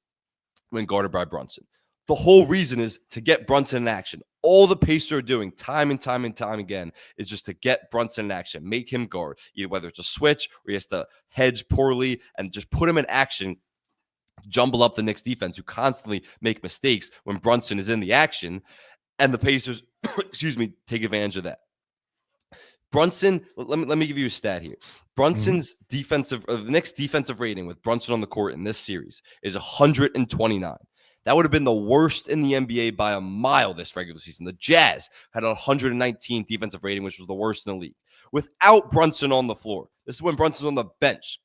Speaker 1: when guarded by Brunson. The whole reason is to get Brunson in action. All the Pacers are doing time and time again is just to get Brunson in action, make him guard, either whether it's a switch or he has to hedge poorly and just put him in action, jumble up the Knicks defense, who constantly make mistakes when Brunson is in the action, and the Pacers, take advantage of that. Brunson, let me give you a stat here. Brunson's the Knicks defensive rating with Brunson on the court in this series is 129. That would have been the worst in the NBA by a mile this regular season. The Jazz had a 119 defensive rating, which was the worst in the league. Without Brunson on the floor, this is when Brunson's on the bench.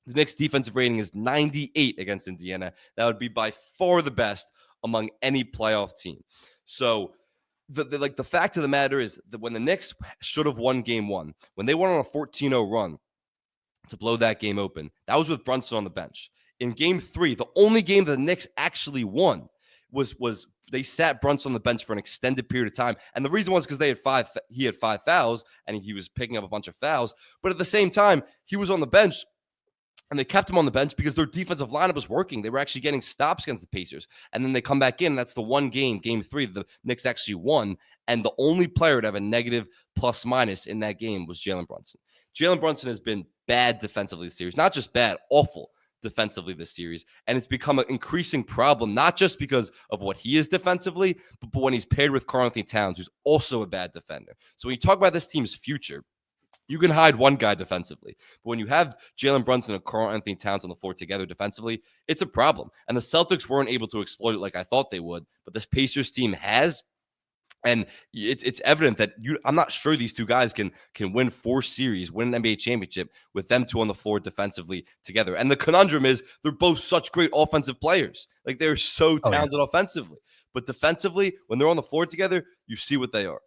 Speaker 1: The Knicks defensive rating is 98 against Indiana. That would be by far the best among any playoff team. So the fact of the matter is that when the Knicks should have won game one, when they went on a 14-0 run to blow that game open, that was with Brunson on the bench. In game three, the only game that the Knicks actually won was they sat Brunson on the bench for an extended period of time. And the reason was because he had five fouls and he was picking up a bunch of fouls. But at the same time, he was on the bench. And they kept him on the bench because their defensive lineup was working. They were actually getting stops against the Pacers. And then they come back in. And that's the one game three, the Knicks actually won. And the only player to have a negative plus-minus in that game was Jalen Brunson. Jalen Brunson has been bad defensively this series. Not just bad, awful defensively this series. And it's become an increasing problem, not just because of what he is defensively, but when he's paired with Karl-Anthony Towns, who's also a bad defender. So when you talk about this team's future, you can hide one guy defensively. But when you have Jalen Brunson and Karl-Anthony Towns on the floor together defensively, it's a problem. And the Celtics weren't able to exploit it like I thought they would. But this Pacers team has. And it's evident that I'm not sure these two guys can win 4 series, win an NBA championship with them two on the floor defensively together. And the conundrum is they're both such great offensive players. Like they're so talented offensively. But defensively, when they're on the floor together, you see what they are.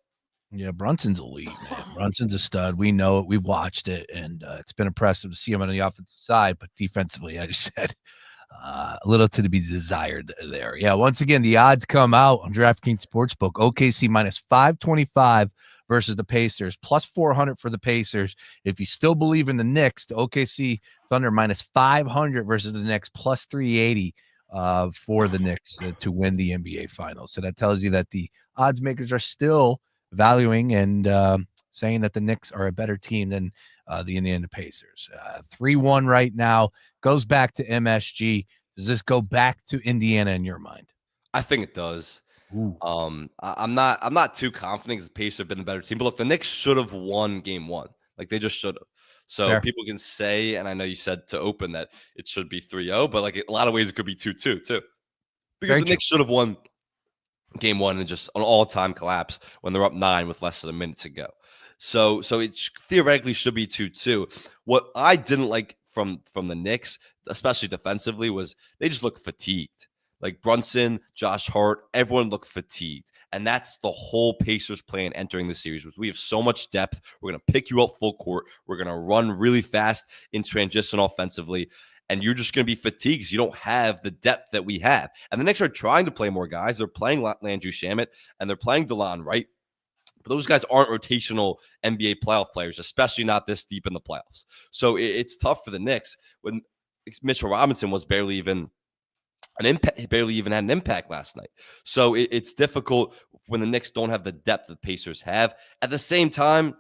Speaker 5: Yeah, Brunson's elite, man. Brunson's a stud. We know it. We've watched it, and it's been impressive to see him on the offensive side. But defensively, as you said, a little to be desired there. Yeah, once again, the odds come out on DraftKings Sportsbook. OKC minus 525 versus the Pacers, plus 400 for the Pacers. If you still believe in the Knicks, the OKC Thunder minus 500 versus the Knicks, plus 380 for the Knicks to win the NBA Finals. So that tells you that the odds makers are still valuing and saying that the Knicks are a better team than the Indiana Pacers. 3-1 right now, goes back to MSG. Does this go back to Indiana in your mind?
Speaker 1: I think it does. I'm not too confident because the Pacers have been the better team. But look, the Knicks should have won game one. Like they just should have. So
Speaker 5: Fair.
Speaker 1: people can say, and I know you said to open that it should be 3-0, but like a lot of ways it could be 2-2 too. Because
Speaker 5: Very
Speaker 1: the Knicks should have won game one and just an all-time collapse when they're up 9 with less than a minute to go. So it theoretically should be 2-2. What I didn't like from the Knicks, especially defensively, was they just looked fatigued. Like Brunson, Josh Hart, everyone looked fatigued. And that's the whole Pacers plan entering the series. We have so much depth. We're going to pick you up full court. We're going to run really fast in transition offensively. And you're just going to be fatigued because you don't have the depth that we have. And the Knicks are trying to play more guys. They're playing Landry Shamet and they're playing DeLon Wright. But those guys aren't rotational NBA playoff players, especially not this deep in the playoffs. So it's tough for the Knicks when Mitchell Robinson was barely even had an impact last night. So it's difficult when the Knicks don't have the depth the Pacers have. At the same time,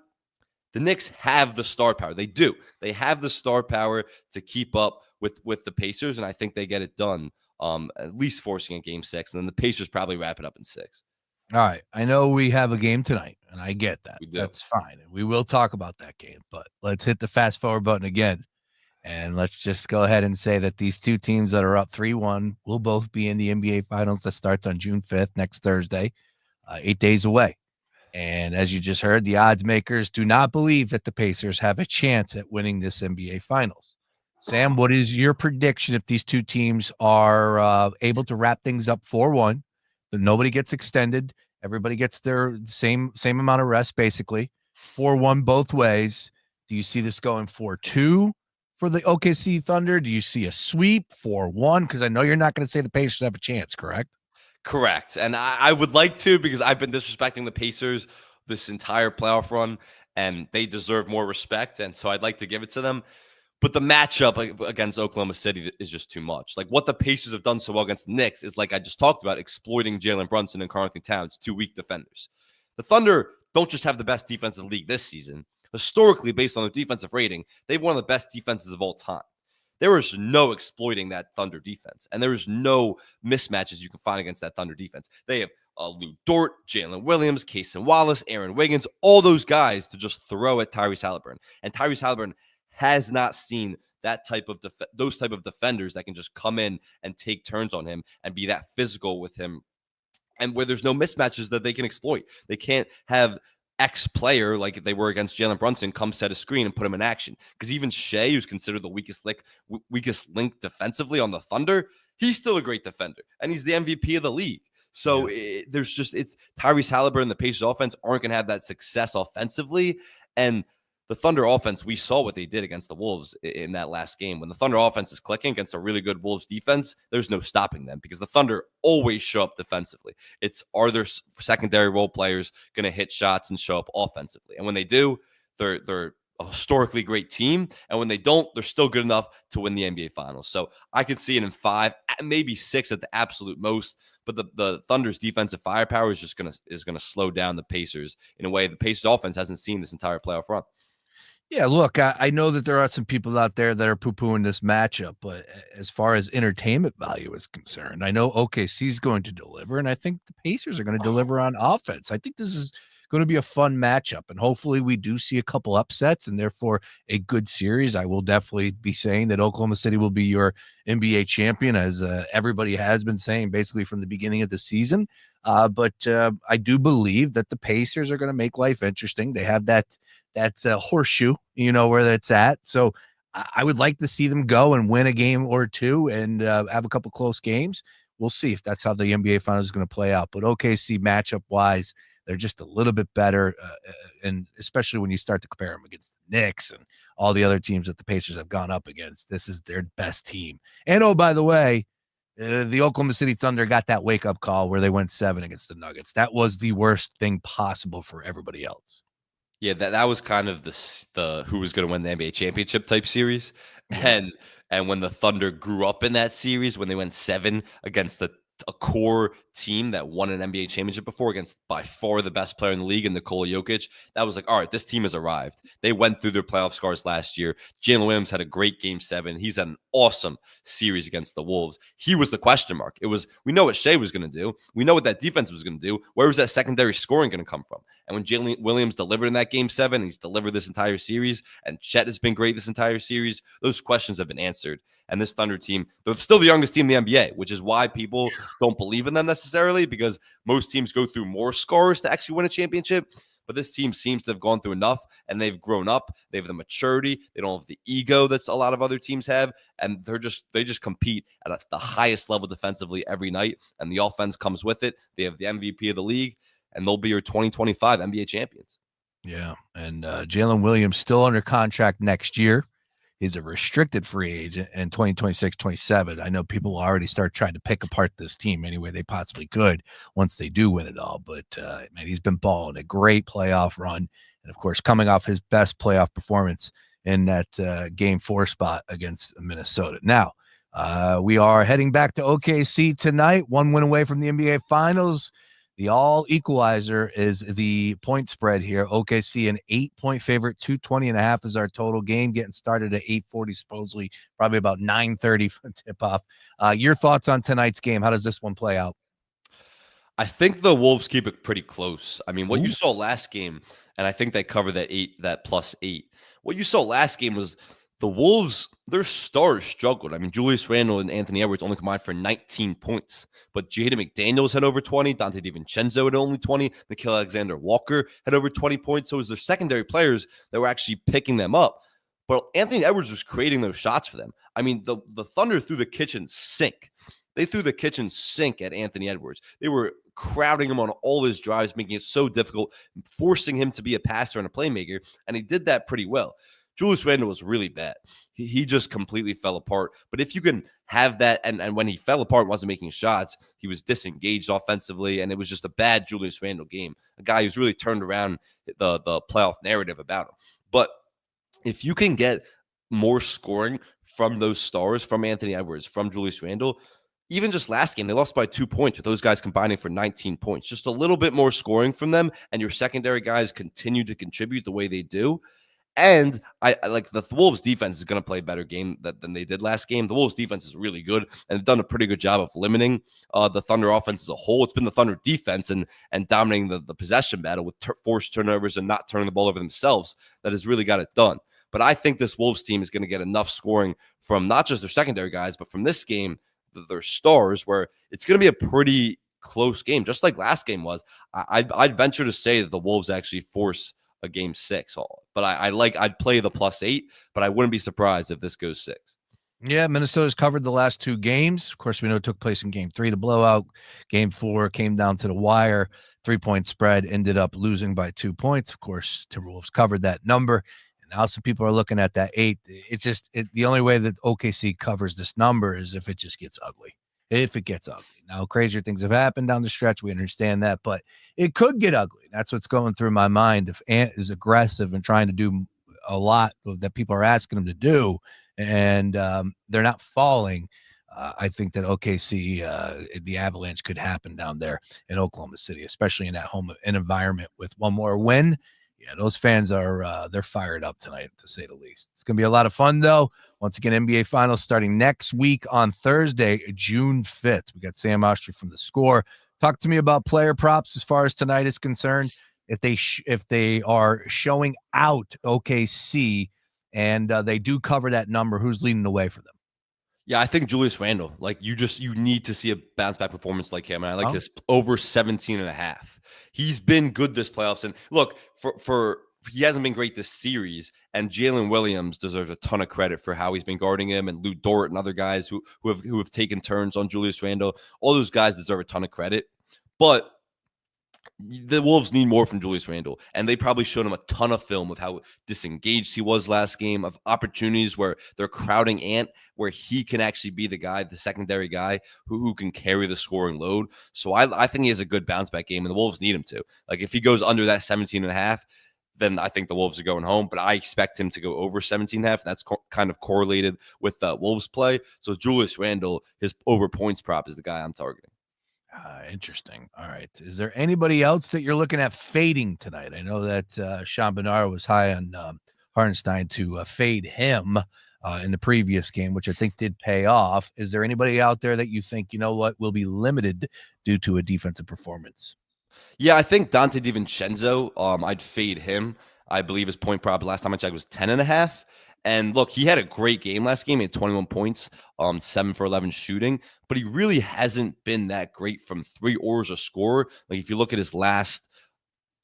Speaker 1: the Knicks have the star power. They do. They have the star power to keep up with the Pacers, and I think they get it done, at least forcing a game 6, and then the Pacers probably wrap it up in 6.
Speaker 5: All right. I know we have a game tonight, and I get that.
Speaker 1: We do.
Speaker 5: That's fine. And we will talk about that game, but let's hit the fast forward button again. And let's just go ahead and say that these two teams that are up 3-1 will both be in the NBA Finals that starts on June 5th, next Thursday, 8 days away. And as you just heard, the odds makers do not believe that the Pacers have a chance at winning this NBA Finals. Sam, what is your prediction if these two teams are able to wrap things up 4-1, that nobody gets extended, everybody gets their same amount of rest, basically, 4-1 both ways? Do you see this going 4-2? For the OKC Thunder, do you see a sweep 4-1? Because I know you're not going to say the Pacers have a chance, correct?
Speaker 1: Correct. And I would like to, because I've been disrespecting the Pacers this entire playoff run, and they deserve more respect. And so I'd like to give it to them. But the matchup against Oklahoma City is just too much. Like what the Pacers have done so well against the Knicks is, like I just talked about, exploiting Jalen Brunson and Karl Anthony Towns, 2 weak defenders. The Thunder don't just have the best defense in the league this season. Historically, based on their defensive rating, they've one of the best defenses of all time. There is no exploiting that Thunder defense, and there is no mismatches you can find against that Thunder defense. They have Lou Dort, Jalen Williams, Cason Wallace, Aaron Wiggins, all those guys to just throw at Tyrese Halliburton. And Tyrese Halliburton has not seen that type of those type of defenders that can just come in and take turns on him and be that physical with him, and where there's no mismatches that they can exploit. They can't have X player like they were against Jalen Brunson come set a screen and put him in action. Because even Shea, who's considered the weakest link defensively on the Thunder, he's still a great defender, and he's the MVP of the league. So it's Tyrese Halliburton and the Pacers offense aren't going to have that success offensively. And the Thunder offense, we saw what they did against the Wolves in that last game. When the Thunder offense is clicking against a really good Wolves defense, there's no stopping them because the Thunder always show up defensively. Are their secondary role players going to hit shots and show up offensively? And when they do, they're a historically great team. And when they don't, they're still good enough to win the NBA Finals. So I could see it in 5, maybe 6 at the absolute most. But the Thunder's defensive firepower is just going to slow down the Pacers in a way the Pacers offense hasn't seen this entire playoff run.
Speaker 5: Yeah, look, I know that there are some people out there that are poo-pooing this matchup, but as far as entertainment value is concerned, I know OKC is going to deliver, and I think the Pacers are going to deliver on offense. I think this is going to be a fun matchup, and hopefully we do see a couple upsets and therefore a good series. I will definitely be saying that Oklahoma City will be your NBA champion, as everybody has been saying basically from the beginning of the season. But I do believe that the Pacers are going to make life interesting. They have that horseshoe, where that's at. So I would like to see them go and win a game or two and have a couple close games. We'll see if that's how the NBA Finals is going to play out. But OKC matchup wise, They're just a little bit better, and especially when you start to compare them against the Knicks and all the other teams that the Pacers have gone up against. This is their best team. And, oh, by the way, the Oklahoma City Thunder got that wake-up call where they went 7 against the Nuggets. That was the worst thing possible for everybody else.
Speaker 1: Yeah, that was kind of the who was going to win the NBA championship type series.
Speaker 5: Yeah.
Speaker 1: And when the Thunder grew up in that series, when they went 7 against a core team that won an NBA championship before against by far the best player in the league, and Nikola Jokic, that was like, all right, this team has arrived. They went through their playoff scars last year. Jalen Williams had a great game 7. He's had an awesome series against the Wolves. He was the question mark. We know what Shea was going to do. We know what that defense was going to do. Where was that secondary scoring going to come from? And when Jalen Williams delivered in that game 7, he's delivered this entire series, and Chet has been great this entire series, those questions have been answered. And this Thunder team, they're still the youngest team in the NBA, which is why people don't believe in them necessarily, because most teams go through more scars to actually win a championship. But this team seems to have gone through enough, and they've grown up. They have the maturity. They don't have the ego that's a lot of other teams have, and they just compete at the highest level defensively every night, and the offense comes with it. They have the MVP of the league, and they'll be your 2025 NBA champions.
Speaker 5: Yeah, and Jalen Williams still under contract next year. He's a restricted free agent in 2026-27. I know people will already start trying to pick apart this team any way they possibly could once they do win it all. But, man, he's been balling a great playoff run. And, of course, coming off his best playoff performance in that Game 4 spot against Minnesota. Now, we are heading back to OKC tonight, 1 win away from the NBA Finals. The all equalizer is the point spread here. OKC an 8-point favorite, 220.5 is our total. Game getting started at 8:40, supposedly probably about 9:30 for tip-off. Your thoughts on tonight's game? How does this one play out?
Speaker 1: I think the Wolves keep it pretty close. I mean, what you saw last game, and I think they covered that +8. What you saw last game was the Wolves, their stars struggled. I mean, Julius Randle and Anthony Edwards only combined for 19 points. But Jaden McDaniels had over 20. Dante DiVincenzo had only 20. Nickeil Alexander-Walker had over 20 points. So it was their secondary players that were actually picking them up. But Anthony Edwards was creating those shots for them. I mean, the Thunder threw the kitchen sink. They threw the kitchen sink at Anthony Edwards. They were crowding him on all his drives, making it so difficult, forcing him to be a passer and a playmaker. And he did that pretty well. Julius Randle was really bad. He just completely fell apart. But if you can have that, and when he fell apart, wasn't making shots, he was disengaged offensively, and it was just a bad Julius Randle game. A guy who's really turned around the playoff narrative about him. But if you can get more scoring from those stars, from Anthony Edwards, from Julius Randle, even just last game, they lost by 2 points with those guys combining for 19 points. Just a little bit more scoring from them, and your secondary guys continue to contribute the way they do. And I like the Wolves defense is going to play a better game than they did last game. The Wolves defense is really good and they've done a pretty good job of limiting the Thunder offense as a whole. It's been the Thunder defense and dominating the possession battle with forced turnovers and not turning the ball over themselves that has really got it done. But I think this Wolves team is going to get enough scoring from not just their secondary guys, but from this game, their stars, where it's going to be a pretty close game, just like last game was. I'd venture to say that the Wolves actually force a game 6. But I'd play the +8, but I wouldn't be surprised if this goes 6.
Speaker 5: Yeah, Minnesota's covered the last 2 games. Of course, we know it took place in Game 3, the blowout. Game 4 came down to the wire. 3-point spread, ended up losing by 2 points. Of course, Timberwolves covered that number. And now some people are looking at that 8. It's just the only way that OKC covers this number is if it just gets ugly. If it gets ugly. Now, crazier things have happened down the stretch. We understand that, but it could get ugly. That's what's going through my mind. If Ant is aggressive and trying to do a lot that people are asking him to do, and they're not falling, I think that OKC, the avalanche could happen down there in Oklahoma City, especially in that home environment with one more win. Yeah, those fans are they're fired up tonight, to say the least. It's going to be a lot of fun, though. Once again, NBA Finals starting next week on Thursday, June 5th. We got Sam Oshtry from The Score. Talk to me about player props as far as tonight is concerned. If they are showing out OKC and they do cover that number, who's leading the way for them?
Speaker 1: Yeah, I think Julius Randle. Like you need to see a bounce back performance like him. And I like this over 17.5. He's been good this playoffs. And look, for he hasn't been great this series. And Jalen Williams deserves a ton of credit for how he's been guarding him, and Lou Dort and other guys who have taken turns on Julius Randle. All those guys deserve a ton of credit. But the Wolves need more from Julius Randle, and they probably showed him a ton of film of how disengaged he was last game, of opportunities where they're crowding Ant, where he can actually be the guy, the secondary guy who can carry the scoring load. So I think he has a good bounce back game, and the Wolves need him to. Like, if he goes under that 17.5, then I think the Wolves are going home, but I expect him to go over 17.5. And that's kind of correlated with the Wolves play. So Julius Randle, his over points prop is the guy I'm targeting.
Speaker 5: Interesting. All right. Is there anybody else that you're looking at fading tonight? I know that Sean Bernard was high on Hartenstein to fade him in the previous game, which I think did pay off. Is there anybody out there that you think, will be limited due to a defensive performance?
Speaker 1: Yeah, I think Dante DiVincenzo, I'd fade him. I believe his point prop last time I checked was 10.5. And look, he had a great game last game. He had 21 points, 7 for 11 shooting, but he really hasn't been that great from three or as a scorer. Like, if you look at his last,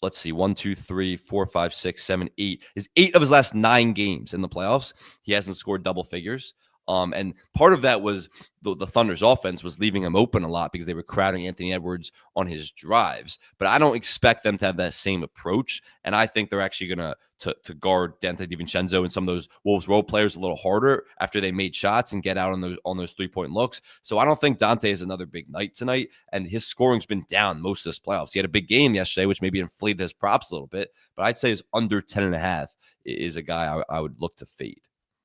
Speaker 1: let's see, 1, 2, 3, 4, 5, 6, 7, 8. His 8 of his last 9 games in the playoffs, he hasn't scored double figures. And part of that was the Thunder's offense was leaving him open a lot because they were crowding Anthony Edwards on his drives. But I don't expect them to have that same approach. And I think they're actually going to guard Dante DiVincenzo and some of those Wolves role players a little harder after they made shots and get out on those 3-point looks. So I don't think Dante has another big night tonight. And his scoring's been down most of this playoffs. He had a big game yesterday, which maybe inflated his props a little bit. But I'd say his under 10.5 is a guy I would look to fade.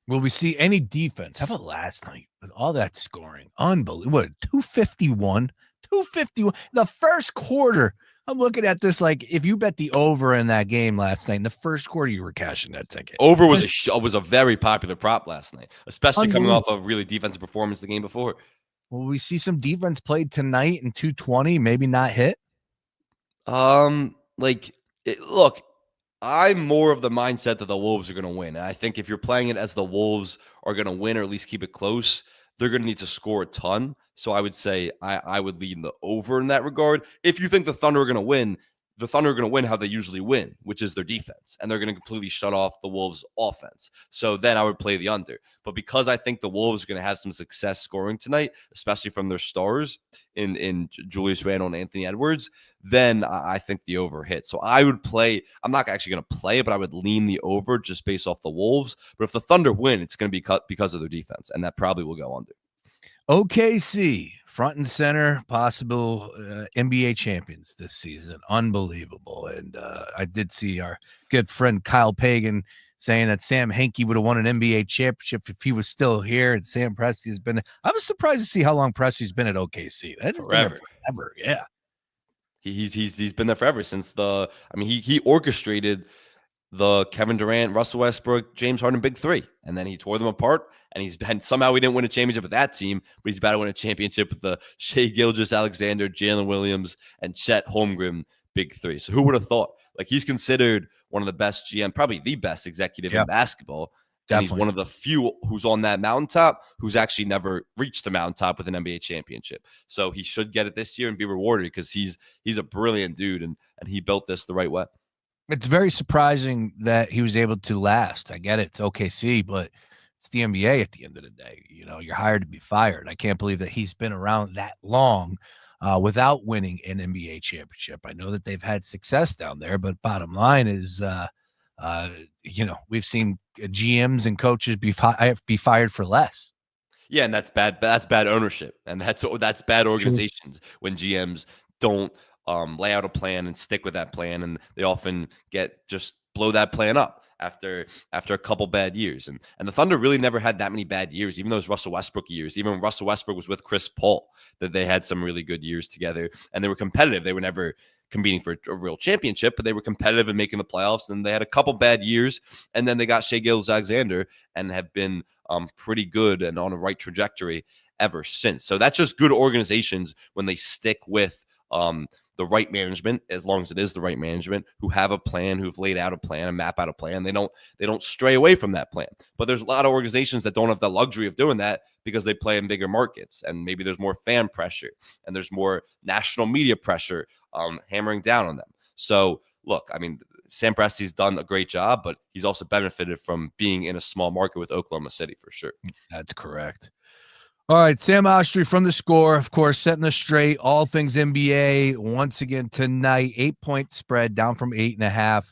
Speaker 5: Will we see any defense? How about last night with all that scoring? Unbelievable. What, 251? 251. The first quarter. I'm looking at this like if you bet the over in that game last night, in the first quarter, you were cashing that ticket.
Speaker 1: Over was a very popular prop last night, especially coming off a really defensive performance the game before.
Speaker 5: Will we see some defense played tonight in 220, maybe not hit?
Speaker 1: Look, I'm more of the mindset that the Wolves are going to win. And I think if you're playing it as the Wolves are going to win or at least keep it close, they're going to need to score a ton. So I would say I would lean the over in that regard. If you think the Thunder are going to win, the Thunder are going to win how they usually win, which is their defense. And they're going to completely shut off the Wolves' offense. So then I would play the under. But because I think the Wolves are going to have some success scoring tonight, especially from their stars in Julius Randle and Anthony Edwards, then I think the over hits. So I would play. I'm not actually going to play it, but I would lean the over just based off the Wolves. But if the Thunder win, it's going to be because of their defense. And that probably will go under.
Speaker 5: OKC, front and center, possible NBA champions this season. Unbelievable. And I did see our good friend Kyle Pagan saying that Sam Hinkie would have won an NBA championship if he was still here. And Sam Presti has been. I was surprised to see how long Presti's been at OKC. That has been there forever. Yeah.
Speaker 1: He's been there forever since he orchestrated the Kevin Durant, Russell Westbrook, James Harden big three. And then he tore them apart. And somehow he didn't win a championship with that team, but he's about to win a championship with the Shai Gilgeous-Alexander, Jalen Williams, and Chet Holmgren big three. So who would have thought? Like, he's considered one of the best GM, probably the best executive in basketball. And he's one of the few who's on that mountaintop who's actually never reached the mountaintop with an NBA championship. So he should get it this year and be rewarded because he's a brilliant dude and he built this the right way.
Speaker 5: It's very surprising that he was able to last. I get it. It's OKC, but it's the NBA at the end of the day. You're hired to be fired. I can't believe that he's been around that long without winning an NBA championship. I know that they've had success down there, but bottom line is, we've seen GMs and coaches be fired for less.
Speaker 1: Yeah, and that's bad. That's bad ownership, and that's bad organizations when GMs don't lay out a plan and stick with that plan, and they often just blow that plan up after a couple bad years. And the Thunder really never had that many bad years, even those Russell Westbrook years. Even when Russell Westbrook was with Chris Paul, that they had some really good years together, and they were competitive. They were never competing for a real championship, but they were competitive in making the playoffs. And they had a couple bad years, and then they got Shai Gilgeous-Alexander and have been pretty good and on a right trajectory ever since. So that's just good organizations when they stick with the right management, as long as it is the right management, who have a plan, who've laid out a plan and map out a plan. They don't stray away from that plan. But there's a lot of organizations that don't have the luxury of doing that because they play in bigger markets, and maybe there's more fan pressure and there's more national media pressure hammering down on them. So look, Sam Presti's done a great job, but he's also benefited from being in a small market with Oklahoma City for sure.
Speaker 5: That's correct. All right, Sam Oshtry from The Score, of course, setting us straight. All things NBA once again tonight. 8-point spread down from 8.5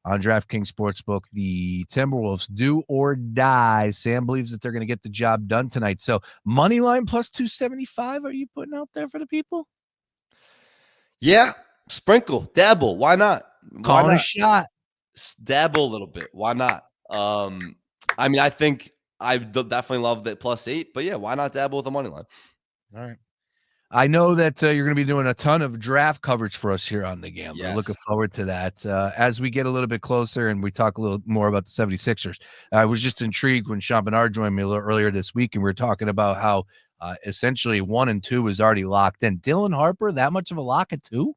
Speaker 5: on DraftKings Sportsbook. The Timberwolves do or die. Sam believes that they're going to get the job done tonight. So money line plus 275. Are you putting out there for the people?
Speaker 1: Yeah, sprinkle, dabble. Why not?
Speaker 5: Calling a shot.
Speaker 1: Dabble a little bit. Why not? I mean, I think I definitely love that +8, but yeah, why not dabble with the money line?
Speaker 5: All right. I know that you're going to be doing a ton of draft coverage for us here on The Gambler.
Speaker 1: Yes.
Speaker 5: Looking forward to that. As we get a little bit closer and we talk a little more about the 76ers, I was just intrigued when Sean Bernard joined me a little earlier this week, and we were talking about how essentially 1 and 2 is already locked in. Dylan Harper, that much of a lock at 2?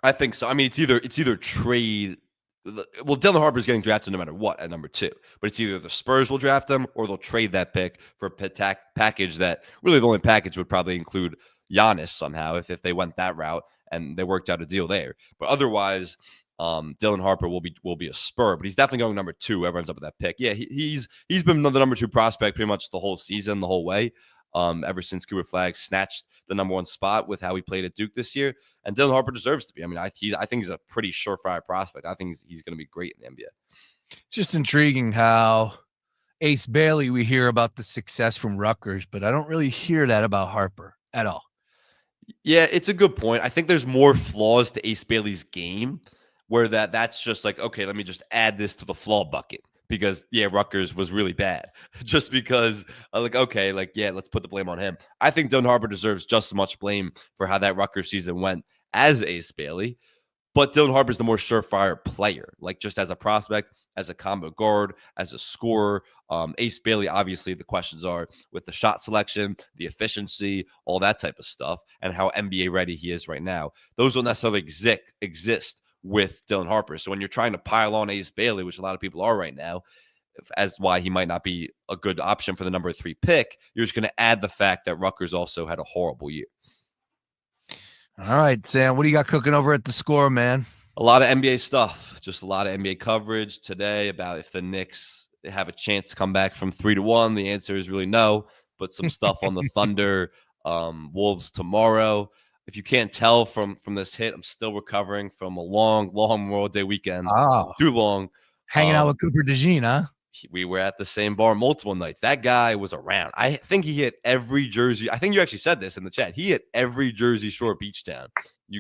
Speaker 1: I think so. I mean, it's either trade. Well, Dylan Harper's getting drafted no matter what at number 2, but it's either the Spurs will draft him or they'll trade that pick for a package that really the only package would probably include Giannis somehow if they went that route and they worked out a deal there. But otherwise, Dylan Harper will be a Spur, but he's definitely going number 2. Everyone's up with that pick. Yeah, he's been the number 2 prospect pretty much the whole season, the whole way. Ever since Cooper Flagg snatched the number 1 spot with how he played at Duke this year. And Dylan Harper deserves to be. I mean, I think he's a pretty surefire prospect. I think he's going to be great in the NBA.
Speaker 5: It's just intriguing how Ace Bailey, we hear about the success from Rutgers, but I don't really hear that about Harper at all.
Speaker 1: Yeah, it's a good point. I think there's more flaws to Ace Bailey's game where that's just like, okay, let me just add this to the flaw bucket. Because, yeah, Rutgers was really bad. Just because, let's put the blame on him. I think Dylan Harper deserves just as much blame for how that Rutgers season went as Ace Bailey. But Dylan Harper's the more surefire player, like just as a prospect, as a combo guard, as a scorer. Ace Bailey, obviously, the questions are with the shot selection, the efficiency, all that type of stuff, and how NBA ready he is right now. Those don't necessarily exist with Dylan Harper. So when you're trying to pile on Ace Bailey, which a lot of people are right now, as why he might not be a good option for the number 3 pick, you're just going to add the fact that Rutgers also had a horrible year.
Speaker 5: All right, Sam, what do you got cooking over at The Score, man?
Speaker 1: A lot of NBA stuff. Just a lot of NBA coverage today about if the Knicks have a chance to come back from 3-1. The answer is really no, but some stuff on the Thunder, Wolves tomorrow. If you can't tell from this hit, I'm still recovering from a long Memorial Day weekend.
Speaker 5: Oh.
Speaker 1: Too long.
Speaker 5: Hanging out with Cooper DeJean, huh?
Speaker 1: We were at the same bar multiple nights. That guy was around. I think he hit every jersey. I think you actually said this in the chat. He hit every Jersey Shore beach town you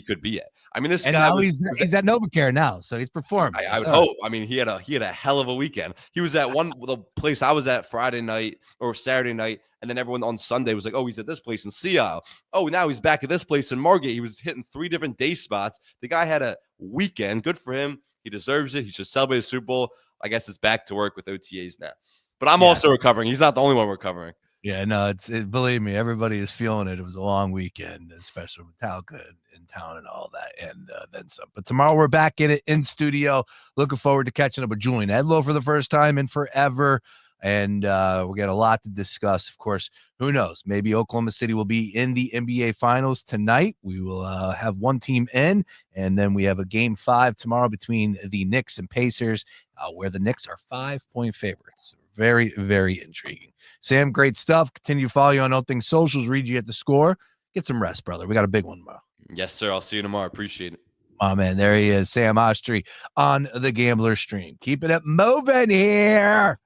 Speaker 1: could be at. I mean, this guy
Speaker 5: now he's at NovaCare now, so he's performing.
Speaker 1: I would hope. I mean, he had a hell of a weekend. He was at the place I was at Friday night or Saturday night, and then everyone on Sunday was like, "Oh, he's at this place in Sea Isle. Oh, now he's back at this place in Margate." He was hitting 3 different day spots. The guy had a weekend. Good for him. He deserves it. He should celebrate the Super Bowl. I guess it's back to work with OTAs now. But I'm also recovering. He's not the only one recovering.
Speaker 5: Yeah, no, believe me, everybody is feeling it. It was a long weekend, especially with Metallica in town and all that, and then some. But tomorrow we're back in studio. Looking forward to catching up with Julian Edlow for the first time in forever. And we got a lot to discuss. Of course, who knows? Maybe Oklahoma City will be in the NBA Finals tonight. We will have one team in, and then we have a Game 5 tomorrow between the Knicks and Pacers, where the Knicks are 5-point favorites. Very, very intriguing. Sam, great stuff. Continue to follow you on all things socials. Read you at The Score. Get some rest, brother. We got a big one tomorrow.
Speaker 1: Yes, sir. I'll see you tomorrow. Appreciate it.
Speaker 5: Oh, man, there he is, Sam Oshtry on the Gambler Stream. Keeping it moving here.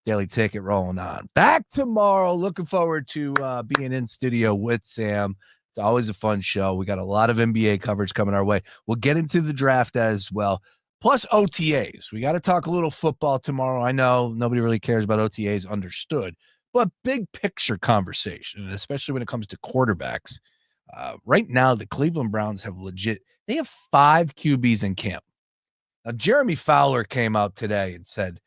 Speaker 5: Daily Ticket rolling on. Back tomorrow. Looking forward to being in studio with Sam. It's always a fun show. We got a lot of NBA coverage coming our way. We'll get into the draft as well. Plus OTAs. We got to talk a little football tomorrow. I know nobody really cares about OTAs, understood. But big picture conversation, and especially when it comes to quarterbacks. Right now, the Cleveland Browns have they have 5 QBs in camp. Now, Jeremy Fowler came out today and said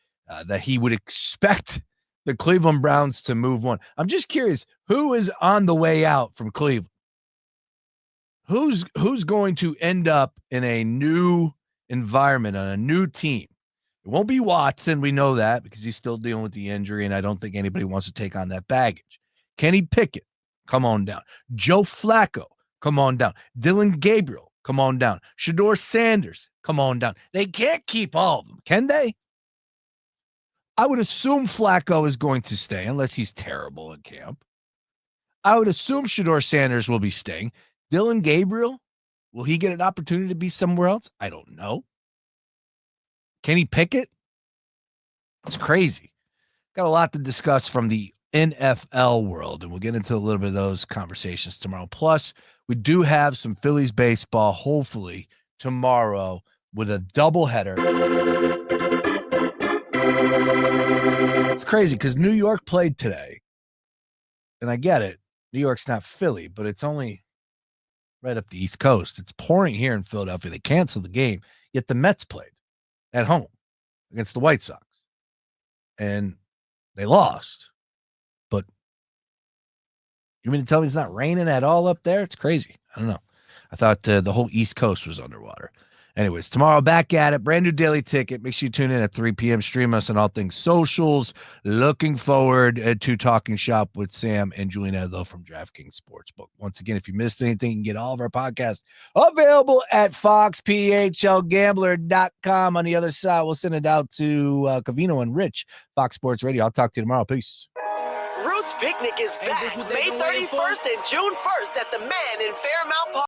Speaker 5: that he would expect the Cleveland Browns to move one. I'm just curious, who is on the way out from Cleveland? Who's going to end up in a new environment on a new team? It won't be Watson. We know that because he's still dealing with the injury, and I don't think anybody wants to take on that baggage. Kenny Pickett, come on down. Joe Flacco, come on down. Dylan Gabriel, come on down. Shedeur Sanders, come on down. They can't keep all of them, can they? I would assume Flacco is going to stay unless he's terrible in camp. I would assume Shedeur Sanders will be staying. Dylan Gabriel, will he get an opportunity to be somewhere else? I don't know. Kenny Pickett? It's crazy. Got a lot to discuss from the NFL world, and we'll get into a little bit of those conversations tomorrow. Plus, we do have some Phillies baseball, hopefully, tomorrow with a doubleheader. It's crazy because New York played today, and I get it. New York's not Philly, but it's only right up the East Coast. It's pouring here in Philadelphia. They canceled the game, yet the Mets played at home against the White Sox, and they lost. But you mean to tell me it's not raining at all up there? It's crazy. I don't know. I thought the whole East Coast was underwater. Anyways, tomorrow back at it. Brand new daily ticket. Make sure you tune in at 3 p.m. Stream us on all things socials. Looking forward to talking shop with Sam and Julian Edlow from DraftKings Sportsbook. Once again, if you missed anything, you can get all of our podcasts available at foxphlgambler.com. On the other side, we'll send it out to Covino and Rich, Fox Sports Radio. I'll talk to you tomorrow. Peace.
Speaker 2: Roots Picnic is back May 31st and June 1st at the Man in Fairmount Park.